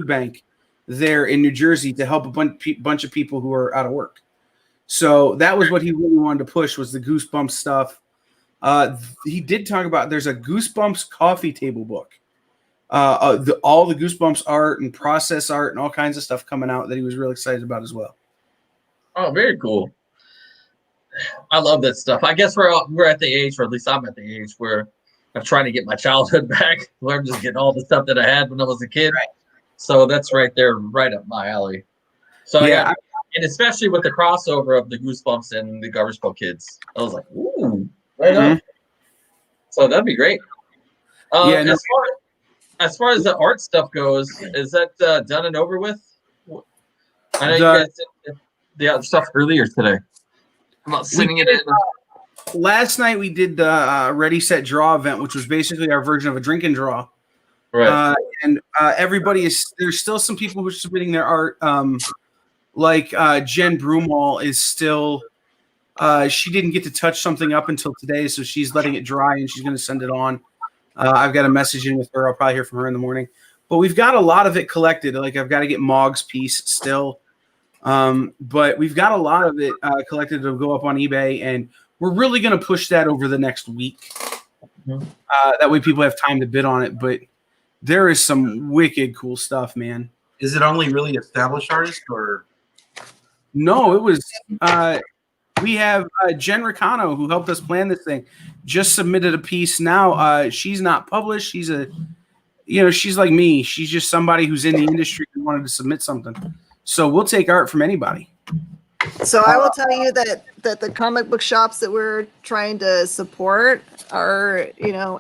bank there in New Jersey to help a bunch of people who are out of work. So that was what he really wanted to push, was the Goosebumps stuff. He did talk about there's a Goosebumps coffee table book. All the Goosebumps art and process art and all kinds of stuff coming out that he was really excited about as well. Oh, very cool. I love that stuff. I guess we're at the age, or at least I'm at the age, where I'm trying to get my childhood back, where I'm just getting all the stuff that I had when I was a kid. Right. So that's right there, right up my alley. So yeah, and especially with the crossover of the Goosebumps and the Garbage Pail Kids, I was like, ooh, right on. So that'd be great. As far as the art stuff goes, is that done and over with? I know you guys did the other stuff earlier today about sending it in. Last night we did the Ready Set Draw event, which was basically our version of a drink and draw. Right. And there's still some people who are submitting their art. Like Jen Broomall is still, she didn't get to touch something up until today, so she's letting it dry and she's going to send it on. I've got a message in with her. I'll probably hear from her in the morning. But we've got a lot of it collected. Like I've got to get Mog's piece still. But we've got a lot of it collected to go up on eBay, and we're really going to push that over the next week. That way people have time to bid on it. But there is some wicked cool stuff, man. Is it only really established artists, or? No, it was. We have Jen Ricano, who helped us plan this thing, just submitted a piece now. She's not published. She's she's like me. She's just somebody who's in the industry who wanted to submit something. So we'll take art from anybody. So I will tell you that the comic book shops that we're trying to support are,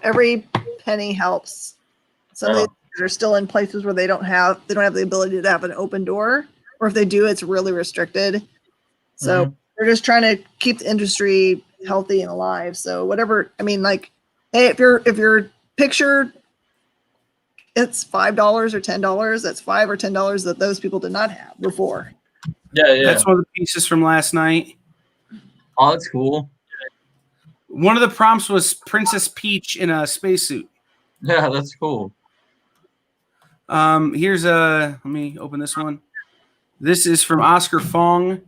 every penny helps. Some of these are still in places where they don't have the ability to have an open door, or if they do, it's really restricted. So we're just trying to keep the industry healthy and alive. So whatever, hey, if your picture, it's $5 or $10, that's $5 or $10 that those people did not have before. Yeah. That's one of the pieces from last night. Oh, that's cool. One of the prompts was Princess Peach in a spacesuit. Yeah, that's cool. Here's let me open this one. This is from Oscar Fong.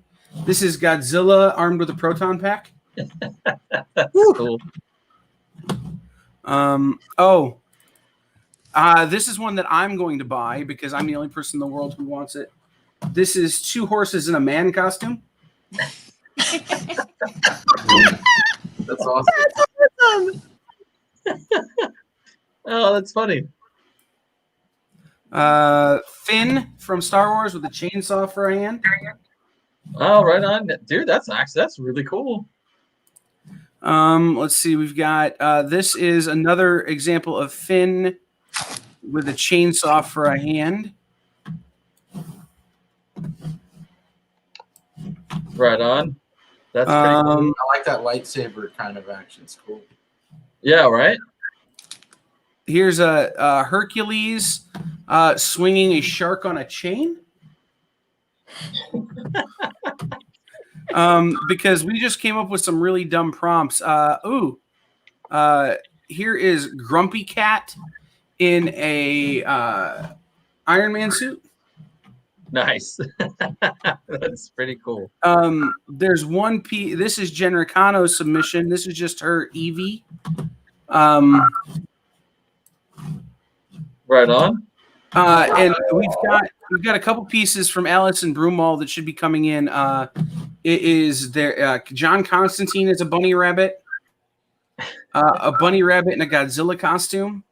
This is Godzilla armed with a proton pack. That's cool. This is one that I'm going to buy because I'm the only person in the world who wants it. This is 2 horses in a man costume. That's awesome. That's awesome. Oh, that's funny. Finn from Star Wars with a chainsaw for a hand. Oh, right on, dude. That's really cool. Let's see. We've got this is another example of Finn with a chainsaw for a hand. Right on. That's pretty cool. I like that lightsaber kind of action. It's cool. Yeah, right. Here's a Hercules swinging a shark on a chain. Because we just came up with some really dumb prompts. Here is Grumpy Cat in a Iron Man suit. Nice. That's pretty cool. There's one piece. This is Jen Ricano's submission. This is just her Eevee. Right on. And we've got a couple pieces from Allison Broomall that should be coming in. It is there. John Constantine is a bunny rabbit. A bunny rabbit in a Godzilla costume,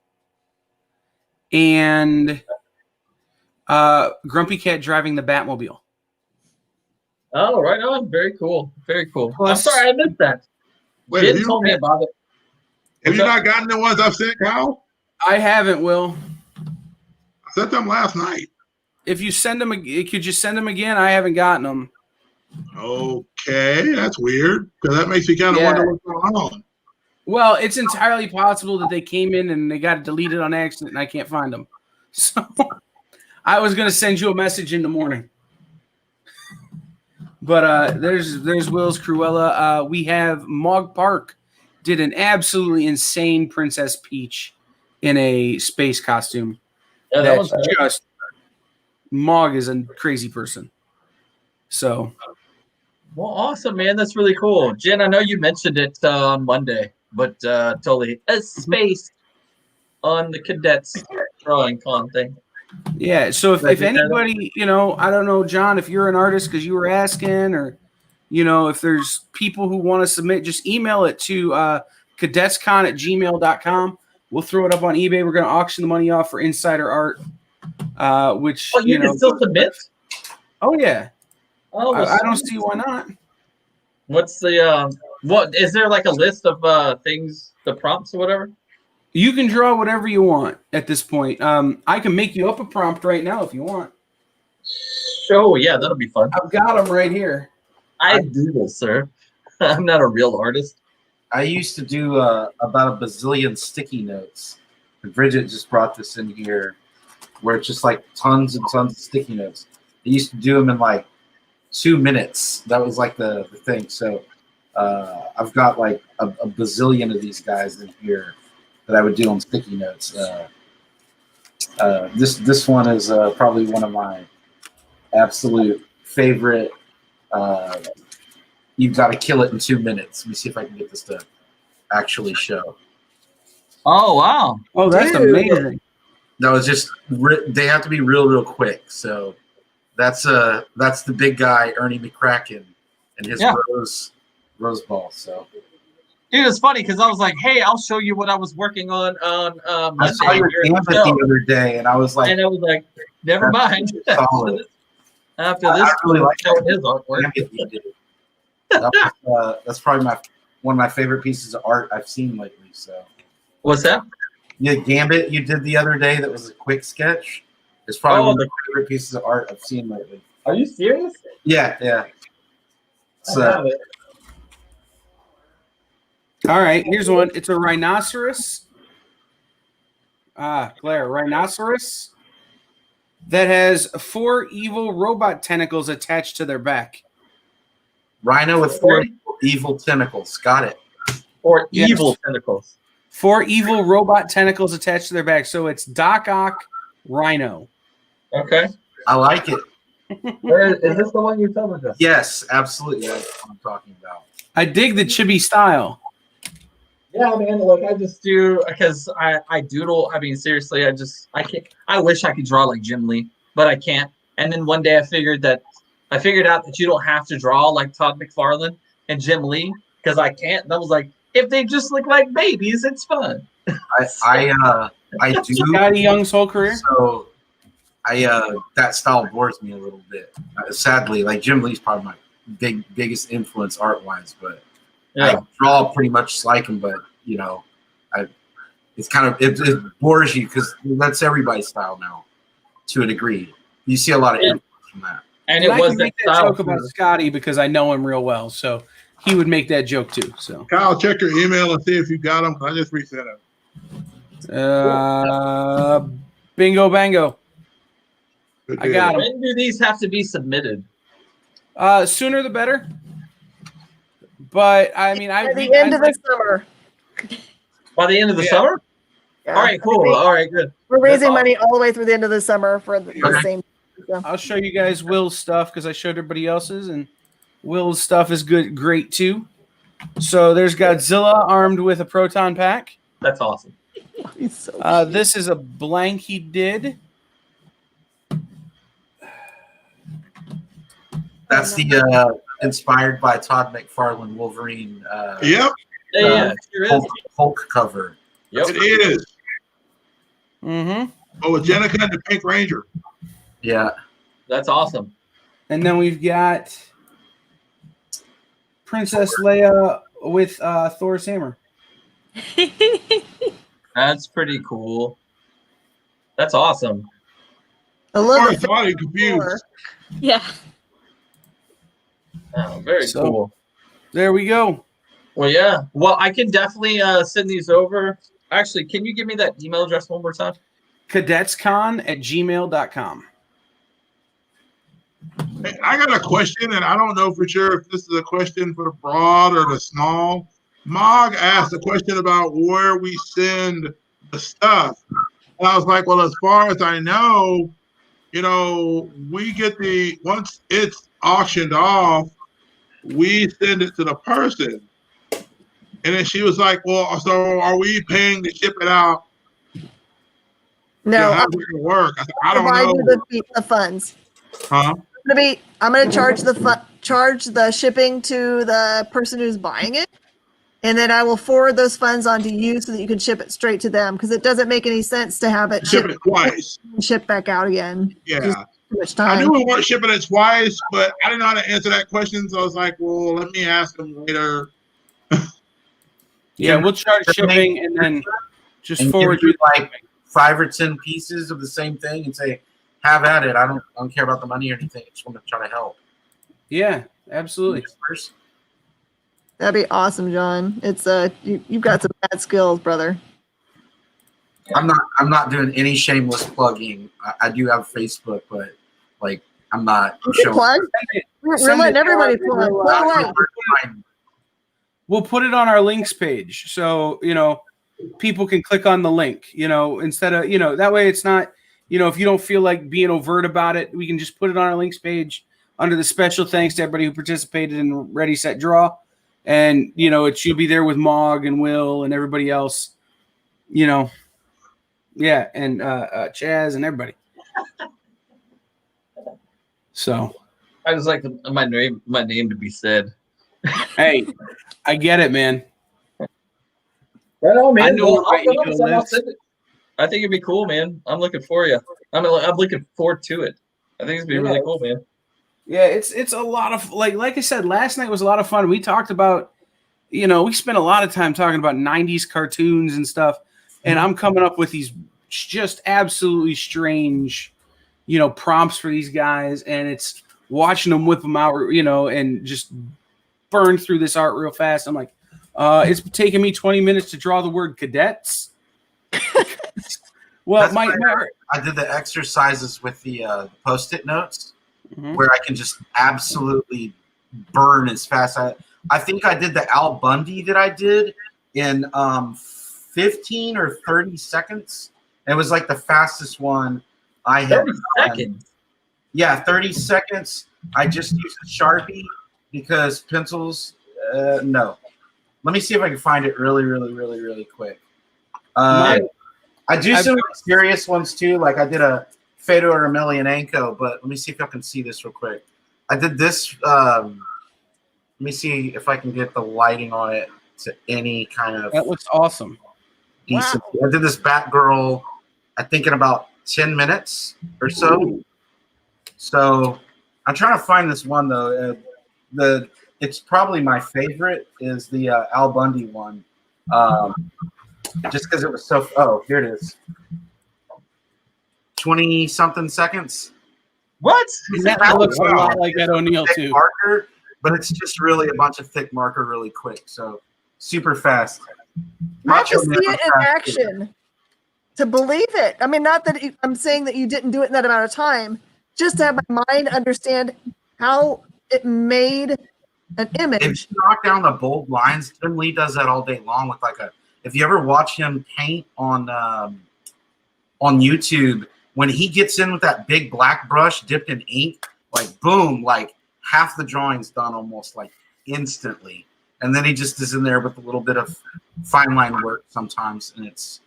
and Grumpy Cat driving the Batmobile. Oh, right on. Very cool. Very cool. Plus- I'm sorry I missed that. Wait, Jen told me about it. have you not gotten the ones I've sent, Kyle? I haven't, Will. I sent them last night. If you send them, could you send them again? I haven't gotten them. Okay, that's weird because that makes me kind of wonder what's going on. Well, it's entirely possible that they came in and they got deleted on accident and I can't find them. So I was going to send you a message in the morning. But there's Will's Cruella. We have Mog Park did an absolutely insane Princess Peach in a space costume. Yeah, that was That's just Mog is a crazy person. So well, awesome, man. That's really cool. Jen, I know you mentioned it on Monday, but totally a space on the Cadets Drawing Con thing. yeah. So if anybody, I don't know, John, if you're an artist because you were asking, or if there's people who want to submit, just email it to cadetscon@gmail.com. We'll throw it up on eBay. We're going to auction the money off for insider art, which you can still submit. Oh yeah. Oh, I don't see why not. What's the what is there like a list of things, the prompts or whatever? You can draw whatever you want at this point. I can make you up a prompt right now if you want. Oh yeah, that'll be fun. I've got them right here. I do this, sir. I'm not a real artist. I used to do about a bazillion sticky notes. And Bridget just brought this in here, where it's just like tons and tons of sticky notes. I used to do them in like 2 minutes. That was like the thing. So I've got like a bazillion of these guys in here that I would do on sticky notes. This one is probably one of my absolute favorite. You've got to kill it in 2 minutes. Let me see if I can get this to actually show. Oh wow! Oh, that's amazing. No, it's just they have to be real quick. So that's the big guy Ernie McCracken and his rose ball. So dude, it's funny because I was like, "Hey, I'll show you what I was working on Monday." I saw your Gambit the other day, and I was like, "Never mind." Solid. After this, I really like his artwork. Gambit you did. That's probably one of my favorite pieces of art I've seen lately. So what's that? Yeah, Gambit you did the other day. That was a quick sketch. It's probably one of my favorite pieces of art I've seen lately. Are you serious? Yeah. So, I have it. All right, here's one. It's a rhinoceros. Claire, rhinoceros that has 4 evil robot tentacles attached to their back. Rhino with 4 evil tentacles. Got it. 4 Yes. evil tentacles. 4 evil robot tentacles attached to their back. So it's Doc Ock Rhino. Okay. I like it. Is this the one you're talking about? Yes, absolutely. That's what I'm talking about. I dig the chibi style. Yeah, man. Look, I just do because I doodle. I mean, seriously, I can't. I wish I could draw like Jim Lee, but I can't. And then one day I figured out that you don't have to draw like Todd McFarlane and Jim Lee because I can't. And I was like, if they just look like babies, it's fun. I do. Scotty Young's whole career. So that style bores me a little bit. Sadly, like Jim Lee's probably my biggest influence art wise, but I draw pretty much like him. But it's kind of it bores you because that's everybody's style now, to a degree. You see a lot of influence from that. And I it was can make that joke about Scotty because I know him real well, so he would make that joke too. So Kyle, check your email and see if you got them. I just resent them. Bingo bango. Good I got deal. him. When do these have to be submitted? Sooner the better. But I mean, By the end of the summer. By the end of the summer? Yeah. All right, cool. All right, good. We're raising That's money all the way through the end of the summer for the same. So. I'll show you guys Will's stuff because I showed everybody else's, and Will's stuff is great too. So there's Godzilla armed with a proton pack. That's awesome. He's so cute. This is a blank he did. That's the inspired by Todd McFarlane Wolverine. Yep, Yeah, sure is. Hulk cover. Yep. it is. Mm-hmm. Oh, with Jenica and the Pink Ranger. Yeah. That's awesome. And then we've got Princess Leia with Thor's hammer. That's pretty cool. That's awesome. I love Sorry, the sorry, confused. Yeah. Oh, very So- cool. There we go. Well, yeah. Well, I can definitely send these over. Actually, can you give me that email address one more time? cadetscon@gmail.com. Hey, I got a question, and I don't know for sure if this is a question for the broad or the small. Mog asked a question about where we send the stuff. And I was like, well, as far as I know, we get once it's auctioned off, we send it to the person. And then she was like, well, so are we paying to ship it out? No, How's it gonna work? I said, I don't provide know. you the funds. Huh? I'm gonna charge the shipping to the person who's buying it, and then I will forward those funds on to you so that you can ship it straight to them because it doesn't make any sense to have it Ship it twice. shipped back out again. Yeah. Just too much I time. knew we weren't shipping it twice, but I didn't know how to answer that question. So I was like, well, let me ask them later. Yeah, we'll charge shipping and then just And forward give you you like 5 or 10 pieces of the same thing and say, have at it. I don't care about the money or anything. I just want to try to help. Yeah, absolutely. That'd be awesome, John. It's you've got some bad skills, brother. I'm not doing any shameless plugging. I do have Facebook, but like I'm not You can plug. We're Send letting it everybody to plug. our- Plug away. We'll put it on our links page, so people can click on the link. Instead of that way, it's not. If you don't feel like being overt about it, we can just put it on our links page under the special thanks to everybody who participated in Ready Set Draw, and it should be there with Mog and Will and everybody else. Yeah, and Chaz and everybody. So I just like my name to be said. hey, I get it, man. Right on, man. I know where my ego I'll lives. send it. I think it'd be cool, man. I'm looking for you. I'm looking forward to it. I think it's gonna be really cool, man. Yeah, it's a lot of like I said, last night was a lot of fun. We talked about, we spent a lot of time talking about 90s cartoons and stuff, and I'm coming up with these just absolutely strange, prompts for these guys, and it's watching them whip them out, and just burn through this art real fast. I'm like, it's taking me 20 minutes to draw the word cadets. Well, I did the exercises with the Post-it notes Mhm. where I can just absolutely burn as fast. I think I did the Al Bundy that I did in 15 or 30 seconds. It was like the fastest one I had 30 done. seconds. Yeah, 30 seconds. I just used a Sharpie because pencils, no. Let me see if I can find it really quick. I do some serious ones too. Like I did a Fedor Emelianenko, but let me see if I can see this real quick. I did this. Let me see if I can get the lighting on it to any kind of. That looks awesome. Decent. I did this Batgirl, I think in about 10 minutes or so. Ooh. So I'm trying to find this one though. It's probably my favorite is the Al Bundy one, just because it was so. Oh, here it is. 20-something seconds. What? That looks a lot like Ed O'Neill too. Marker, but it's just really a bunch of thick marker really quick. So super fast. I have to see it in action to believe it. I mean, not that I'm saying that you didn't do it in that amount of time, just to have my mind understand how it made an image. If you knock down the bold lines, Tim Lee does that all day long with like a. If you ever watch him paint on YouTube, when he gets in with that big black brush dipped in ink, like boom, like half the drawing's done almost like instantly, and then he just is in there with a little bit of fine line work sometimes, and it's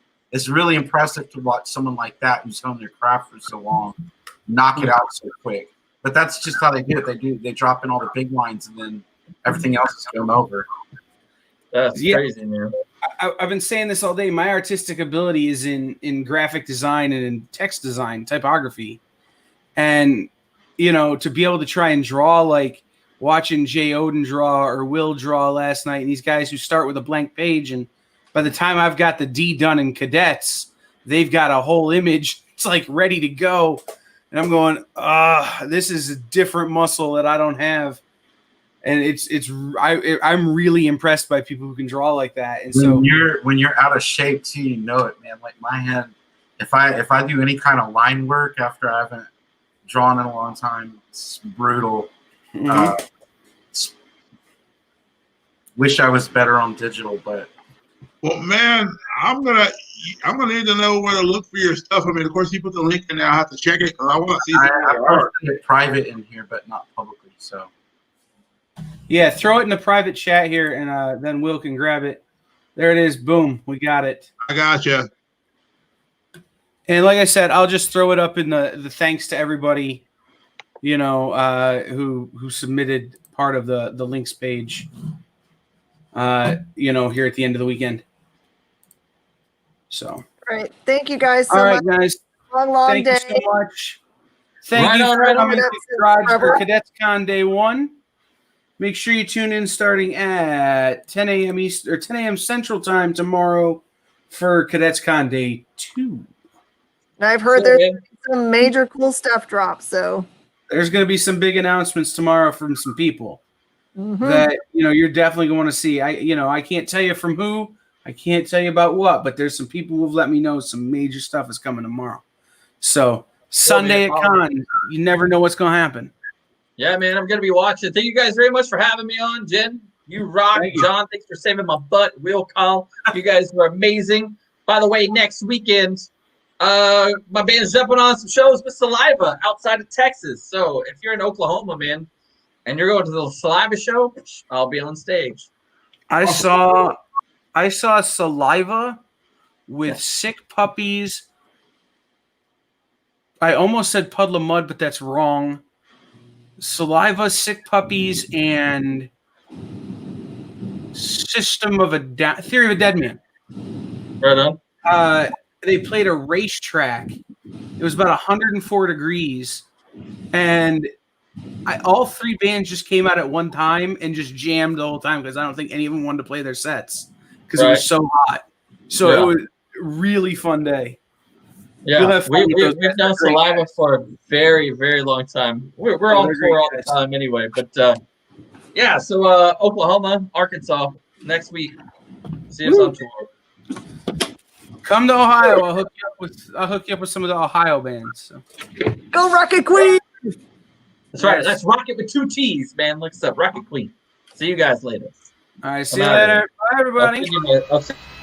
really impressive to watch someone like that who's honed their craft for so long knock it out so quick. But that's just how they do it. They drop in all the big lines, and then everything else is going over. That's crazy, man. I've been saying this all day. My artistic ability is in graphic design and in text design, typography. And, you know, to be able to try and draw like watching Jay Oden draw or Will draw last night, and these guys who start with a blank page, and by the time I've got the D done in Cadets, they've got a whole image. It's like ready to go. And I'm going, this is a different muscle that I don't have. And I'm really impressed by people who can draw like that. And so when you're out of shape too, you know it, man. Like my hand, if I do any kind of line work after I haven't drawn in a long time, it's brutal. Mm-hmm. Wish I was better on digital, but well, man, I'm gonna need to know where to look for your stuff. I mean, of course, you put the link in there. I have to check it because I want to see. I posted it private in here, but not publicly. So. Yeah, throw it in the private chat here, and then Will can grab it. There it is. Boom. We got it. I got you. And like I said, I'll just throw it up in the thanks to everybody, you know, who submitted part of the links page, you know, here at the end of the weekend. So. All right. Thank you guys so All right, much. guys. Long Thank day. you so much. Thank you for coming to Garage for Cadets Con Day 1. Make sure you tune in starting at 10 a.m. East or 10 a.m. Central Time tomorrow for Cadets Con Day 2. And I've heard there's some major cool stuff drops. So there's going to be some big announcements tomorrow from some people that you're definitely going to see. I can't tell you from who, I can't tell you about what, but there's some people who've let me know some major stuff is coming tomorrow. So Sunday at Con, you never know what's going to happen. Yeah, man, I'm going to be watching. Thank you guys very much for having me on, Jen. You rock. Thank you. John, thanks for saving my butt. Will Call. You guys were amazing. By the way, next weekend, my band's jumping on some shows with Saliva outside of Texas. So if you're in Oklahoma, man, and you're going to the Saliva show, I'll be on stage. I saw Saliva with Sick Puppies. I almost said Puddle of Mud, but that's wrong. Saliva, Sick Puppies, and Theory of a Dead Man. Right on. They played a racetrack. It was about 104 degrees, and all three bands just came out at one time and just jammed the whole time because I don't think any of them wanted to play their sets because it was so hot. So it was a really fun day. Yeah, we've done Saliva for a very, very long time. We're on tour all the time anyway. But, so Oklahoma, Arkansas, next week. See us on tour. Come to Ohio. I'll hook you up with some of the Ohio bands. So. Go Rocket Queen! That's right. That's Rocket with 2 T's, man. Look us up. Rocket Queen. See you guys later. All right, see I'm you outta later. here. Bye, everybody. I'll send you